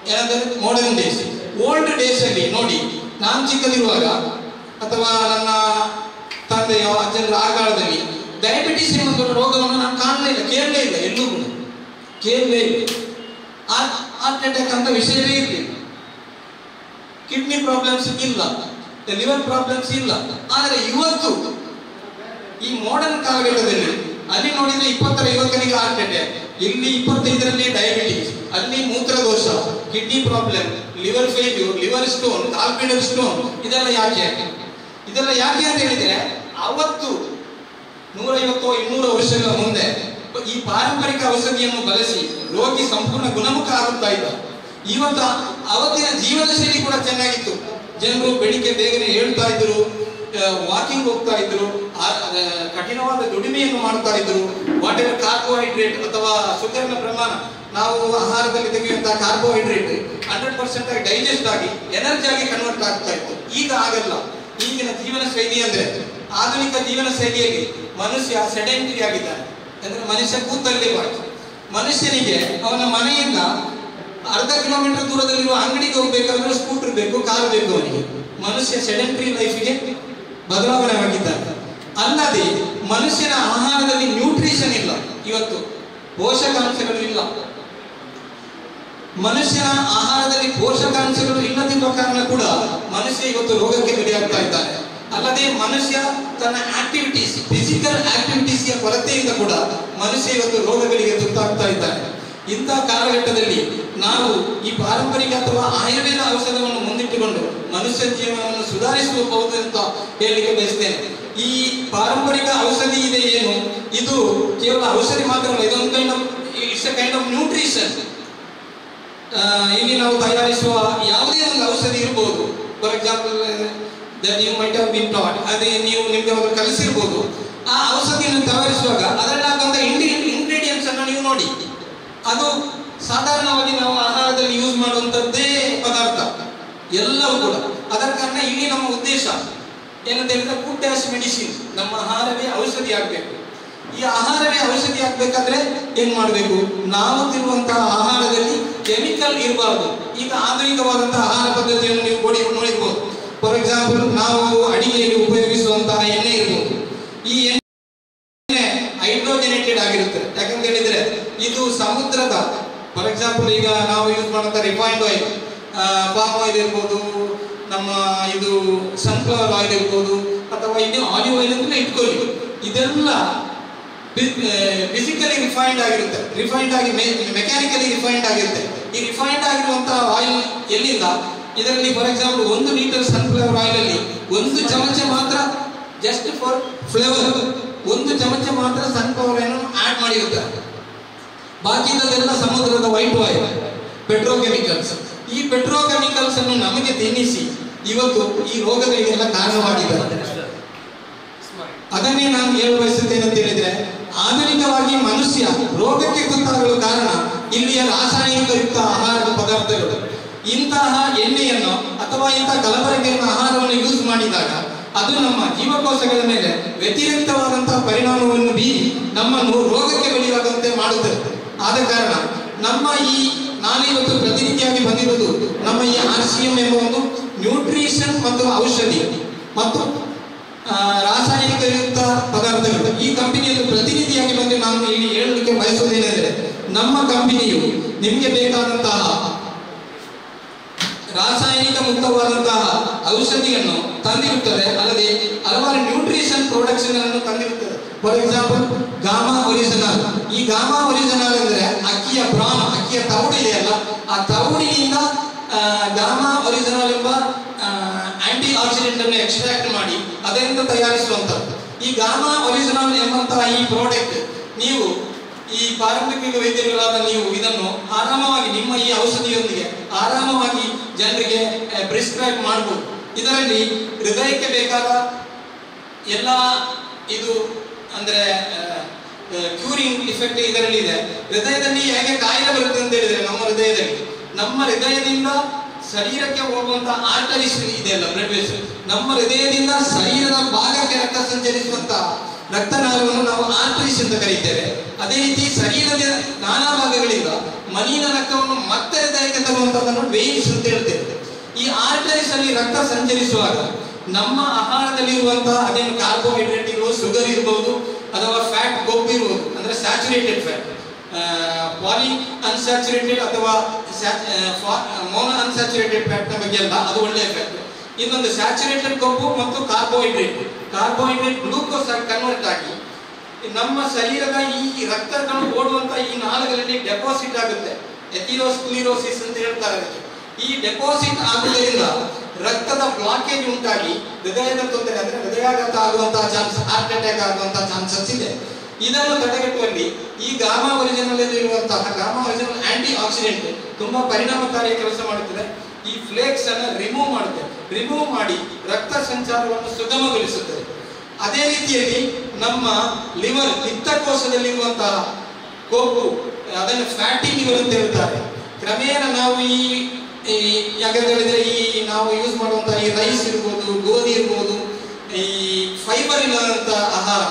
ಏನಂದ್ರೆ ಮಾಡರ್ನ್ ಡೇಸ್. ಓಲ್ಡ್ ಡೇಸ್ ಅಲ್ಲಿ ನೋಡಿ, ನಾನು ಚಿಕ್ಕದಿರುವಾಗ ಅಥವಾ ನನ್ನ ತಂದೆಯೋ ಅಜ್ಜನ ಆ ಕಾಲದಲ್ಲಿ ಡಯಾಬಿಟಿಸ್ ಎಂಬ ರೋಗವನ್ನು ನಾನು ಕಾಣಲೇ ಇಲ್ಲ, ಕೇಳಲೇ ಇಲ್ಲ, ಎಲ್ಲೂ ಕೂಡ ಕೇಳಲೇ ಇಲ್ಲ. ಹಾರ್ಟ್ ಅಟ್ಯಾಕ್ ಅಂತ ವಿಷಯವೇ ಇರಲಿಲ್ಲ, ಕಿಡ್ನಿ ಪ್ರಾಬ್ಲಮ್ಸ್ ಇಲ್ಲ, ಲಿವರ್ ಪ್ರಾಬ್ಲಮ್ಸ್ ಇಲ್ಲ. ಆದರೆ ಇವತ್ತು ಈ ಮಾಡರ್ನ್ ಕಾಲಘಟ್ಟದಲ್ಲಿ ಅಲ್ಲಿ ನೋಡಿದ್ರೆ 20ರ ಯುವಕರಿಗೆ ಹಾರ್ಟ್ ಅಟ್ಯಾಕ್, ಇಲ್ಲಿ 25ರಲ್ಲಿ ಡಯಾಬಿಟಿಸ್, ಅಲ್ಲಿ ಮೂತ್ರದೋಷ, kidney problem, liver failure, liver stone, gallbladder stone. ಇದೆಲ್ಲ ಯಾಕೆ ಅಂತ ಹೇಳಿದ್ರೆ ಅವತ್ತು 150-200 ವರ್ಷಗಳ ಮುಂದೆ ಈ ಪಾರಂಪರಿಕ ಔಷಧಿಯನ್ನು ಬಳಸಿ ರೋಗಿ ಸಂಪೂರ್ಣ ಗುಣಮುಖ ಆಗುತ್ತಾ ಇದ್ದ. ಇವತ್ತು ಅವತ್ತಿನ ಜೀವನ ಶೈಲಿ ಕೂಡ ಚೆನ್ನಾಗಿತ್ತು. ಜನರು ಬೆಳಿಗ್ಗೆ ಬೇಗನೆ ಹೇಳ್ತಾ ಇದ್ರು, ವಾಕಿಂಗ್ ಹೋಗ್ತಾ ಇದ್ರು, ಕಠಿಣವಾದ ದುಡಿಮೆಯನ್ನು ಮಾಡ್ತಾ ಇದ್ರು. ವಾಟ್ ಎವರ್ ಕಾರ್ಬೋಹೈಡ್ರೇಟ್ ಅಥವಾ ಶುಗರ್ನ ಪ್ರಮಾಣ, ನಾವು ಆಹಾರದಲ್ಲಿ ತೆಗೆಯುವಂತಹ ಕಾರ್ಬೋಹೈಡ್ರೇಟ್ 100% ಆಗಿ ಡೈಜೆಸ್ಟ್ ಆಗಿ ಎನರ್ಜಿ ಆಗಿ ಕನ್ವರ್ಟ್ ಆಗ್ತಾ ಇತ್ತು. ಈಗ ಆಗಲ್ಲ. ಈಗಿನ ಜೀವನ ಶೈಲಿ ಅಂದ್ರೆ ಆಧುನಿಕ ಜೀವನ ಶೈಲಿಯಲ್ಲಿ ಮನುಷ್ಯ ಸೆಡೆಂಟರಿ ಆಗಿದ್ದಾನೆ. ಅಂದ್ರೆ ಮನುಷ್ಯ ಕೂತಲ್ಲಿರಬಾರ್ದು. ಮನುಷ್ಯನಿಗೆ ಅವನ ಮನೆಯಿಂದ ಅರ್ಧ ಕಿಲೋಮೀಟರ್ ದೂರದಲ್ಲಿರುವ ಅಂಗಡಿಗೆ ಹೋಗ್ಬೇಕಾದ್ರೆ ಸ್ಕೂಟರ್ ಬೇಕು, ಕಾರ್ ಬೇಕು ಅವನಿಗೆ. ಮನುಷ್ಯ ಸೆಡೆಂಟರಿ ಲೈಫ್ಗೆ ಬದಲಾವಣೆ ಆಗಿದ್ದಾನೆ. ಅಲ್ಲದೆ ಮನುಷ್ಯನ ಆಹಾರದಲ್ಲಿ ನ್ಯೂಟ್ರಿಷನ್ ಇಲ್ಲ, ಇವತ್ತು ಪೋಷಕಾಂಶಗಳು ಇಲ್ಲ. ಮನುಷ್ಯನ ಆಹಾರದಲ್ಲಿ ಪೋಷಕಾಂಶಗಳು ಇಲ್ಲದಿರುವ ಕಾರಣ ಕೂಡ ಮನುಷ್ಯ ಇವತ್ತು ರೋಗಕ್ಕೆ ಬಲಿಯಾಗ್ತಾ ಇದ್ದಾನೆ. ಅಲ್ಲದೆ ಮನುಷ್ಯ ತನ್ನ ಆಕ್ಟಿವಿಟೀಸ್, ಫಿಸಿಕಲ್ ಆಕ್ಟಿವಿಟೀಸ್ ಕೊರತೆಯಿಂದ ಕೂಡ ಮನುಷ್ಯ ಇವತ್ತು ರೋಗಗಳಿಗೆ ತುತ್ತಾಗ್ತಾ ಇದ್ದಾನೆ. ಇಂತಹ ಕಾಲಘಟ್ಟದಲ್ಲಿ ನಾವು ಈ ಪಾರಂಪರಿಕ ಅಥವಾ ಆಯುರ್ವೇದ ಔಷಧವನ್ನು ಮುಂದಿಟ್ಟುಕೊಂಡು ಮನುಷ್ಯ ಜೀವನವನ್ನು ಸುಧಾರಿಸಬಹುದು ಅಂತ ಹೇಳಲಿಕ್ಕೆ ಬಯಸ್ತೇನೆ. ಈ ಪಾರಂಪರಿಕ ಔಷಧಿ ಇದೆ ಏನು, ಇದು ಕೇವಲ ಔಷಧಿ ಮಾತ್ರವಲ್ಲ, ಇದೊಂದು ಕೈಂಡ್ ಆಫ್ ನ್ಯೂಟ್ರಿಷನ್. ಇಲ್ಲಿ ನಾವು ತಯಾರಿಸುವ ಯಾವುದೇ ಒಂದು ಔಷಧಿ ಇರಬಹುದು. For example that you might have been taught, ಅದೇ ನೀವು ನಿಮಗೆ ಅವರು ಕಲಿಸಿರ್ಬೋದು. ಆ ಔಷಧಿಯನ್ನು ತಯಾರಿಸುವಾಗ ಅದರಲ್ಲಾಗುವಂತ ಇಂಗ್ರೀಡಿಯೆಂಟ್ಸ್ ಅನ್ನು ನೀವು ನೋಡಿ, ಅದು ಸಾಧಾರಣವಾಗಿ ನಾವು ಆಹಾರದಲ್ಲಿ ಯೂಸ್ ಮಾಡುವಂಥದ್ದೇ ಪದಾರ್ಥ ಎಲ್ಲವೂ ಕೂಡ. ಅದರ ಕಾರಣ ಇಲ್ಲಿ ನಮ್ಮ ಉದ್ದೇಶ ಏನಂತ ಹೇಳಿದ್ರೆ ಫುಡ್ ಆಸ್ ಮೆಡಿಸಿನ್, ನಮ್ಮ ಆಹಾರವೇ ಔಷಧಿ ಆಗಬೇಕು. ಈ ಆಹಾರವೇ ಔಷಧಿ ಆಗಬೇಕಾದ್ರೆ ಏನ್ ಮಾಡಬೇಕು, ನಾವು ತಿನ್ನುವಂತಹ ಆಹಾರದಲ್ಲಿ ಕೆಮಿಕಲ್ ಇರಬಾರ್ದು. ಈಗ ಆಧುನಿಕವಾದಂತಹ ಆಹಾರ ಪದ್ಧತಿಯನ್ನು ನೀವು ನೋಡಿರ್ಬೋದು. ಫಾರ್ ಎಕ್ಸಾಂಪಲ್, ನಾವು ಅಡಿಗೆಯಲ್ಲಿ ಉಪಯೋಗಿಸುವಂತಹ ಎಣ್ಣೆ ಇರಬಹುದು. ಈ ಎಣ್ಣೆ ಹೈಡ್ರೋಜನೇಟೆಡ್ ಆಗಿರುತ್ತದೆ. ಎಕ್ಸಾಂಪಲ್ ಈಗ ನಾವು ಯೂಸ್ ಮಾಡುವಂಥ ರಿಫೈನ್ಡ್ ಆಯಿಲ್, ಪಾಮ್ ಆಯಿಲ್ ಇರ್ಬೋದು, ನಮ್ಮ ಇದು ಸನ್ಫ್ಲವರ್ ಆಯಿಲ್ ಇರ್ಬೋದು, ಅಥವಾ ಇನ್ನು ಆಲಿವ್ ಆಯಿಲ್ ಅಂತ ಇಟ್ಕೊಳ್ಳಿ, ಇದೆಲ್ಲ ಫಿಸಿಕಲಿ ರಿಫೈನ್ಡ್ ಆಗಿರುತ್ತೆ, ರಿಫೈನ್ಡ್ ಆಗಿ ಮೆಕ್ಯಾನಿಕಲಿ ರಿಫೈನ್ಡ್ ಆಗಿರುತ್ತೆ. ಈ ರಿಫೈನ್ಡ್ ಆಗಿರುವಂತಹ ಆಯಿಲ್ ಎಲ್ಲಿಂದ? ಇದರಲ್ಲಿ for example 1 litre sunflower oil ಅಲ್ಲಿ 1 ಚಮಚ ಮಾತ್ರ, ಜಸ್ಟ್ ಫಾರ್ ಫ್ಲೇವರ್ 1 ಚಮಚ ಮಾತ್ರ ಸನ್ಫ್ಲವರ್ ಅನ್ನು ಆಡ್ ಮಾಡಿರುತ್ತಾರೆ. ಬಾಕಿದೆಲ್ಲ ಸಮುದ್ರದ ವೈಟ್ ಆಯಿಲ್, ಪೆಟ್ರೋಕೆಮಿಕಲ್ಸ್. ಈ ಪೆಟ್ರೋಕೆಮಿಕಲ್ಸ್ ಅನ್ನು ನಮಗೆ ತಿನ್ನಿಸಿ ಇವತ್ತು ಈ ರೋಗಗಳಿಗೆಲ್ಲ ಕಾರಣವಾಗಿದ್ದಾರೆ. ಅದನ್ನೇ ನಾನು ಹೇಳ ಬಯಸುತ್ತೇನೆ ಅಂತ ಹೇಳಿದ್ರೆ, ಆಧುನಿಕವಾಗಿ ಮನುಷ್ಯ ರೋಗಕ್ಕೆ ತುತ್ತಾಗಲು ಕಾರಣ ಇಲ್ಲಿಯ ರಾಸಾಯನಿಕಯುಕ್ತ ಆಹಾರದ ಪದಾರ್ಥಗಳು. ಇಂತಹ ಎಣ್ಣೆಯನ್ನು ಅಥವಾ ಇಂತಹ ಕಲಬೆರಕೆಯನ್ನು ಆಹಾರವನ್ನು ಯೂಸ್ ಮಾಡಿದಾಗ ಅದು ನಮ್ಮ ಜೀವಕೋಶಗಳ ಮೇಲೆ ವ್ಯತಿರಿಕ್ತವಾದಂತಹ ಪರಿಣಾಮವನ್ನು ಬೀರಿ ನಮ್ಮನ್ನು ರೋಗಕ್ಕೆ ಬಲಿಯಾಗುವಂತೆ ಮಾಡುತ್ತದೆ. ಆದ ಕಾರಣ ನಮ್ಮ ನಾನು ಇವತ್ತು ಪ್ರತಿನಿಧಿಯಾಗಿ ಬಂದಿರುವುದು ನಮ್ಮ ಈ RCM ಎಂಬ ಒಂದು ನ್ಯೂಟ್ರಿಷನ್ ಮತ್ತು ಔಷಧಿ ಮತ್ತು ರಾಸಾಯನಿಕಯುಕ್ತ ಪದಾರ್ಥಗಳು ಈ ಕಂಪನಿಯನ್ನು ಪ್ರತಿನಿಧಿಯಾಗಿ ಬಂದು ನಾನು ಇಲ್ಲಿ ಹೇಳಲಿಕ್ಕೆ ಬಯಸುವುದೇನೆಂದರೆ, ನಮ್ಮ ಕಂಪನಿಯು ನಿಮಗೆ ಬೇಕಾದಂತಹ ರಾಸಾಯನಿಕ ಮುಕ್ತವಾದಂತಹ ಔಷಧಿಯನ್ನು ತಂದಿರುತ್ತದೆ, ಅಲ್ಲದೆ ಹಲವಾರು ನ್ಯೂಟ್ರಿಷನ್ ಪ್ರಾಡಕ್ಟ್ಸ್ ಅನ್ನು ತಂದಿರುತ್ತದೆ. For example gamma oryzanol. ಈ ಗಾಮಾ ಒರಿಜಿನಲ್ ಅಂದ್ರೆ ಅಕ್ಕಿಯ ಬ್ರಾನ್, ಅಕ್ಕಿಯ ತೌಡು ಇದೆಯಲ್ಲ, ಆ ತೌಡಿನಿಂದ ಗಾಮಾ ಒರಿಜಿನಲ್ ಎಂಬ ಆಂಟಿ ಆಕ್ಸಿಡೆಂಟ್ ಅನ್ನು ಎಕ್ಸ್ಟ್ರಾಕ್ಟ್ ಮಾಡಿ ಅದರಿಂದ ತಯಾರಿಸುವಂಥದ್ದು. ಈ ಗಾಮಾ ಒರಿಜಿನಲ್ ಎಂಬಂತಹ ಈ ಪ್ರಾಡಕ್ಟ್ ನೀವು ಈ ಪಾರಂಪರಿಕ ವೈದ್ಯರುಗಳಾದ ನೀವು ಇದನ್ನು ಆರಾಮವಾಗಿ ನಿಮ್ಮ ಈ ಔಷಧಿಯೊಂದಿಗೆ ಆರಾಮವಾಗಿ ಜನರಿಗೆ ಪ್ರಿಸ್ಕ್ರೈಬ್ ಮಾಡಬಹುದು. ಇದರಲ್ಲಿ ಹೃದಯಕ್ಕೆ ಬೇಕಾದ ಎಲ್ಲ ಇದು ಅಂದ್ರೆ ಕ್ಯೂರಿಂಗ್ ಇಫೆಕ್ಟ್ ಇದರಲ್ಲಿ ಇದೆ. ಹೃದಯದಲ್ಲಿ ಹೇಗೆ ಕಾಯಿಲೆ ಬರುತ್ತೆ ಅಂತ ಹೇಳಿದ್ರೆ, ನಮ್ಮ ಹೃದಯದಿಂದ ಶರೀರಕ್ಕೆ ಹೋಗುವಂತ ಆರ್ಟರೀಸ್ ಇದೆಯಲ್ಲ, ಬ್ಲಡ್ ವೆಸಲ್, ನಮ್ಮ ಹೃದಯದಿಂದ ಶರೀರದ ಭಾಗಕ್ಕೆ ರಕ್ತ ಸಂಚರಿಸುವಂತ ರಕ್ತನಾಳವನ್ನು ನಾವು ಆರ್ಟರೀಸ್ ಅಂತ ಕರೀತೇವೆ. ಅದೇ ರೀತಿ ಶರೀರದ ನಾನಾ ಭಾಗಗಳಿಂದ ಮಲಿನ ರಕ್ತವನ್ನು ಮತ್ತೆ ಹೃದಯಕ್ಕೆ ತರುವಂತದನ್ನು ವೇಯಿನ್ಸ್ ಅಂತ ಹೇಳ್ತೇವೆ. ಈ ಆರ್ಟರೀಸ್ ಅಲ್ಲಿ ರಕ್ತ ಸಂಚರಿಸುವಾಗ ನಮ್ಮ ಆಹಾರದಲ್ಲಿರುವಂತಹ ಅದೇನು ಕಾರ್ಬೋಹೈಡ್ರೇಟ್ ಇರ್ಬೋದು, ಶುಗರ್ ಇರ್ಬೋದು, ಅಥವಾ ಫ್ಯಾಟ್, ಕೊಬ್ಬು ಇರ್ಬೋದು, ಅಂದ್ರೆ ಸ್ಯಾಚುರೇಟೆಡ್ ಫ್ಯಾಟ್, ಪಾಲಿ ಅನ್ಸ್ಯಾಚುರೇಟೆಡ್ ಅಥವಾ ಮೋನೋ ಅನ್ಸ್ಯಾಚುರೇಟೆಡ್ ಫ್ಯಾಟ್ ನ ಬಗ್ಗೆ ಅಲ್ಲ, ಅದು ಒಳ್ಳೆಯ ಫ್ಯಾಟ್. ಇನ್ನೊಂದು ಸ್ಯಾಚುರೇಟೆಡ್ ಕೊಬ್ಬು ಮತ್ತು ಕಾರ್ಬೋಹೈಡ್ರೇಟ್ ಗ್ಲೂಕೋಸ್ ಆಗಿ ಕನ್ವರ್ಟ್ ಆಗಿ ನಮ್ಮ ಶರೀರದ ಈ ರಕ್ತಗಳು ಓಡುವಂತ ಈ ನಾಳಗಳಲ್ಲಿ ಡೆಪಾಸಿಟ್ ಆಗುತ್ತೆ. ಎಥಿರೋಸ್ಕ್ಲಿರೋಸಿಸ್ ಅಂತ ಹೇಳ್ತಾರೆ ಅದಕ್ಕೆ. ಈ ಡೆಪಾಸಿಟ್ ಆಗುವುದರಿಂದ ರಕ್ತದ ಬ್ಲಾಕೇಜ್ ಉಂಟಾಗಿ ಹೃದಯದ ತೊಂದರೆ, ಅಂದ್ರೆ ಹೃದಯಾಘಾತ ಆಗುವಂತಹ ಚಾನ್ಸ್, ಹಾರ್ಟ್ ಅಟ್ಯಾಕ್ ಆಗುವಂತಹ ಚಾನ್ಸಸ್ ಇದೆ. ಇದನ್ನು ತಡೆಗಟ್ಟುವಲ್ಲಿ ಈ ಗಾಮಾ ಒರಿಜಿನಲ್ ಇರುವಂತಹ ಗಾಮಾ ಒರಿಜಿನಲ್ ಆಂಟಿ ಆಕ್ಸಿಡೆಂಟ್ ತುಂಬಾ ಪರಿಣಾಮಕಾರಿ ಕೆಲಸ ಮಾಡುತ್ತದೆ. ಈ ಫ್ಲೇಕ್ಸ್ ಅನ್ನು ರಿಮೂವ್ ಮಾಡಿ ರಕ್ತ ಸಂಚಾರವನ್ನು ಸುಗಮಗೊಳಿಸುತ್ತದೆ. ಅದೇ ರೀತಿಯಲ್ಲಿ ನಮ್ಮ ಲಿವರ್, ಪಿತ್ತಕೋಶದಲ್ಲಿರುವಂತಹ ಕೊಬ್ಬು, ಅದನ್ನು ಫ್ಯಾಟಿ ಲಿವರ್ ಅಂತ ಹೇಳ್ತಾರೆ. ಕ್ರಮೇಣ ನಾವು ಯಾಕಂತ ಹೇಳಿದ್ರೆ ನಾವು ಯೂಸ್ ಮಾಡುವಂತಹ ಈ ರೈಸ್ ಇರ್ಬೋದು, ಗೋಧಿ ಇರ್ಬೋದು, ಈ ಫೈಬರ್ ಇಲ್ಲದಂತ ಆಹಾರ,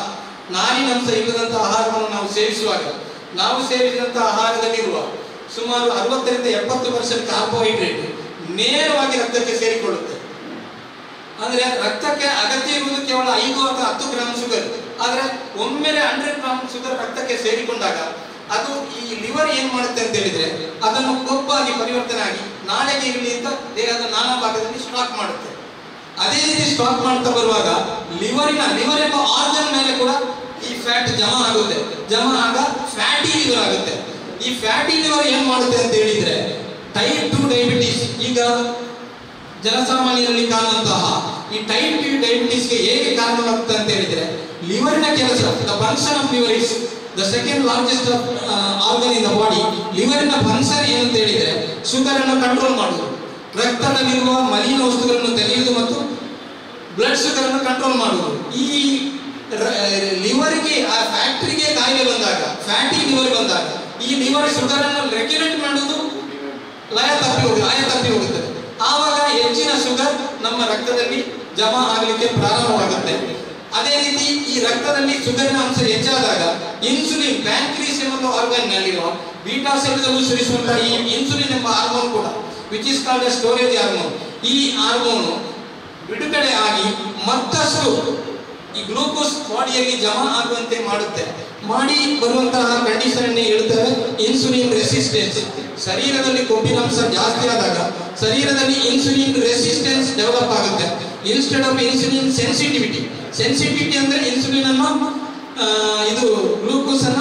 ನಾರಿನಂಶ ಇಲ್ಲದಂತ ಆಹಾರವನ್ನು ನಾವು ಸೇವಿಸುವಾಗ ನಾವು ಸೇವಿಸಿದಂತಹ ಆಹಾರದಲ್ಲಿರುವ ಸುಮಾರು 60 ರಿಂದ 70% ಕಾರ್ಬೋಹೈಡ್ರೇಟ್ ನೇರವಾಗಿ ರಕ್ತಕ್ಕೆ ಸೇರಿಕೊಳ್ಳುತ್ತೆ. ಅಂದ್ರೆ ರಕ್ತಕ್ಕೆ ಅಗತ್ಯ ಇರುವುದು ಕೇವಲ 5 ಅಥವಾ 10 ಗ್ರಾಂ ಶುಗರ್, ಆದ್ರೆ ಒಮ್ಮೆಲೆ 100 ಗ್ರಾಂ ಶುಗರ್ ರಕ್ತಕ್ಕೆ ಸೇರಿಕೊಂಡಾಗ ಅದು ಈ ಲಿವರ್ ಏನ್ ಮಾಡುತ್ತೆ ಅಂತ ಹೇಳಿದ್ರೆ ಅದನ್ನು ಕೊಬ್ಬಾಗಿ ಪರಿವರ್ತನೆ ಆಗಿ ನಾಳೆಗೆ ಇರಲಿ ಅಂತ ದೇಹದ ನಾನಾ ಭಾಗದಲ್ಲಿ ಸ್ಟಾಕ್ ಮಾಡುತ್ತೆ. ಅದೇ ರೀತಿ ಸ್ಟಾಕ್ ಮಾಡ್ತಾ ಬರುವಾಗ ಲಿವರ್ ಎಂಬ ಆರ್ಗನ್ ಮೇಲೆ ಕೂಡ ಈ ಫ್ಯಾಟ್ ಜಮಾ ಆಗ ಫ್ಯಾಟಿ ಲಿವರ್ ಆಗುತ್ತೆ. ಈ ಫ್ಯಾಟಿ ಲಿವರ್ ಏನ್ ಮಾಡುತ್ತೆ ಅಂತ ಹೇಳಿದ್ರೆ ಟೈಪ್ 2 ಡಯಾಬಿಟಿಸ್, ಈಗ ಜನಸಾಮಾನ್ಯರಲ್ಲಿ ಕಾಣುವಂತಹ ಈ ಟೈಪ್ 2 ಡಯಾಬಿಟಿಸ್ಗೆ ಹೇಗೆ ಕಾರಣವಾಗುತ್ತೆ ಅಂತ ಹೇಳಿದ್ರೆ ಲಿವರ್ನ ಕೆಲಸ, the function of liver is the second largest organ in the body. ಲಿವರ್ನ ಫಂಕ್ಷನ್ ಏನಂತ ಹೇಳಿದ್ರೆ ಶುಗರ್ ಅನ್ನು ಕಂಟ್ರೋಲ್ ಮಾಡುವುದು, ರಕ್ತದಲ್ಲಿರುವ ಮಲಿನ ವಸ್ತುಗಳನ್ನು ತೆಗೆಯುವುದು ಮತ್ತು ಬ್ಲಡ್ ಶುಗರ್ ಅನ್ನು ಕಂಟ್ರೋಲ್ ಮಾಡುವುದು. ಈ ಲಿವರ್ಗೆ ಆ ಫ್ಯಾಕ್ಟರಿಗೆ ಕಾಯಿಲೆ ಬಂದಾಗ, ಫ್ಯಾಟಿ ಲಿವರ್ ಬಂದಾಗ ಈ ಲಿವರ್ ಶುಗರ್ ಅನ್ನು ರೆಗ್ಯುಲೇಟ್ ಮಾಡುವುದು ಲಯ ತಪ್ಪಿ ಹೋಗುತ್ತದೆ. ಆವಾಗ ಹೆಚ್ಚಿನ ಶುಗರ್ ನಮ್ಮ ರಕ್ತದಲ್ಲಿ ಜಮಾ ಆಗಲಿಕ್ಕೆ ಪ್ರಾರಂಭವಾಗುತ್ತೆ. ಅದೇ ರೀತಿ ಈ ರಕ್ತದಲ್ಲಿ ಶುಗರ್ನ ಅಂಶ ಹೆಚ್ಚಾದಾಗ ಇನ್ಸುಲಿನ್, ಪ್ಯಾಂಕ್ರೀಸ್ ಎಂಬ ಆರ್ಗನ್ ನಲ್ಲಿರುವ ಬೀಟಾ ಸೆಲ್ಗಳು ಸುರಿಸುವಂತಹ ಈ ಇನ್ಸುಲಿನ್ ಎಂಬ ಹಾರ್ಮೋನ್ ಕೂಡ, which is called storage hormone, ಈ ಹಾರ್ಮೋನ್ ಬಿಡುಗಡೆ ಆಗಿ ಮತ್ತಷ್ಟು ಈ ಗ್ಲೂಕೋಸ್ ಬಾಡಿಯಲ್ಲಿ ಜಮಾ ಆಗುವಂತೆ ಮಾಡುತ್ತೆ. ಮಾಡಿ ಬರುವಂತಹ ಕಂಡೀಷನ್ ಅನ್ನು ಹೇಳ್ತೇವೆ ಇನ್ಸುಲಿನ್ ರೆಸಿಸ್ಟೆನ್ಸ್. ಶರೀರದಲ್ಲಿ ಕೊಬ್ಬಿನಾಂಶ ಜಾಸ್ತಿ ಆದಾಗ ಶರೀರದಲ್ಲಿ ಇನ್ಸುಲಿನ್ ರೆಸಿಸ್ಟೆನ್ಸ್ ಡೆವಲಪ್ ಆಗುತ್ತೆ instead of insulin sensitivity. Sensitivity ಅಂದ್ರೆ ಇನ್ಸುಲಿನ್ ಅನ್ನು ಇದು ಗ್ಲೂಕೋಸ್ ಅನ್ನ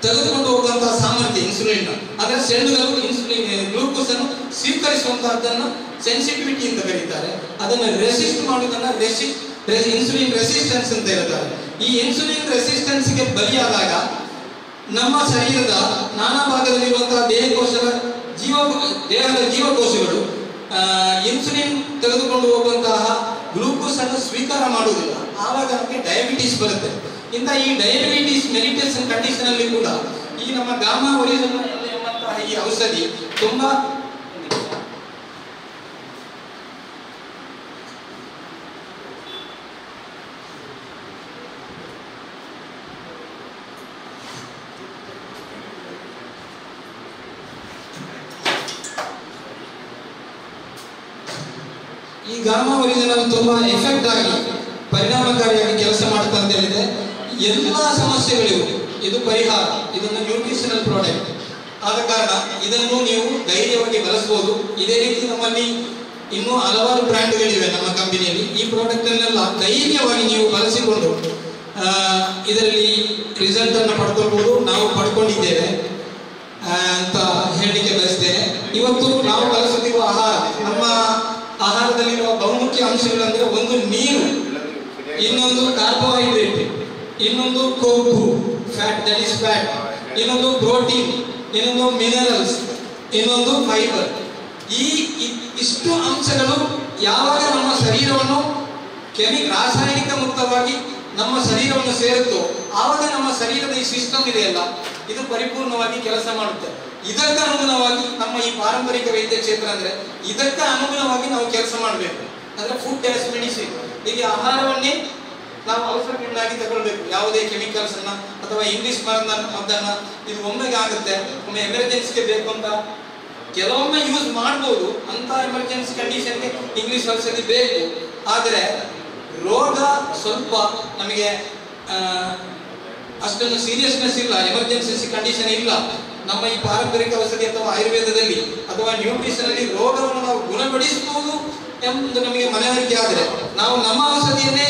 ತೆಗೆದುಕೊಂಡು ಹೋಗುವಂತಹ ಸಾಮರ್ಥ್ಯ ಇನ್ಸುಲಿನ್, ಅದರ ಸೆಲ್ಗಳು ಇನ್ಸುಲಿನ್ ಗ್ಲೂಕೋಸ್ ಅನ್ನು ಸ್ವೀಕರಿಸುವಂತಹದ್ದನ್ನು ಸೆನ್ಸಿಟಿವಿಟಿ ಅಂತ ಕರೀತಾರೆ. ಅದನ್ನು ರೆಸಿಸ್ಟ್ ಮಾಡುವುದನ್ನ ಇನ್ಸುಲಿನ್ ರೆಸಿಸ್ಟೆನ್ಸ್ ಅಂತ ಹೇಳ್ತಾರೆ. ಈ ಇನ್ಸುಲಿನ್ ರೆಸಿಸ್ಟೆನ್ಸ್ಗೆ ಬಲಿಯಾದಾಗ ನಮ್ಮ ಶರೀರದ ನಾನಾ ಭಾಗದಲ್ಲಿರುವಂತಹ ದೇಹದ ಜೀವಕೋಶಗಳು ಇನ್ಸುಲಿನ್ ತೆಗೆದುಕೊಂಡು ಹೋಗುವಂತಹ ಗ್ಲೂಕೋಸ್ ಅನ್ನು ಸ್ವೀಕಾರ ಮಾಡುವುದಿಲ್ಲ. ಆವಾಗ ನಮಗೆ ಡಯಾಬಿಟಿಸ್ ಬರುತ್ತೆ. ಇಂಥ ಈ ಡಯಾಬಿಟಿಸ್ ಮೆಲಿಟೇಷನ್ ಕಂಡೀಷನ್ ಅಲ್ಲಿ ಕೂಡ ಈ ನಮ್ಮ ಗಾಮಾ ಒರಿಜಿನಲ್ ಎಂಬಂತಹ ಈ ಔಷಧಿ ತುಂಬಾ ಈ ಗಾಮಾ ಒರಿಜಿನಲ್ ತುಂಬಾ ಎಫೆಕ್ಟ್ ಆಗಿ ಪರಿಣಾಮಕಾರಿಯಾಗಿ ಕೆಲಸ ಮಾಡುತ್ತೆ ಅಂತ ಹೇಳಿದ್ರೆ ಎಲ್ಲಾ ಸಮಸ್ಯೆಗಳಿಗೂ ಇದು ಪರಿಹಾರ. ಇದೊಂದು ನ್ಯೂಟ್ರಿಷನಲ್ ಪ್ರಾಡಕ್ಟ್ ಆದ ಕಾರಣ ಇದನ್ನು ನೀವು ಧೈರ್ಯವಾಗಿ ಬಳಸಬಹುದು. ಇದೇ ರೀತಿ ನಮ್ಮಲ್ಲಿ ಇನ್ನೂ ಹಲವಾರು ಬ್ರ್ಯಾಂಡ್ಗಳಿವೆ ನಮ್ಮ ಕಂಪನಿಯಲ್ಲಿ. ಈ ಪ್ರಾಡಕ್ಟ್ ಅನ್ನೆಲ್ಲ ಧೈರ್ಯವಾಗಿ ನೀವು ಬಳಸಿಕೊಂಡು ಇದರಲ್ಲಿ ರಿಸಲ್ಟ್ ಅನ್ನು ಪಡ್ಕೊಳ್ಬಹುದು. ನಾವು ಪಡ್ಕೊಂಡಿದ್ದೇವೆ ಅಂತ ಹೇಳಲಿಕ್ಕೆ ಬಯಸ್ತೇನೆ. ಇವತ್ತು ನಾವು ಬಳಸುತ್ತಿರುವ ಆಹಾರ, ನಮ್ಮ ಆಹಾರದಲ್ಲಿರುವ ಬಹುಮುಖ್ಯ ಅಂಶಗಳಂದ್ರೆ ಒಂದು ನೀರು, ಇನ್ನೊಂದು ಕಾರ್ಬೋಹೈಡ್ರೇಟ್, ಇನ್ನೊಂದು ಕೊಬ್ಬು ಫ್ಯಾಟ್, ದಟ್ ಇಸ್ ಫ್ಯಾಟ್, ಇನ್ನೊಂದು ಪ್ರೋಟೀನ್, ಇನ್ನೊಂದು ಮಿನರಲ್ಸ್, ಇನ್ನೊಂದು ಫೈಬರ್. ಈ ಇಷ್ಟು ಅಂಶಗಳು ಯಾವಾಗ ನಮ್ಮ ಶರೀರವನ್ನು ರಾಸಾಯನಿಕ ಮುಕ್ತವಾಗಿ ನಮ್ಮ ಶರೀರವನ್ನು ಸೇರುತ್ತೋ ಆವಾಗ ನಮ್ಮ ಶರೀರದ ಈ ಸಿಸ್ಟಮ್ ಇದೆಯಲ್ಲ ಇದು ಪರಿಪೂರ್ಣವಾಗಿ ಕೆಲಸ ಮಾಡುತ್ತೆ. ಇದಕ್ಕೆ ಅನುಗುಣವಾಗಿ ನಮ್ಮ ಈ ಪಾರಂಪರಿಕ ವೈದ್ಯ ಕ್ಷೇತ್ರ ಅಂದ್ರೆ ಇದಕ್ಕೆ ಅನುಗುಣವಾಗಿ ನಾವು ಕೆಲಸ ಮಾಡಬೇಕು. ಅಂದ್ರೆ ಫುಡ್ ಆಸ್ ಮೆಡಿಸಿನ್. ಈಗ ಆಹಾರವನ್ನೇ ನಾವು ಔಷಧಿಯನ್ನಾಗಿ ತಗೊಳ್ಬೇಕು. ಯಾವುದೇ ಕೆಮಿಕಲ್ಸ್ ಅನ್ನ ಅಥವಾ ಇಂಗ್ಲಿಷ್ ಮದ್ದನ್ನ ಇದು ಒಮ್ಮೆಗೆ ಆಗುತ್ತೆ, ಒಮ್ಮೆ ಎಮರ್ಜೆನ್ಸಿಗೆ ಬೇಕು ಅಂತ ಕೆಲವೊಮ್ಮೆ ಯೂಸ್ ಮಾಡಬಹುದು. ಅಂತ ಎಮರ್ಜೆನ್ಸಿ ಕಂಡೀಷನ್ಗೆ ಇಂಗ್ಲಿಷ್ ಔಷಧಿ ಬೇಕು. ಆದರೆ ರೋಗ ಸ್ವಲ್ಪ ನಮಗೆ ಅಷ್ಟೊಂದು ಸೀರಿಯಸ್ನೆಸ್ ಇಲ್ಲ, ಎಮರ್ಜೆನ್ಸಿ ಕಂಡೀಷನ್ ಇಲ್ಲ. ನಮ್ಮ ಈ ಪಾರಂಪರಿಕ ಔಷಧಿ ಅಥವಾ ಆಯುರ್ವೇದದಲ್ಲಿ ಅಥವಾ ನ್ಯೂಟ್ರಿಷನ್ ಅಲ್ಲಿ ರೋಗವನ್ನು ನಾವು ಗುಣಪಡಿಸಬಹುದು ಎಂಬುದು ನಮಗೆ ಮನವರಿಕೆ ಆದರೆ ನಾವು ನಮ್ಮ ಔಷಧಿಯನ್ನೇ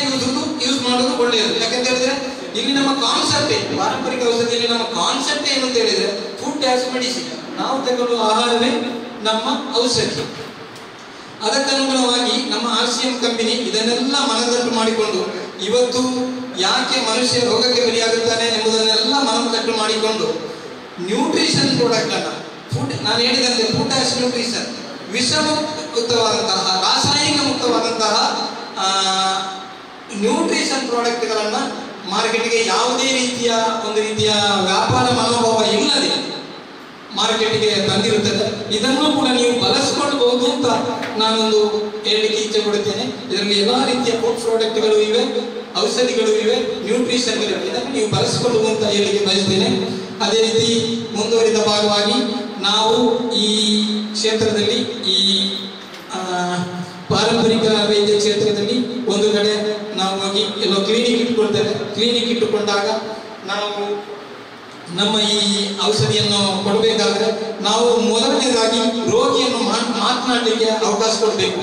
ಯೂಸ್ ಮಾಡೋದು ಒಳ್ಳೆಯದು. ಯಾಕಂತ ಹೇಳಿದ್ರೆ ಇಲ್ಲಿ ನಮ್ಮ ಕಾನ್ಸೆಪ್ಟ್, ಪಾರಂಪರಿಕ ಔಷಧಿಯಲ್ಲಿ ನಮ್ಮ ಕಾನ್ಸೆಪ್ಟ್ ಏನು ಅಂತ ಹೇಳಿದ್ರೆ ಫುಡ್ ಆಸ್ ಮೆಡಿಸಿನ್. ನಾವು ತಗೊಳ್ಳುವ ಆಹಾರವೇ ನಮ್ಮ ಔಷಧಿ. ಅದಕ್ಕನುಗುಣವಾಗಿ ನಮ್ಮ RCM ಕಂಪನಿ ಇದನ್ನೆಲ್ಲ ಮನದಟ್ಟು ಮಾಡಿಕೊಂಡು ಇವತ್ತು ಯಾಕೆ ಮನುಷ್ಯ ರೋಗಕ್ಕೆ ಬಲಿಯಾಗುತ್ತಾನೆ ಎಂಬುದನ್ನೆಲ್ಲ ಮನದಟ್ಟು ಮಾಡಿಕೊಂಡು ನ್ಯೂಟ್ರಿಷನ್ ಪ್ರಾಡಕ್ಟ್ ಅನ್ನ ಫುಡ್, ನಾನು ಹೇಳಿದಂತೆ ಫುಡ್ ಆಸ್ ನ್ಯೂಟ್ರಿಷನ್, ವಿಷಮುಕ್ತವಾದಂತಹ ರಾಸಾಯನಿಕ ಮುಕ್ತವಾದಂತಹ ನ್ಯೂಟ್ರಿಷನ್ ಪ್ರಾಡಕ್ಟ್ಗಳನ್ನ ಮಾರ್ಕೆಟ್ಗೆ ಯಾವುದೇ ರೀತಿಯ ವ್ಯಾಪಾರ ಮನೋಭಾವ ಇಲ್ಲದೆ ಮಾರ್ಕೆಟ್ಗೆ ತಂದಿರುತ್ತದೆ. ಇದನ್ನು ಕೂಡ ನೀವು ಬಳಸಿಕೊಳ್ಳಬಹುದು ಅಂತ ನಾನೊಂದು ಹೇಳಲಿಕ್ಕೆ ಇಚ್ಛೆ ಪಡುತ್ತೇನೆ. ಇದರಲ್ಲಿ ಎಲ್ಲಾ ರೀತಿಯ ಫುಡ್ ಪ್ರಾಡಕ್ಟ್ಗಳು ಇವೆ, ಔಷಧಿಗಳು ಇವೆ, ನ್ಯೂಟ್ರಿಷನ್ಗಳು ಇವೆ. ಇದನ್ನು ನೀವು ಬಳಸಿಕೊಳ್ಳುವುದು ಅಂತ ಹೇಳಲಿಕ್ಕೆ ಬಯಸ್ತೇನೆ. ಅದೇ ರೀತಿ ಮುಂದುವರಿದ ಭಾಗವಾಗಿ ನಾವು ಈ ಕ್ಷೇತ್ರದಲ್ಲಿ ಈ ಪಾರಂಪರಿಕ ವೈದ್ಯ ಕ್ಷೇತ್ರದಲ್ಲಿ ಒಂದು ಕಡೆ ನಾವು ಹೋಗಿ ಎಲ್ಲೋ ಕ್ಲಿನಿಕ್ ಇಟ್ಟುಕೊಳ್ತೇವೆ. ಕ್ಲಿನಿಕ್ ಇಟ್ಟುಕೊಂಡಾಗ ನಾವು ನಮ್ಮ ಈ ಔಷಧಿಯನ್ನು ಕೊಡಬೇಕಾದ್ರೆ ನಾವು ಮೊದಲನೇದಾಗಿ ರೋಗಿಯನ್ನು ಮಾತನಾಡಲಿಕ್ಕೆ ಅವಕಾಶ ಕೊಡಬೇಕು.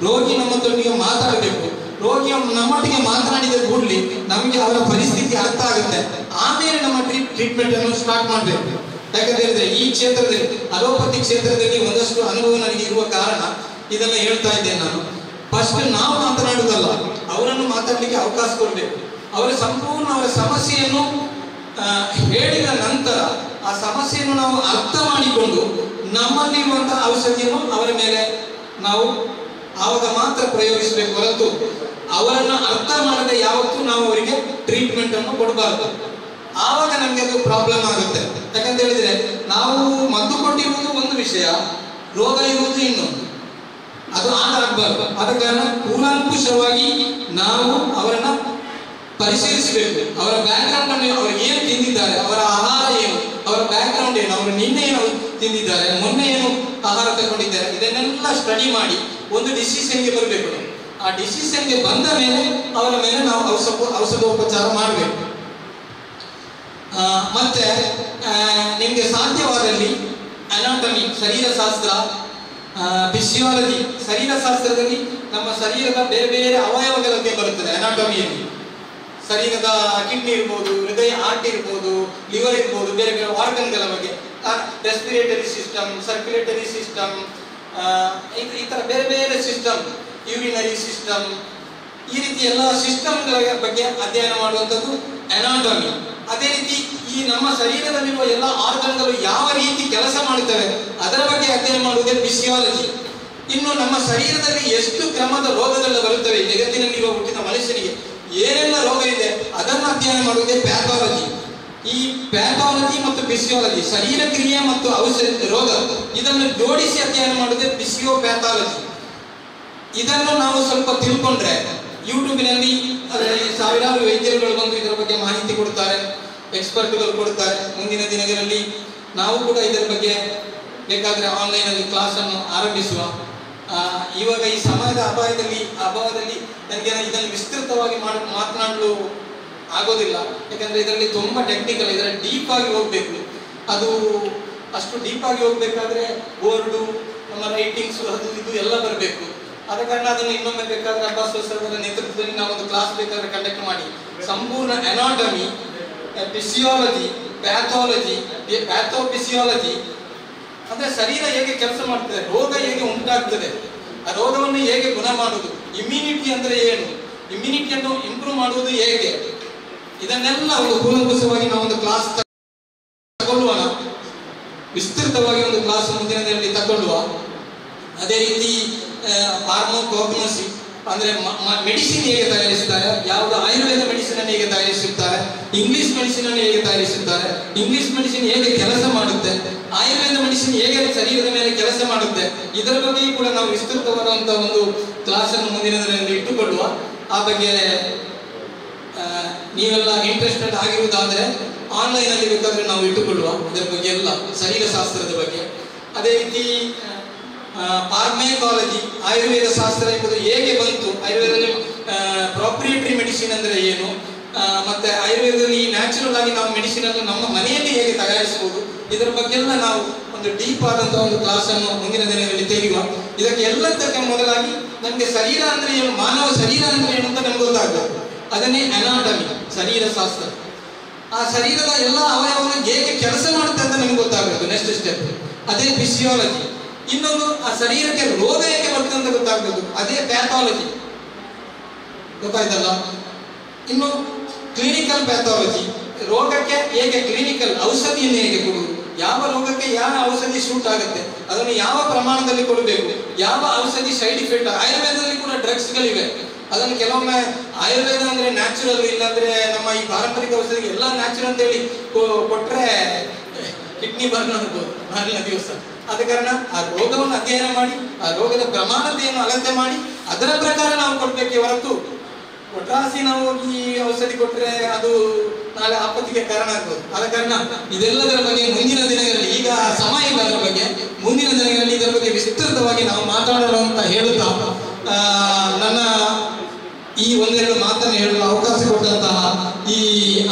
ರೋಗಿ ನಮ್ಮೊಂದಿಗೆ ಮಾತಾಡಬೇಕು. ರೋಗಿ ನಮ್ಮೊಟ್ಟಿಗೆ ಮಾತನಾಡಿದ ಕೂಡಲೇ ನಮಗೆ ಅವರ ಪರಿಸ್ಥಿತಿ ಅರ್ಥ ಆಗುತ್ತೆ. ಆಮೇಲೆ ನಮ್ಮ ಟ್ರೀಟ್ಮೆಂಟ್ ಅನ್ನು ಸ್ಟಾರ್ಟ್ ಮಾಡಬೇಕು. ಯಾಕಂತ ಹೇಳಿದ್ರೆ ಈ ಕ್ಷೇತ್ರದಲ್ಲಿ ಅಲೋಪತಿ ಕ್ಷೇತ್ರದಲ್ಲಿ ಒಂದಷ್ಟು ಅನುಭವ ನನಗೆ ಇರುವ ಕಾರಣ ಇದನ್ನು ಹೇಳ್ತಾ ಇದ್ದೇನೆ. ನಾನು ಫಸ್ಟ್ ನಾವು ಮಾತನಾಡುವುದಲ್ಲ, ಅವರನ್ನು ಮಾತಾಡಲಿಕ್ಕೆ ಅವಕಾಶ ಕೊಡಬೇಕು. ಅವರ ಸಂಪೂರ್ಣ ಅವರ ಸಮಸ್ಯೆಯನ್ನು ಹೇಳಿದ ನಂತರ ಆ ಸಮಸ್ಯೆಯನ್ನು ನಾವು ಅರ್ಥ ಮಾಡಿಕೊಂಡು ನಮ್ಮಲ್ಲಿರುವಂತಹ ಔಷಧಿಯನ್ನು ಅವರ ಮೇಲೆ ನಾವು ಆವಾಗ ಮಾತ್ರ ಪ್ರಯೋಗಿಸಬೇಕು ಹೊರತು ಅವರನ್ನು ಅರ್ಥ ಮಾಡದೆ ಯಾವತ್ತೂ ನಾವು ಅವರಿಗೆ ಟ್ರೀಟ್ಮೆಂಟ್ ಅನ್ನು ಕೊಡಬಾರದು. ಆವಾಗ ನಮಗೆ ಅದು ಪ್ರಾಬ್ಲಮ್ ಆಗುತ್ತೆ. ಯಾಕಂತ ಹೇಳಿದ್ರೆ ನಾವು ಮದ್ದು ಕೊಟ್ಟಿರುವುದು ಒಂದು ವಿಷಯ, ರೋಗ ಇರುವುದು ಇನ್ನೊಂದು, ಅದು ಆಗಬಾರದು. ಆದ ಕಾರಣ ಕೂಲಂಕುಷವಾಗಿ ನಾವು ಅವರನ್ನ ಪರಿಶೀಲಿಸಬೇಕು. ಅವರ ಬ್ಯಾಕ್ಗ್ರೌಂಡ್ ಅನ್ನು, ಅವರು ಏನು ತಿಂದಿದ್ದಾರೆ, ಅವರ ಆಹಾರ ಏನು, ಅವರ ಬ್ಯಾಕ್ಗ್ರೌಂಡ್ ಏನು, ಅವರು ನಿನ್ನೆ ಏನು ತಿಂದಿದ್ದಾರೆ, ಮೊನ್ನೆ ಏನು ಆಹಾರ ತಗೊಂಡಿದ್ದಾರೆ, ಇದನ್ನೆಲ್ಲ ಸ್ಟಡಿ ಮಾಡಿ ಒಂದು ಡಿಸಿಷನ್ಗೆ ಬರಬೇಕು. ಆ ಡಿಸಿಷನ್ಗೆ ಬಂದ ಮೇಲೆ ಅವರ ಮೇಲೆ ನಾವು ಔಷಧೋಪಚಾರ ಮಾಡಬೇಕು. ಮತ್ತೆ ನಿಮಗೆ ಸಾಧ್ಯವಾದಲ್ಲಿ ಅನಾಟಮಿ ಶರೀರಶಾಸ್ತ್ರ, ಫಿಸಿಯಾಲಜಿ ಶರೀರಶಾಸ್ತ್ರದಲ್ಲಿ ನಮ್ಮ ಶರೀರದ ಬೇರೆ ಬೇರೆ ಅವಯವಗಳ ಬಗ್ಗೆ ಬರುತ್ತದೆ. ಅನಾಟಮಿಯಲ್ಲಿ ಶರೀರದ ಕಿಡ್ನಿ ಇರ್ಬೋದು, ಹೃದಯ ಹಾರ್ಟ್ ಇರ್ಬೋದು, ಲಿವರ್ ಇರ್ಬೋದು, ಬೇರೆ ಬೇರೆ ಆರ್ಗನ್ಗಳ ಬಗ್ಗೆ, ರೆಸ್ಪಿರೇಟರಿ ಸಿಸ್ಟಮ್, ಸರ್ಕ್ಯುಲೇಟರಿ ಸಿಸ್ಟಮ್, ಈ ಥರ ಬೇರೆ ಬೇರೆ ಸಿಸ್ಟಮ್, ಯೂರಿನರಿ ಸಿಸ್ಟಮ್, ಈ ರೀತಿ ಎಲ್ಲ ಸಿಸ್ಟಮ್ಗಳ ಬಗ್ಗೆ ಅಧ್ಯಯನ ಮಾಡುವಂಥದ್ದು ಅನಾಟಮಿ. ಅದೇ ರೀತಿ ಈ ನಮ್ಮ ಶರೀರದಲ್ಲಿರುವ ಎಲ್ಲ ಆರ್ಗನ್ಗಳು ಯಾವ ರೀತಿ ಕೆಲಸ ಮಾಡುತ್ತವೆ ಅದರ ಬಗ್ಗೆ ಅಧ್ಯಯನ ಮಾಡುವುದೇ ಫಿಸಿಯಾಲಜಿ. ಇನ್ನು ನಮ್ಮ ಶರೀರದಲ್ಲಿ ಎಷ್ಟು ಕ್ರಮದ ರೋಗಗಳು ಬರುತ್ತವೆ, ಜಗತ್ತಿನಲ್ಲಿರುವ ಹುಟ್ಟಿದ ಮನುಷ್ಯನಿಗೆ ಏನೆಲ್ಲ ರೋಗ ಇದೆ ಅದನ್ನು ಅಧ್ಯಯನ ಮಾಡುವುದೇ ಪ್ಯಾಥಾಲಜಿ. ಈ ಪ್ಯಾಥಾಲಜಿ ಮತ್ತು ಫಿಸಿಯಾಲಜಿ, ಶರೀರ ಕ್ರಿಯೆ ಮತ್ತು ಔಷಧ ರೋಗ, ಇದನ್ನು ಜೋಡಿಸಿ ಅಧ್ಯಯನ ಮಾಡುವುದೇ ಫಿಸಿಯೋಪ್ಯಾಥಾಲಜಿ. ಇದನ್ನು ನಾವು ಸ್ವಲ್ಪ ತಿಳ್ಕೊಂಡ್ರೆ ಯೂಟ್ಯೂಬಿನಲ್ಲಿ ಸಾವಿರಾರು ವೈದ್ಯರುಗಳು ಬಂದು ಇದರ ಬಗ್ಗೆ ಮಾಹಿತಿ ಕೊಡ್ತಾರೆ, ಎಕ್ಸ್ಪರ್ಟ್ಗಳು ಕೊಡ್ತಾರೆ. ಮುಂದಿನ ದಿನಗಳಲ್ಲಿ ನಾವು ಕೂಡ ಇದರ ಬಗ್ಗೆ ಬೇಕಾದರೆ ಆನ್ಲೈನಲ್ಲಿ ಕ್ಲಾಸನ್ನು ಆರಂಭಿಸುವ. ಇವಾಗ ಈ ಸಮಯದ ಅಭಾವದಲ್ಲಿ ನನಗೆ ಇದನ್ನು ವಿಸ್ತೃತವಾಗಿ ಮಾತನಾಡಲು ಆಗೋದಿಲ್ಲ. ಯಾಕಂದರೆ ಇದರಲ್ಲಿ ತುಂಬ ಟೆಕ್ನಿಕಲ್, ಇದರ ಡೀಪ್ ಆಗಿ ಹೋಗಬೇಕು. ಅದು ಅಷ್ಟು ಡೀಪ್ ಆಗಿ ಹೋಗಬೇಕಾದ್ರೆ ಬೋರ್ಡು, ನಮ್ಮ ರೈಟಿಂಗ್ಸು, ಅದು ಇದು ಎಲ್ಲ ಬರಬೇಕು. ಆದ ಕಾರಣ ಅದನ್ನು ಇನ್ನೊಮ್ಮೆ ಬೇಕಾದ್ರೆ ಅಬ್ಬಾಸ್ ಸರ್ ನೇತೃತ್ವದಲ್ಲಿ ನಾವು ಒಂದು ಕ್ಲಾಸ್ ಬೇಕಾದ್ರೆ ಕಂಡಕ್ಟ್ ಮಾಡಿ ಸಂಪೂರ್ಣ ಅನಾಟಮಿ, ಫಿಸಿಯಾಲಜಿ, ಪ್ಯಾಥಾಲಜಿ, ಪ್ಯಾಥೋಫಿಸಿಯಾಲಜಿ ಅಂದರೆ ಶರೀರ ಹೇಗೆ ಕೆಲಸ ಮಾಡ್ತದೆ, ರೋಗ ಹೇಗೆ ಉಂಟಾಗ್ತದೆ, ಆ ರೋಗವನ್ನು ಹೇಗೆ ಗುಣ ಮಾಡುವುದು, ಇಮ್ಯುನಿಟಿ ಅಂದರೆ ಏನು, ಇಮ್ಯುನಿಟಿಯನ್ನು ಇಂಪ್ರೂವ್ ಮಾಡುವುದು ಹೇಗೆ, ಇದನ್ನೆಲ್ಲ ಒಂದು ಕೂಲಂಕುಷವಾಗಿ ನಾವು ಒಂದು ಕ್ಲಾಸ್ ತಗೊಳ್ಳುವ, ವಿಸ್ತೃತವಾಗಿ ಒಂದು ಕ್ಲಾಸ್ ಮುಂದಿನ ದಿನದಲ್ಲಿ ತಗೊಳ್ಳುವ. ಅದೇ ರೀತಿ ಫಾರ್ಮೋಕಾಗ್ನೋಸಿ ಅಂದ್ರೆ ಮೆಡಿಸಿನ್ ಹೇಗೆ ತಯಾರಿಸುತ್ತಾರೆ, ಯಾವುದು ಆಯುರ್ವೇದ ಮೆಡಿಸಿನ್ ಅನ್ನು ಹೇಗೆ ತಯಾರಿಸುತ್ತಾರೆ, ಇಂಗ್ಲಿಷ್ ಮೆಡಿಸಿನ್ ಅನ್ನು ಹೇಗೆ ತಯಾರಿಸುತ್ತಾರೆ, ಇಂಗ್ಲಿಷ್ ಮೆಡಿಸಿನ್ ಹೇಗೆ ಕೆಲಸ ಮಾಡುತ್ತೆ, ಆಯುರ್ವೇದ ಮೆಡಿಸಿನ್ ಹೇಗೆ ಶರೀರದ ಮೇಲೆ ಕೆಲಸ ಮಾಡುತ್ತೆ, ಇದರ ಬಗ್ಗೆ ಕೂಡ ನಾವು ವಿಸ್ತೃತವಾದಂತಹ ಒಂದು ಕ್ಲಾಸ್ ಅನ್ನು ಮುಂದಿನ ದಿನದಲ್ಲಿ ಇಟ್ಟುಕೊಳ್ಳುವ. ಆ ಬಗ್ಗೆ ನೀವೆಲ್ಲ ಇಂಟ್ರೆಸ್ಟೆಡ್ ಆಗಿರುವುದಾದರೆ ಆನ್ಲೈನ್ ಅಲ್ಲಿ ಬೇಕಾದ್ರೆ ನಾವು ಇಟ್ಟುಕೊಳ್ಳುವ ಇದರ ಬಗ್ಗೆ ಎಲ್ಲ ಶರೀರಶಾಸ್ತ್ರದ ಬಗ್ಗೆ. ಅದೇ ರೀತಿ ಫಾರ್ಮೇಕಾಲಜಿ, ಆಯುರ್ವೇದ ಶಾಸ್ತ್ರ ಎಂಬುದು ಹೇಗೆ ಬಂತು, ಆಯುರ್ವೇದದಲ್ಲಿ ಪ್ರಾಪ್ರಿಯೇಟರಿ ಮೆಡಿಸಿನ್ ಅಂದರೆ ಏನು, ಮತ್ತೆ ಆಯುರ್ವೇದದಲ್ಲಿ ನ್ಯಾಚುರಲ್ ಆಗಿ ನಾವು ಮೆಡಿಸಿನ್ ಅನ್ನು ನಮ್ಮ ಮನೆಯಲ್ಲಿ ಹೇಗೆ ತಯಾರಿಸಬಹುದು, ಇದರ ಬಗ್ಗೆ ಎಲ್ಲ ನಾವು ಒಂದು ಡೀಪ್ ಆದಂತಹ ಒಂದು ಕ್ಲಾಸ್ ಅನ್ನು ಮುಂದಿನ ದಿನಗಳಲ್ಲಿ ತೆಗೆಯುವ. ಇದಕ್ಕೆ ಎಲ್ಲದಕ್ಕೆ ಮೊದಲಾಗಿ ನಮಗೆ ಶರೀರ ಅಂದ್ರೆ ಏನು, ಮಾನವ ಶರೀರ ಅಂದ್ರೆ ಏನು ಅಂತ ನಮ್ಗೆ ಗೊತ್ತಾಗಬೇಕು. ಅದನ್ನೇ ಅನಾಟಮಿ, ಶರೀರಶಾಸ್ತ್ರ. ಆ ಶರೀರದ ಎಲ್ಲ ಅವಯವವನ್ನು ಹೇಗೆ ಕೆಲಸ ಮಾಡುತ್ತೆ ಅಂತ ನಮ್ಗೆ ಗೊತ್ತಾಗಬೇಕು, ನೆಕ್ಸ್ಟ್ ಸ್ಟೆಪ್. ಅದೇ ಫಿಸಿಯಾಲಜಿ. ಇನ್ನೊಂದು ಆ ಶರೀರಕ್ಕೆ ರೋಗ ಹೇಗೆ ಬರ್ತದೆ ಅಂತ ಗೊತ್ತಾಗಬೇಕು, ಅದೇ ಪ್ಯಾಥಾಲಜಿ. ಗೊತ್ತಾಯ್ತಲ್ಲ. ಇನ್ನು ಕ್ಲಿನಿಕಲ್ ಪ್ಯಾಥಾಲಜಿ, ರೋಗಕ್ಕೆ ಹೇಗೆ ಕ್ಲಿನಿಕಲ್ ಔಷಧಿಯನ್ನು ಹೇಗೆ ಕೊಡುವುದು, ಯಾವ ರೋಗಕ್ಕೆ ಯಾವ ಔಷಧಿ ಸೂಟ್ ಆಗುತ್ತೆ, ಅದನ್ನು ಯಾವ ಪ್ರಮಾಣದಲ್ಲಿ ಕೊಡಬೇಕು, ಯಾವ ಔಷಧಿ ಸೈಡ್ ಇಫೆಕ್ಟ್. ಆಯುರ್ವೇದದಲ್ಲಿ ಕೂಡ ಡ್ರಗ್ಸ್ಗಳಿವೆ. ಅದನ್ನು ಕೆಲವೊಮ್ಮೆ ಆಯುರ್ವೇದ ಅಂದ್ರೆ ನ್ಯಾಚುರಲ್, ಇಲ್ಲಾಂದ್ರೆ ನಮ್ಮ ಈ ಪಾರಂಪರಿಕ ಔಷಧಿ ಎಲ್ಲ ನ್ಯಾಚುರಲ್ ಅಂತ ಹೇಳಿ ಕೊಟ್ರೆ ಕಿಡ್ನಿ ಬರ್ನ್ ಆಗ್ಬೋದು ಮಾರನೇ ದಿವಸ. ಆದ ಕಾರಣ ಆ ರೋಗವನ್ನು ಅಧ್ಯಯನ ಮಾಡಿ, ಆ ರೋಗದ ಪ್ರಮಾಣತೆಯನ್ನು ಅಳತೆ ಮಾಡಿ ಅದರ ಪ್ರಕಾರ ನಾವು ಕೊಡ್ಬೇಕೆ ಹೊರತು ಒಟ್ರಾಸಿ ನಾವು ಹೋಗಿ ಔಷಧಿ ಕೊಟ್ಟರೆ ಅದು ನಾಳೆ ಆಪತ್ತಿಗೆ ಕಾರಣ ಆಗ್ಬೋದು. ಆದ ಕಾರಣ ಇದೆಲ್ಲದರ ಬಗ್ಗೆ ಮುಂದಿನ ದಿನಗಳಲ್ಲಿ, ಈಗ ಸಮಯ ಇಲ್ಲ ಅದರ ಬಗ್ಗೆ, ಮುಂದಿನ ದಿನಗಳಲ್ಲಿ ಇದರ ಬಗ್ಗೆ ವಿಸ್ತೃತವಾಗಿ ನಾವು ಮಾತಾಡೋಣ ಅಂತ ಹೇಳುತ್ತಾ ನನ್ನ ಈ ಒಂದೆರಡು ಮಾತನ್ನು ಹೇಳಲು ಅವಕಾಶ ಕೊಟ್ಟಂತಹ ಈ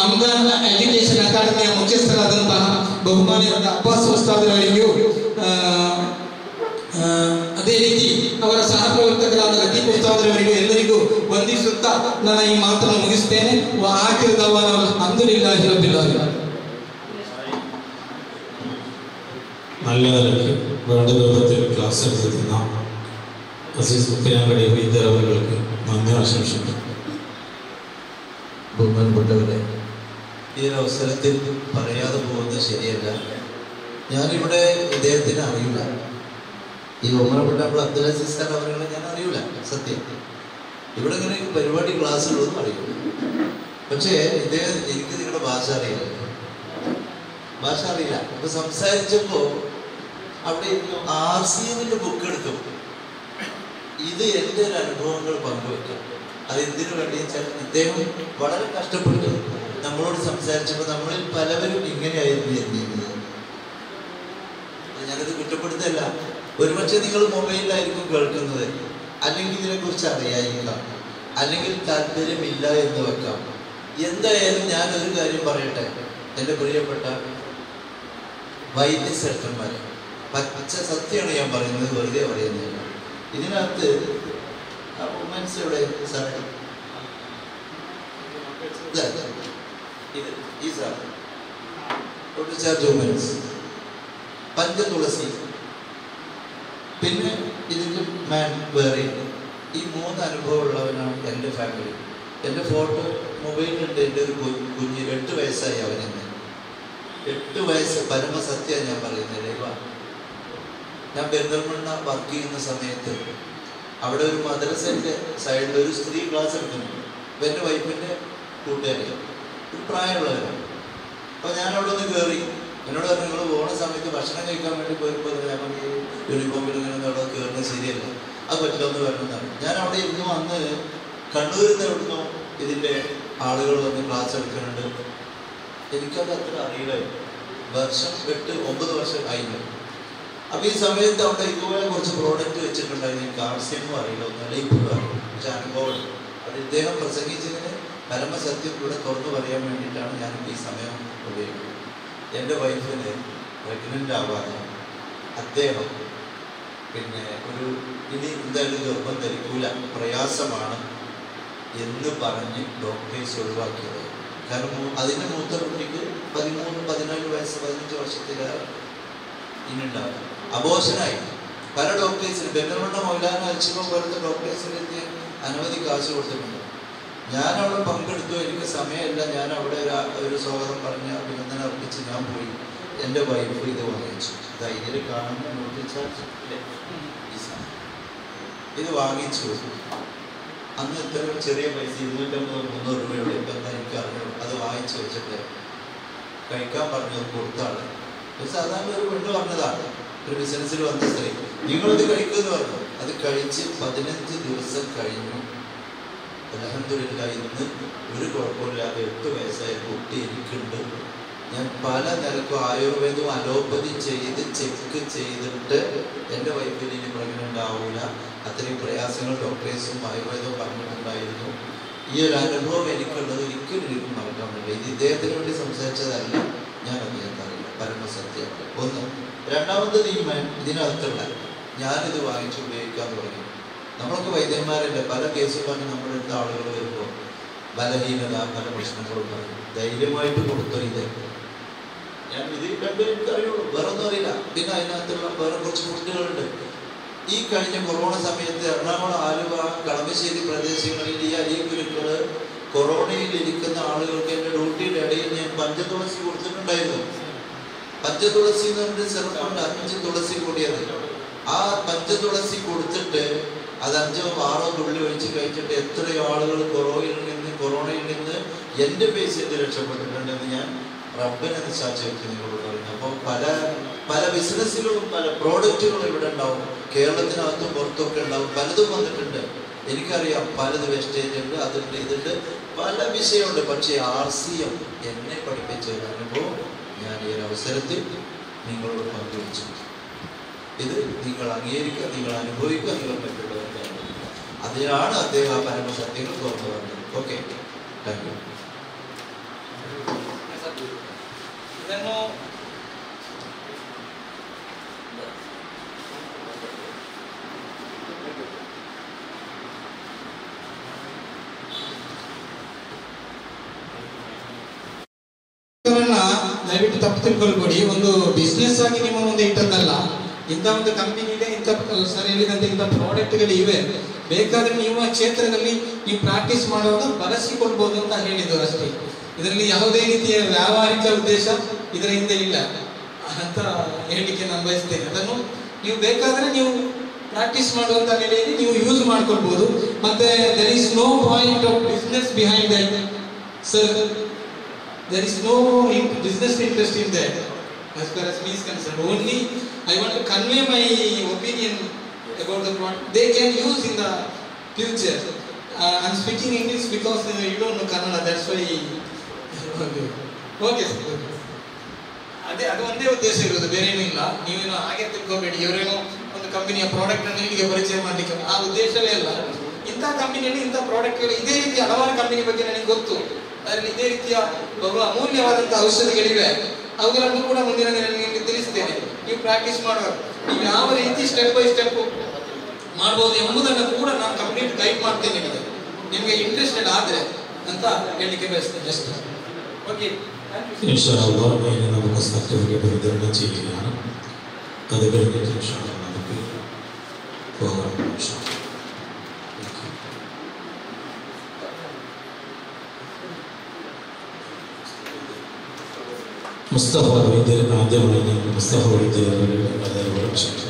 ಅಮ್ಗಾನ್ ಎಜುಕೇಶನ್ ಅಕಾಡೆಮಿಯ ಮುಖ್ಯಸ್ಥರಾದಂತಹ ಬಹುಮಾನ್ಯರಾದ ಅಬ್ಬಾಸ್ ಉಸ್ತಾದರವರಿಗೂ, ಅದೇ ರೀತಿ ಅವರ ಸಹಪ್ರವರ್ತಕರಾದ ಲತೀಫ್ ಉಸ್ತಾದರವರಿಗೂ ಎಲ್ಲರಿಗೂ ವಂದಿಸುತ್ತಾ ನನ್ನ ಈ ಮಾತನ್ನು ಮುಗಿಸ್ತೇನೆ. ಆಖಿರ್ ದವಾನ ಅಲ್ಹಮ್ದುಲಿಲ್ಲಾಹಿ ರಬ್ಬಿಲ್ ಆಲಮೀನ್. നല്ല നിലയ്ക്ക് വേണ്ട രൂപത്തിൽ ക്ലാസ് എടുത്തിരുന്ന അസീസ് മുഖ്യനാങ്കടി വിദ്യാർത്ഥികൾക്ക് നന്ദി ആശംസിക്കുന്നു. ബഹുമാനപ്പെട്ടവരെ, ഈ ഒരു അവസരത്തിൽ പറയാതെ പോകുന്നത് ശരിയല്ല. ഞാനിവിടെ ഇദ്ദേഹത്തിന് അറിയില്ല. ഈ ബഹുമാനപ്പെട്ട അബ്ദുൽ അസീസ് ഖാൻ അവരെ ഞാൻ അറിയില്ല, സത്യം. ഇവിടെ ഇങ്ങനെ പരിപാടി ക്ലാസ്സുകളൊന്നും അറിയില്ല. പക്ഷേ ഇദ്ദേഹം എനിക്ക് നിങ്ങളുടെ ഭാഷ അറിയില്ല. അപ്പൊ സംസാരിച്ചപ്പോ അവിടെ RCMന്റെ ബുക്ക് എടുത്തു. ഇത് എൻ്റെ ഒരു അനുഭവങ്ങൾ പങ്കുവെക്കാം. അതെന്തിനു വേണ്ടി വെച്ചാൽ ഇദ്ദേഹം വളരെ കഷ്ടപ്പെട്ട് നമ്മളോട് സംസാരിച്ചപ്പോൾ നമ്മളിൽ പലവരും ഇങ്ങനെയായിരുന്നു ചിന്തിക്കുന്നത്. ഞാനത് കുറ്റപ്പെടുത്തല്ല. ഒരുപക്ഷെ നിങ്ങൾ മൊബൈലിലായിരിക്കും കേൾക്കുന്നത്, അല്ലെങ്കിൽ ഇതിനെക്കുറിച്ച് അറിയായിരിക്കാം, അല്ലെങ്കിൽ താല്പര്യമില്ല എന്ന് വെക്കാം. എന്തായാലും ഞാനൊരു കാര്യം പറയട്ടെ. എൻ്റെ പ്രിയപ്പെട്ട വൈദ്യശ്രേഷ്ഠന്മാർ, പച്ച സത്യമാണ് ഞാൻ പറയുന്നത്, വെറുതെ പറയുന്നില്ല. ഇതിനകത്ത് ആ വുമൻസ് ഇവിടെ സാധനം ഇത് ഈ സാധനം ചാർജ് വുമൻസ്, പഞ്ചതുളസി, പിന്നെ ഇതിൻ്റെ മാൻ വേറെ. ഈ 3 അനുഭവമുള്ളവനാണ് എൻ്റെ ഫാമിലി. എൻ്റെ ഫോട്ടോ മൊബൈലിലുണ്ട്. എൻ്റെ ഒരു കുഞ്ഞ് 8 വയസ്സായി അവനെന്ന്. 8 വയസ്സ്, പരമസത്യം ഞാൻ പറയുന്നത്. ഞാൻ പെരിന്തൽമണ്ണ വർക്ക് ചെയ്യുന്ന സമയത്ത് അവിടെ ഒരു മദ്രസൻ്റെ സൈഡിൽ ഒരു സ്ത്രീ ക്ലാസ് എടുക്കുന്നു. അപ്പം എൻ്റെ വൈഫിൻ്റെ കൂട്ടുകാരി, ഒരു പ്രായമുള്ളവരാണ്. അപ്പോൾ ഞാൻ അവിടെ ഒന്ന് കയറി. എന്നോട് പറഞ്ഞു, നിങ്ങൾ പോകുന്ന സമയത്ത് ഭക്ഷണം കഴിക്കാൻ വേണ്ടി പോയപ്പോൾ ഞാൻ യൂണിഫോമിൽ ഇങ്ങനെ അവിടെ കയറുന്നത് ശരിയല്ല, അത് പറ്റില്ലെന്ന് പറഞ്ഞതാണ്. ഞാൻ അവിടെ ഇരുന്നു. അന്ന് കണ്ണൂരിൽ നിന്ന് എവിടുന്നോ ഇതിൻ്റെ ആളുകൾ വന്ന് ക്ലാസ് എടുക്കുന്നുണ്ട്. എനിക്കത് അത്ര അറിയില്ലായിരുന്നു. വർഷം 8-9 വർഷം ആയില്ല. അപ്പോൾ ഈ സമയത്ത് അവിടെ ഇതുപോലെ കുറച്ച് പ്രോഡക്റ്റ് വെച്ചിട്ടുണ്ടായിരുന്നു. എനിക്ക് ആവശ്യമൊന്നും അറിയില്ല, ഒന്നല്ല ഇപ്പോഴും അറിയില്ല. പക്ഷെ അനുഭവം അത് ഇദ്ദേഹം പ്രസംഗിച്ചതിന് പരമസത്യം കൂടെ തുറന്നു പറയാൻ വേണ്ടിയിട്ടാണ് ഞാൻ ഈ സമയം ഉപയോഗിക്കുന്നത്. എൻ്റെ വൈഫിന് പ്രഗ്നൻ്റ് ആവാതെ അദ്ദേഹം പിന്നെ ഇനി എന്തായാലും ഗർഭം ധരിക്കൂല, പ്രയാസമാണ് എന്ന് പറഞ്ഞ് ഡോക്ടേഴ്സ് ഒഴിവാക്കിയത്. കാരണം അതിൻ്റെ മൂത്ത കുട്ടിക്ക് 13-14 വയസ്സ് 15 വർഷത്തിലാണ് ഇനിയുണ്ടാവും. അബോഷനായി പല ഡോക്ടേഴ്സിന് പെരുന്തൽമണ്ണ മൗലാന അൽഷിമ പോലത്തെ ഡോക്ടേഴ്സിന് അനവധി കാശ് കൊടുത്തിട്ടുണ്ട്. ഞാൻ അവിടെ പങ്കെടുത്തു. എനിക്ക് സമയമില്ല. ഞാൻ അവിടെ ഒരു സ്വാഗതം പറഞ്ഞ് അഭിനന്ദനം അർപ്പിച്ച് ഞാൻ പോയി. എൻ്റെ വൈഫ് ഇത് വാങ്ങിച്ചു. ഇതിൽ കാണുന്ന നോട്ടിച്ചാർജ് ഇത് വാങ്ങിച്ചു. അന്ന് ഇത്ര ചെറിയ പൈസ 250-300 രൂപയുടെ ഇപ്പം എന്താ എനിക്ക് അറിഞ്ഞു. അത് വാങ്ങിച്ചു വെച്ചിട്ട് കഴിക്കാൻ പറഞ്ഞത് കൊടുത്താണ്. സാധാരണ ഒരു പെണ്ണ് പറഞ്ഞതാണ്, ഒരു ബിസിനസ്സിൽ വന്ന സ്ത്രീ, നിങ്ങളിത് കഴിക്കുമെന്ന് പറഞ്ഞു. അത് കഴിച്ച് 15 ദിവസം കഴിഞ്ഞു. അൽഹംദുലില്ലാ ഇന്ന് ഒരു കുഴപ്പമില്ലാതെ 8 വയസ്സായ കുട്ടി എനിക്കുണ്ട്. ഞാൻ പല നിലക്കും ആയുർവേദവും അലോപ്പതി ചെയ്ത് ചെക്ക് ചെയ്തിട്ട് എൻ്റെ വൈഫിന് ഇനി പ്രഗ്നൻ്റ് ആവില്ല. അത്രയും പ്രയാസങ്ങൾ ഡോക്ടേഴ്സും ആയുർവേദവും പറഞ്ഞിട്ടുണ്ടായിരുന്നു. ഈ ഒരു അനുഭവം എനിക്കുള്ളത് ഒരിക്കലും എനിക്ക് മറക്കാൻ പറ്റില്ല. ഇത് ഇദ്ദേഹത്തിന് വേണ്ടി സംസാരിച്ചതല്ല, ഞാൻ അദ്ദേഹത്തെ അറിയില്ല. പരമസത്യം ഒന്ന്. രണ്ടാമത്തെ തീരുമാനം ഇതിനകത്തുള്ള ഞാനിത് വാങ്ങിച്ച് ഉപയോഗിക്കാൻ തുടങ്ങി. നമ്മളൊക്കെ വൈദ്യന്മാരല്ലേ, പല കേസും പറഞ്ഞ് നമ്മുടെ അടുത്ത ആളുകൾ വരുമ്പോൾ ബലഹീനത, പല പ്രശ്നങ്ങളും പറയും. ധൈര്യമായിട്ട് കൊടുത്തു. ഞാൻ ഇത് കണ്ട് എനിക്കറിയുള്ളൂ, വേറെ ഒന്നും അറിയില്ല. പിന്നെ അതിനകത്തുള്ള വേറെ കുറച്ച് ഫുഡുകളുണ്ട്. ഈ കഴിഞ്ഞ കൊറോണ സമയത്ത് എറണാകുളം, ആലുവ, കളമശ്ശേരി പ്രദേശങ്ങളിൽ ഈ അരികുരുക്കൾ കൊറോണയിൽ ഇരിക്കുന്ന ആളുകൾക്ക് എൻ്റെ ഡ്യൂട്ടിയുടെ ഇടയിൽ ഞാൻ പഞ്ചതുളസി കൊടുത്തിട്ടുണ്ടായിരുന്നു. പഞ്ചതുളസി എന്ന് പറഞ്ഞിട്ട് ചെറുപ്പമുണ്ട്, 5 തുളസി കൂടിയത്. ആ പഞ്ചതുളസി കൊടുത്തിട്ട് അത് 5-6 തുള്ളി ഒഴിച്ച് കഴിച്ചിട്ട് എത്രയോ ആളുകൾ കൊറോണയിൽ നിന്ന് എൻ്റെ പേഷ്യൻ്റ് രക്ഷപ്പെട്ടിട്ടുണ്ടെന്ന് ഞാൻ റബ്ബിനെ സാക്ഷിച്ച് നിങ്ങളോട് പറയുന്നു. അപ്പോൾ പല ബിസിനസ്സുകളും പല പ്രോഡക്റ്റുകളും ഇവിടെ ഉണ്ടാവും. കേരളത്തിനകത്തും പുറത്തൊക്കെ ഉണ്ടാവും. പലതും വന്നിട്ടുണ്ട്. എനിക്കറിയാം, പലത് വേസ്റ്റേജ് ഉണ്ട്, അതുണ്ട്, ഇതുണ്ട്, പല വിഷയമുണ്ട്. പക്ഷേ RCM എന്നെ പഠിപ്പിച്ച ഒരു അനുഭവം ഞാൻ ഈ ഒരു അവസരത്തിൽ നിങ്ങളോട് പങ്കുവച്ചു. ഇത് നിങ്ങൾ അംഗീകരിക്കുക, നിങ്ങൾ അനുഭവിക്കുക, നിങ്ങൾ മറ്റുള്ളവർക്ക് അനുഭവിക്കുക. അതിനാണ് അദ്ദേഹം ആ പരമസത്യങ്ങൾ തുറന്നു പറഞ്ഞത്. Okay, thank you. ಇದನ್ನು ದಯವಿಟ್ಟು ತಪ್ಪು ತಿಳ್ಕೊಳ್ಬೇಡಿ. ಒಂದು ಬಿಸ್ನೆಸ್ ಆಗಿ ನಿಮ್ಮ ಮುಂದೆ ಇಟ್ಟದ್ದಲ್ಲ. ಇಂಥ ಒಂದು ಕಂಪನಿ ಇದೆ, ಇಂಥ ಸರ್ ಹೇಳಿದಂತೆ ಇಂಥ ಪ್ರಾಡಕ್ಟ್ಗಳು ಇವೆ, ಬೇಕಾದ್ರೆ ನಿಮ್ಮ ಕ್ಷೇತ್ರದಲ್ಲಿ ನೀವು ಪ್ರಾಕ್ಟೀಸ್ ಮಾಡುವಾಗ ಬಳಸಿಕೊಳ್ಬಹುದು ಅಂತ ಹೇಳಿದ್ರು ಅಷ್ಟೇ. ಇದರಲ್ಲಿ ಯಾವುದೇ ರೀತಿಯ ವ್ಯಾವಹಾರಿಕ ಉದ್ದೇಶ ಇದರ ಹಿಂದೆ ಇಲ್ಲ ಅಂತ ಹೇಳಲಿಕ್ಕೆ ನಾನು ಬಯಸ್ತೇನೆ. ಅದನ್ನು ನೀವು ಬೇಕಾದ್ರೆ ನೀವು ಪ್ರಾಕ್ಟೀಸ್ ಮಾಡುವಂತ ನೆಲೆಯಲ್ಲಿ ನೀವು ಯೂಸ್ ಮಾಡ್ಕೊಳ್ಬಹುದು. ಮತ್ತೆ there is no point of business behind that, sir. There is no business interest in that as far as me is concerned. Only I want to convey my opinion about the product. They can use in the future. I'm speaking English because you don't know Kannada, that's why. Okay sir. ಅದು ಒಂದೇ ಉದ್ದೇಶ ಇರೋದು, ಬೇರೇನೂ ಇಲ್ಲ. ನೀವೇನೋ ಹಾಗೆ ತಿಳ್ಕೊಬೇಡಿ, ಇವರೇನೋ ಒಂದು ಕಂಪನಿಯ ಪ್ರಾಡಕ್ಟ್ ಅನ್ನು ಇಲ್ಲಿಗೆ ಪರಿಚಯ ಮಾಡಲಿಕ್ಕೆ, ಆ ಉದ್ದೇಶವೇ ಅಲ್ಲ. ಇಂಥ ಇಂಥ ಕಂಪನಿಯಲ್ಲಿ ಇಂಥ ಪ್ರಾಡಕ್ಟ್ಗಳು ಇದೇ ರೀತಿ ಹಲವಾರು ಕಂಪನಿ ಬಗ್ಗೆ ನನಗೆ ಗೊತ್ತು. ಅದರಲ್ಲಿ ಇದೇ ರೀತಿಯ ಬಹು ಅಮೂಲ್ಯವಾದಂತಹ ಔಷಧಿಗಳಿವೆ. ಅವುಗಳನ್ನು ಕೂಡ ಮುಂದಿನ ನಿಮಗೆ ತಿಳಿಸ್ತೇನೆ. ನೀವು ಪ್ರಾಕ್ಟೀಸ್ ಮಾಡುವಾಗ ನೀವು ಯಾವ ರೀತಿ ಸ್ಟೆಪ್ ಬೈ ಸ್ಟೆಪ್ ಮಾಡ್ಬೋದು ಎಂಬುದನ್ನು ಕೂಡ ನಾನು ಕಂಪ್ಲೀಟ್ ಗೈಡ್ ಮಾಡ್ತೇನೆ ನಿಮಗೆ ಇಂಟ್ರೆಸ್ಟೆಡ್ ಆದರೆ ಅಂತ ಹೇಳಲಿಕ್ಕೆ ಬಯಸ್ತೇನೆ. ಅಷ್ಟೇ. ഓക്കെ. ഇൻഷാഅല്ലാഹ് ഇനി നമുക്ക് സർട്ടിഫിക്കറ്റ് വിതരണം ചെയ്യുകയാണ്. അത് കഴിഞ്ഞിട്ട് ഇൻഷാഅല്ലാഹ് നമുക്ക് പോകാം. മുസ്തഫ വൈദ്യർ ആദ്യമായി മുസ്തഫ വൈദ്യർ വളരെ ക്ഷണിച്ചു.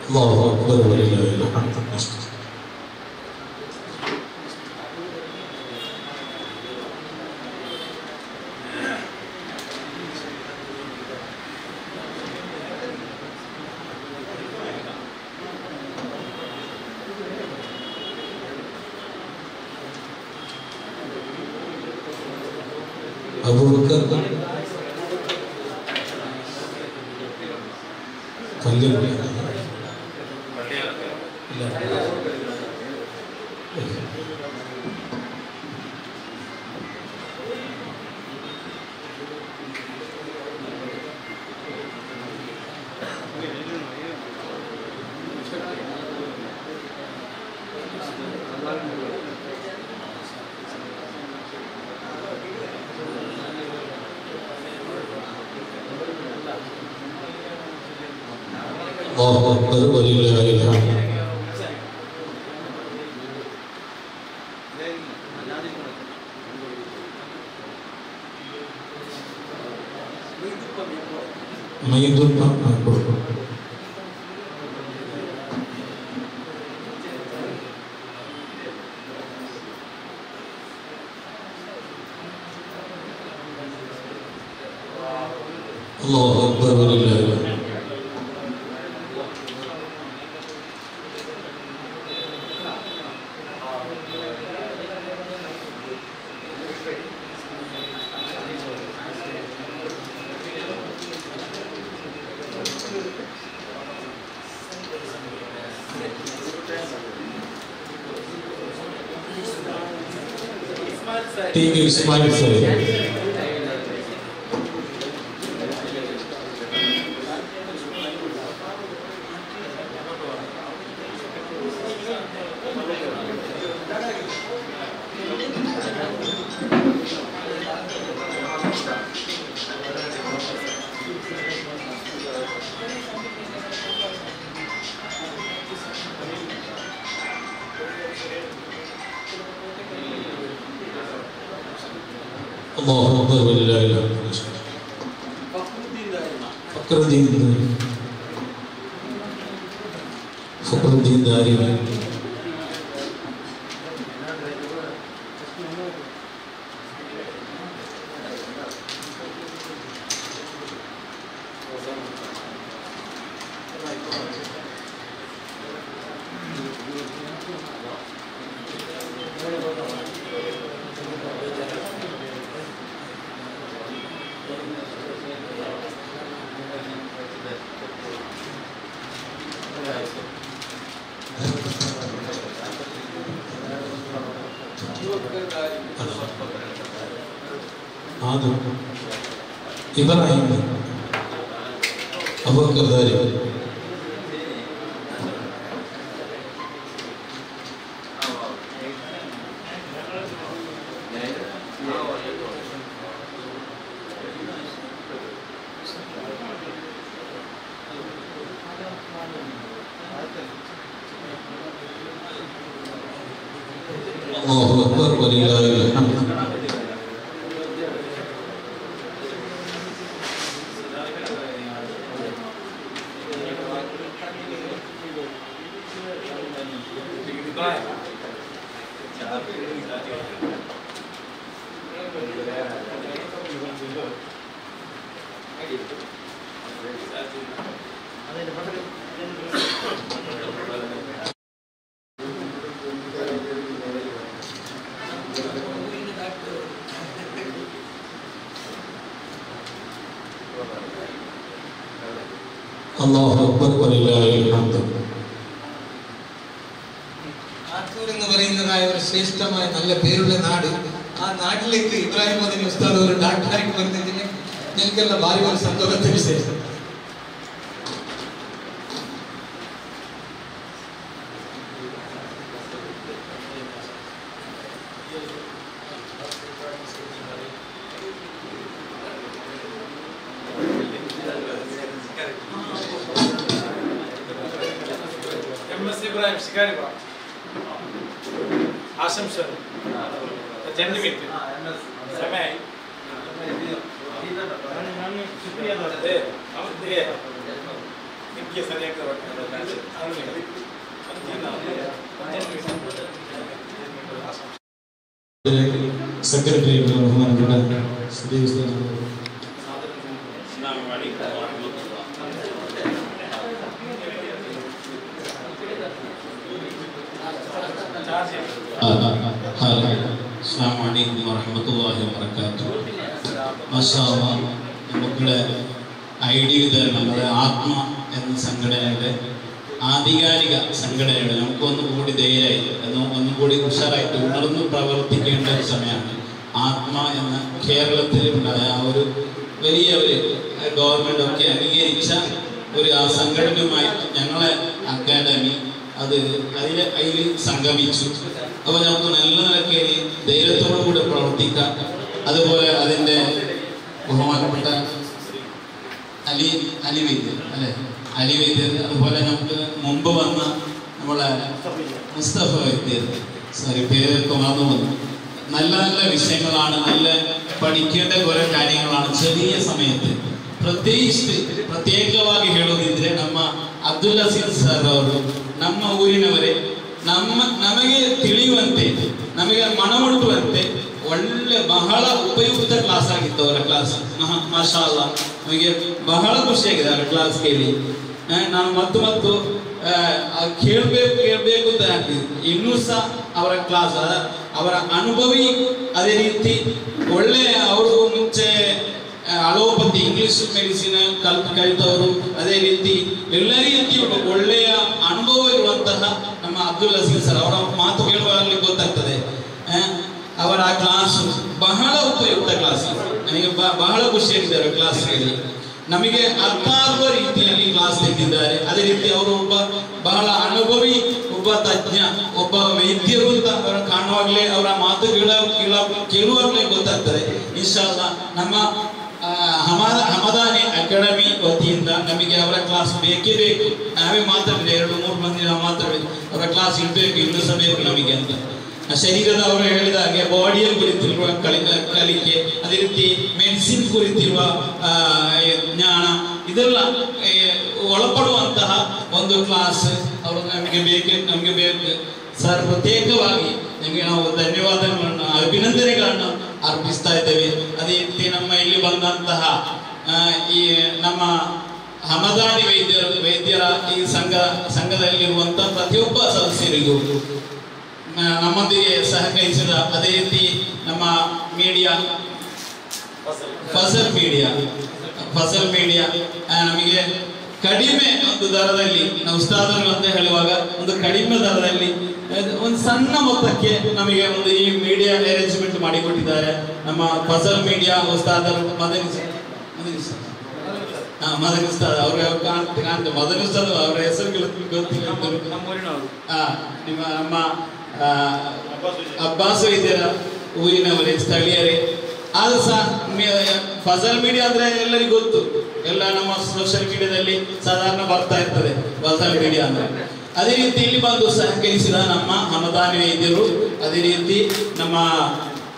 അല്ലാഹു അക്ബർ വലില്ലാഹിൽ ഹംദ്. അബൂബക്കർ കല്ലിൽ അല്ലാഹു അക്ബർ വലില്ലാഹിൽ ഹംദ്. മയ്യിദുൽ മഖ്ബൂർ അല്ലാഹു അക്ബർ വലില്ലാഹിൽ ഹംദ്. ടി.കെ. ഇസ്മായിൽ സയ്യിദ്. അല്ലാഹു അക്ബർ വലില്ലാഹിൽ ഹംദ്. ഫഖറുദ്ദീൻ ദാരിമി. ആദം ഇബ്രാഹിം അബൂബക്കർ ദാരിമി. അല്ലാഹു അക്ബർ വലില്ലാഹിൽ ഹംദ്. അല്ലാഹു അക്ബർ വലില്ലാഹിൽ ഹംദ്. ആത്തൂർ എന്ന് പറയുന്നതായ ഒരു ശ്രേഷ്ഠമായ നല്ല പേരുള്ള നാട്, ആ നാട്ടിലേക്ക് ഇബ്രാഹിം മദനി ഉസ്താദ് ഒരു ഡാക്ടറായിട്ട് വരുന്നതിന് ഞങ്ങൾക്കെല്ലാം ഭാരി ഒരു സന്തോഷത്തെ വിശേഷം. ഇബ്രാഹിം ശിക്കാരി ആശംസകൾ രണ്ട് മിനിറ്റ് സമയമായി. എനിക്ക് സരിയാക്കി സെക്രട്ടറി ബഹുമാനപ്പെട്ട ശ്രീ അസ്സലാമു അലൈക്കും വറഹ്മത്തുള്ളാഹി വബറകാതുഹു. മാഷാ അല്ലാഹ്, നമ്മുടെ ഐഡി വിതരണം, നമ്മുടെ ആത്മ എന്ന സംഘടനയുടെ ആധികാരിക സംഘടനയുടെ നമുക്കൊന്നും കൂടി ധൈര്യമായി ഒന്നും കൂടി ഉഷാറായിട്ട് ഉണർന്ന് പ്രവർത്തിക്കേണ്ട ഒരു സമയമാണ്. ആത്മ എന്ന കേരളത്തിൽ ഉണ്ടായ ആ ഒരു വലിയ ഒരു ഗവൺമെൻറ് ഒക്കെ അംഗീകരിച്ച ഒരു ആ സംഘടനയുമായിട്ട് ഞങ്ങളെ അക്കാഡമി അതിൽ സംഗമിച്ചു. അപ്പോൾ നമുക്ക് നല്ല നിലയ്ക്ക് ധൈര്യത്തോടു കൂടി പ്രവർത്തിക്കാം. അതുപോലെ അതിൻ്റെ ബഹുമാനപ്പെട്ട അലി വൈദ്യർ അല്ലേ, അലി വൈദ്യർ, അതുപോലെ നമുക്ക് മുമ്പ് വന്ന നമ്മളെ മുസ്തഫ വൈദ്യർ, സോറി പേരൊക്കെ മറന്നു വന്നു. നല്ല നല്ല വിഷയങ്ങളാണ്, നല്ല പഠിക്കേണ്ട കുറേ കാര്യങ്ങളാണ് ചെറിയ സമയത്ത്. ಪ್ರತ್ಯೇಕವಾಗಿ ಹೇಳೋದಿದ್ರೆ ನಮ್ಮ ಅಬ್ದುಲ್ ಅಸೀಸ್ ಸರ್ ಅವರು ನಮ್ಮ ಊರಿನವರೇ ನಮಗೆ ತಿಳಿಯುವಂತೆ, ನಮಗೆ ಮನಮುಟ್ಟುವಂತೆ ಒಳ್ಳೆ ಬಹಳ ಉಪಯುಕ್ತ ಕ್ಲಾಸ್ ಆಗಿತ್ತು ಅವರ ಕ್ಲಾಸ್. ಮಾಷಾ ಅಲ್ಲಾ, ನಮಗೆ ಬಹಳ ಖುಷಿಯಾಗಿದೆ ಅವರ ಕ್ಲಾಸ್ ಕೇಳಿ. ನಾನು ಮತ್ತು ಕೇಳಬೇಕು ಅಂತ ಆಗ್ತಿದೆ. ಇನ್ನೂ ಸಹ ಅವರ ಕ್ಲಾಸ್, ಅವರ ಅನುಭವಿ, ಅದೇ ರೀತಿ ಒಳ್ಳೆ ಅವರು ಮುಂಚೆ ಅಲೋಪತಿ ಇಂಗ್ಲಿಷ್ ಮೆಡಿಸಿನ್ ಕಲಿತವರು, ಅದೇ ರೀತಿ ಎಲ್ಲ ರೀತಿಯ ಒಳ್ಳೆಯ ಅನುಭವ ಇರುವಂತಹ ನಮ್ಮ ಅಬ್ದುಲ್ ಅಸೀಸ್ ಸರ್ ಅವರ ಮಾತು ಕೇಳುವಾಗಲೇ ಗೊತ್ತಾಗ್ತದೆ. ಅವರ ಆ ಕ್ಲಾಸ್ ಬಹಳ ಉಪಯುಕ್ತ ಕ್ಲಾಸ್. ನನಗೆ ಬಹಳ ಖುಷಿಯಾಗಿದ್ದಾರೆ ಕ್ಲಾಸ್ ಕೇಳಿ. ನಮಗೆ ಅರ್ಥ ಆಗುವ ರೀತಿಯಲ್ಲಿ ಕ್ಲಾಸ್ ತೆಗೆದಿದ್ದಾರೆ. ಅದೇ ರೀತಿ ಅವರು ಒಬ್ಬ ಬಹಳ ಅನುಭವಿ, ಒಬ್ಬ ತಜ್ಞ, ಒಬ್ಬ ವೈದ್ಯರು ಅಂತ ಅವರ ಕಾಣುವಾಗಲೇ, ಅವರ ಮಾತು ಕೇಳುವಾಗಲೇ ಗೊತ್ತಾಗ್ತದೆ. ಇನ್ಶಾ ಅಲ್ಲಾ ನಮ್ಮ ಹಮದಾನಿ ಅಕಾಡೆಮಿ ವತಿಯಿಂದ ನಮಗೆ ಅವರ ಕ್ಲಾಸ್ ಬೇಕೇ ಬೇಕು. ನಾವೇ ಮಾತಾಡಿದ್ರೆ 2-3 ಮಂದಿ ನಾವು ಮಾತಾಡಬೇಕು, ಅವರ ಕ್ಲಾಸ್ ಇಡಬೇಕು, ಇನ್ನೂ ಸಹ ಬೇಕು ನಮಗೆ ಅಂತ. ಶರೀರದ ಅವರು ಹೇಳಿದ ಹಾಗೆ ಬಾಡಿಯಲ್ಲಿ ಕುರಿತಿರುವ ಕಲಿಕೆ, ಅದೇ ರೀತಿ ಮೆಡಿಸಿನ್ ಕುರಿತಿರುವ ಜ್ಞಾನ, ಇದೆಲ್ಲ ಒಳಪಡುವಂತಹ ಒಂದು ಕ್ಲಾಸ್ ಅವರು ನಮಗೆ ಬೇಕು ಸರ್. ಪ್ರತ್ಯೇಕವಾಗಿ ನಿಮಗೆ ನಾವು ಧನ್ಯವಾದಗಳನ್ನು, ಅಭಿನಂದನೆಗಳನ್ನು ಅರ್ಪಿಸ್ತಾ ಇದ್ದೇವೆ. ಅದೇ ರೀತಿ ನಮ್ಮ ಇಲ್ಲಿ ಬಂದಂತಹ ಈ ನಮ್ಮ ಹಮದಾನಿ ವೈದ್ಯರ ಈ ಸಂಘದಲ್ಲಿರುವಂತಹ ಪ್ರತಿಯೊಬ್ಬ ಸದಸ್ಯರಿಗೂ, ನಮ್ಮೊಂದಿಗೆ ಸಹಕರಿಸಿದ, ಅದೇ ರೀತಿ ನಮ್ಮ ಮೀಡಿಯಾ ಫಸಲ್ ಮೀಡಿಯಾ ನಮಗೆ ಕಡಿಮೆ ಒಂದು ದರದಲ್ಲಿ, ನಾವು ಉಸ್ತಾದರು ಅಂತ ಹೇಳುವಾಗ ಒಂದು ಕಡಿಮೆ ದರದಲ್ಲಿ ಒಂದು ಸಣ್ಣ ಮೊತ್ತಕ್ಕೆ ನಮಗೆ ಒಂದು ಈ ಮೀಡಿಯಾ ಅರೇಂಜ್ಮೆಂಟ್ ಮಾಡಿಕೊಟ್ಟಿದ್ದಾರೆ. ನಮ್ಮ ಫಸಲ್ ಮೀಡಿಯಾ ಉಸ್ತಾದರು ಮದನಿ ಉಸ್ತಾದ್ ಅವ್ರ ಕಾಣ್ತೇವೆ. ಮದನಿ ಉಸ್ತಾದ್ ಅವರ ಹೆಸರುಗಳು ಗೊತ್ತಿಲ್ಲ. ನಮ್ಮ ಅಬ್ಬಾಸ್ ವೈದ್ಯರ ಊರಿನವರೇ, ಸ್ಥಳೀಯರೇ. ಆದ್ರೂ ಸಹ ಫಸಲ್ ಮೀಡಿಯಾ ಅಂದ್ರೆ ಎಲ್ಲರಿಗೂ ಗೊತ್ತು, ಎಲ್ಲ ನಮ್ಮ ಸೋಷಿಯಲ್ ಮೀಡಿಯಾದಲ್ಲಿ ಸಾಧಾರಣ ಬರ್ತಾ ಇರ್ತದೆ ಫಸಲ್ ಮೀಡಿಯಾ ಅಂದ್ರೆ. ಅದೇ ರೀತಿ ಇಲ್ಲಿ ಬಂದು ಸಹಕರಿಸಿದ ನಮ್ಮ ಹಮದಾನಿ ವೈದ್ಯರು, ಅದೇ ರೀತಿ ನಮ್ಮ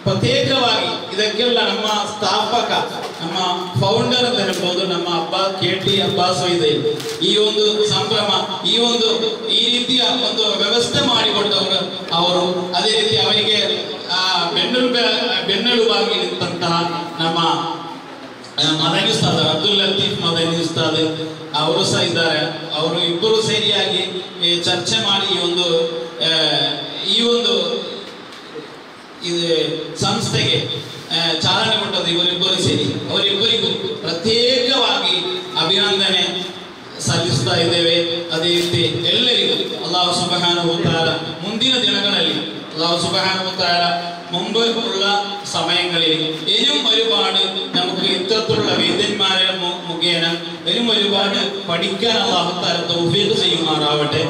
ಪ್ರತ್ಯೇಕವಾಗಿ ಇದಕ್ಕೆಲ್ಲ ನಮ್ಮ ಸ್ಥಾಪಕ, ನಮ್ಮ ಫೌಂಡರ್ ಅಂತ ಹೇಳ್ಬೋದು, ನಮ್ಮ KT ಅಬ್ಬಾಸ್ ಇದೆ ಈ ಒಂದು ಸಂಭ್ರಮ ಈ ರೀತಿಯ ಒಂದು ವ್ಯವಸ್ಥೆ ಮಾಡಿಕೊಟ್ಟವರು ಅವರು. ಅದೇ ರೀತಿ ಅವರಿಗೆ ಬೆನ್ನೆಲುಬಾಗಿ ನಿಂತಹ ನಮ್ಮ ಮದನಿ ಉಸ್ತಾದ್ ಅಬ್ದುಲ್ ಲತೀಫ್ ಮದನಿ ಉಸ್ತಾದ್ ಅವರು ಸಹ ಇದ್ದಾರೆ. ಅವರು ಇಬ್ಬರು ಸೇರಿಯಾಗಿ ಚರ್ಚೆ ಮಾಡಿ ಈ ಒಂದು ಸಂಸ್ಥೆಗೆ ಚಾಲನೆ ಕೊಟ್ಟದ್ದು ಇವರಿಬ್ಬರು ಸೇರಿ. ಅವರಿಬ್ಬರಿಗೂ ಪ್ರತ್ಯೇಕವಾಗಿ ಅಭಿನಂದನೆ ಸಲ್ಲಿಸ್ತಾ ಇದ್ದೇವೆ. ಅದೇ ರೀತಿ ಎಲ್ಲರಿಗೂ ಅಲ್ಲಾಹು ಸುಬ್ಹಾನಹು ವ ತಆಲ ಮುಂದಿನ ദിനങ്ങളിൽ അല്ലാഹു സുബ്ഹാനഹു വ തആല മുമ്പുള്ള സമയങ്ങളിൽ ഇനിയും ഒരുപാട് നമുക്ക് ഇത്തരത്തിലുള്ള വൈദ്യന്മാരെ മുഖേന ഇനിയും ഒരുപാട് പഠിക്കാൻ അല്ലാഹു തആല തൗഫീഖ് ചെയ്യുമാറാവട്ടെ.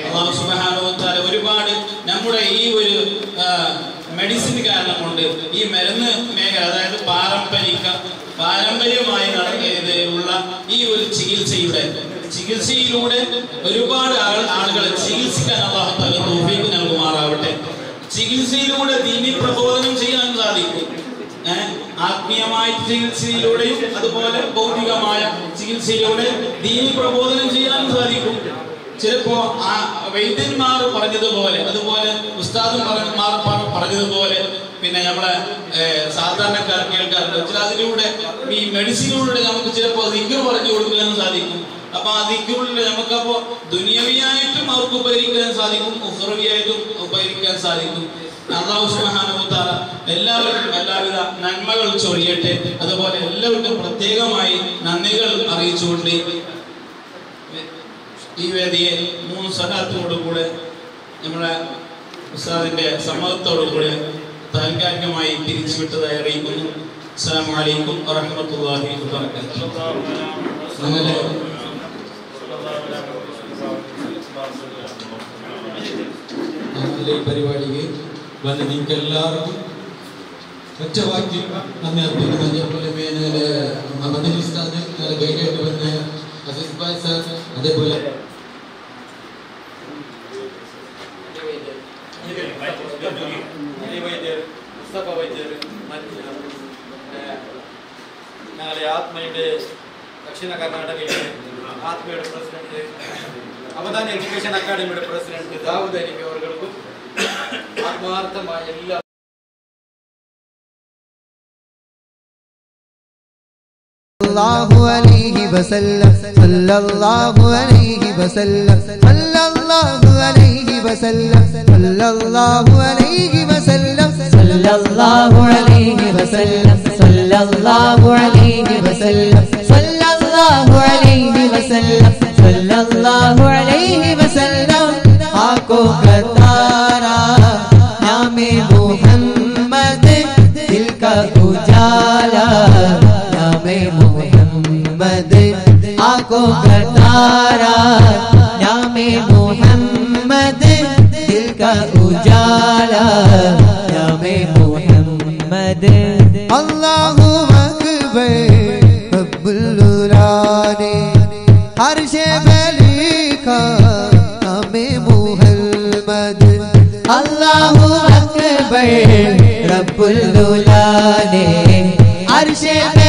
അല്ലാഹു സുബ്ഹാനഹു വ തആല ഒരുപാട് നമ്മുടെ ഈ ഒരു മെഡിസിൻ കാരണം കൊണ്ട് ഈ മരുന്ന് മേഖല, അതായത് പാരമ്പര്യമായി ഉള്ള ഈ ഒരു ചികിത്സയിലൂടെ ഒരുപാട് ആളുകളെ ചികിത്സിക്കാൻ അല്ലാഹു തആല തൗഫീഖ് നൽകുമാറാവട്ടെ. ചികിത്സയിലൂടെ ദീനി പ്രബോധനം ചെയ്യാൻ സാധിക്കും. ആത്മീയമായ ചികിത്സയിലൂടെയും അതുപോലെ ഭൗതികമായ ചികിത്സയിലൂടെ ദീനി പ്രബോധനം ചെയ്യാൻ സാധിക്കും. ചിലപ്പോ ആ വൈദ്യന്മാർ പറഞ്ഞതുപോലെ, അതുപോലെ ഉസ്താദുമാർ പറഞ്ഞതുപോലെ, പിന്നെ നമ്മളെ സാധാരണക്കാർ കേൾക്കാറുണ്ട്. അതിലൂടെ ഈ മെഡിസിനിലൂടെ നമുക്ക് ചിലപ്പോൾ ദിക്ർ പറഞ്ഞു കൊടുക്കാനും സാധിക്കും. അപ്പൊ ആ ദിക്റിലൂടെ നമുക്കപ്പോ ദുനിയവിയായിട്ടും അവർക്ക് ഉപകരിക്കാൻ സാധിക്കും, ഉഖ്റവിയായിട്ടും ഉപകരിക്കാൻ സാധിക്കും. അല്ലാഹു സുബ്ഹാനഹു വ തആല എല്ലാവർക്കും എല്ലാവിധ നന്മകൾ ചൊരിയട്ടെ. അതുപോലെ എല്ലാവർക്കും പ്രത്യേകമായി നന്ദികൾ അറിയിച്ചുകൊണ്ട് ഈ വേദിയെ 3 സ്വലാത്തോടുകൂടെ നമ്മുടെ ഉസ്താദിന്റെ സമ്മതത്തോടുകൂടെ താൽക്കാലികമായി പിരിച്ചുവിട്ടതായി അറിയിക്കുന്നു. അസ്സലാമു അലൈക്കും വറഹ്മത്തുള്ളാഹി വബറകാതുഹു. ഈ പരിപാടിക്ക് വന്ന് നിങ്ങൾക്ക് എല്ലാവർക്കും ഒറ്റവാക്കി നന്ദി അർപ്പിക്കുന്നു. അതേപോലെ മദനി ഉസ്താദ് നല്ല ഗൈഡായിട്ട് വന്ന അസീസ് ഭായ് സാർ, അതേപോലെ ഞങ്ങളുടെ ആത്മയുടെ ദക്ഷിണ കർണാടകയിലെ ആത്മയുടെ പ്രസിഡന്റ്, അവധാന എഡ്യൂക്കേഷൻ അക്കാദമിയുടെ പ്രസിഡന്റ് ദാവൂദ് അലിക്ക് അവർക്കും ആത്മാർത്ഥമായ എല്ലാ الله عليه وسلم صلى الله عليه وسلم صلى الله عليه وسلم صلى الله عليه وسلم صلى الله عليه وسلم صلى الله عليه وسلم صلى الله عليه وسلم صلى الله عليه وسلم आंखों का तारा नामे मोहम्मद दिल का उजाला नामे मोहम्मद आंखों का तारा नामे मोहम्मद दिल का उजाला नामे मोहम्मद अल्लाहु अकबर रब्बुल उलाने अर्शे पे लिखा नामे मोहम्मद अल्लाहु अकबर रब्बुल उलाने अर्शे पे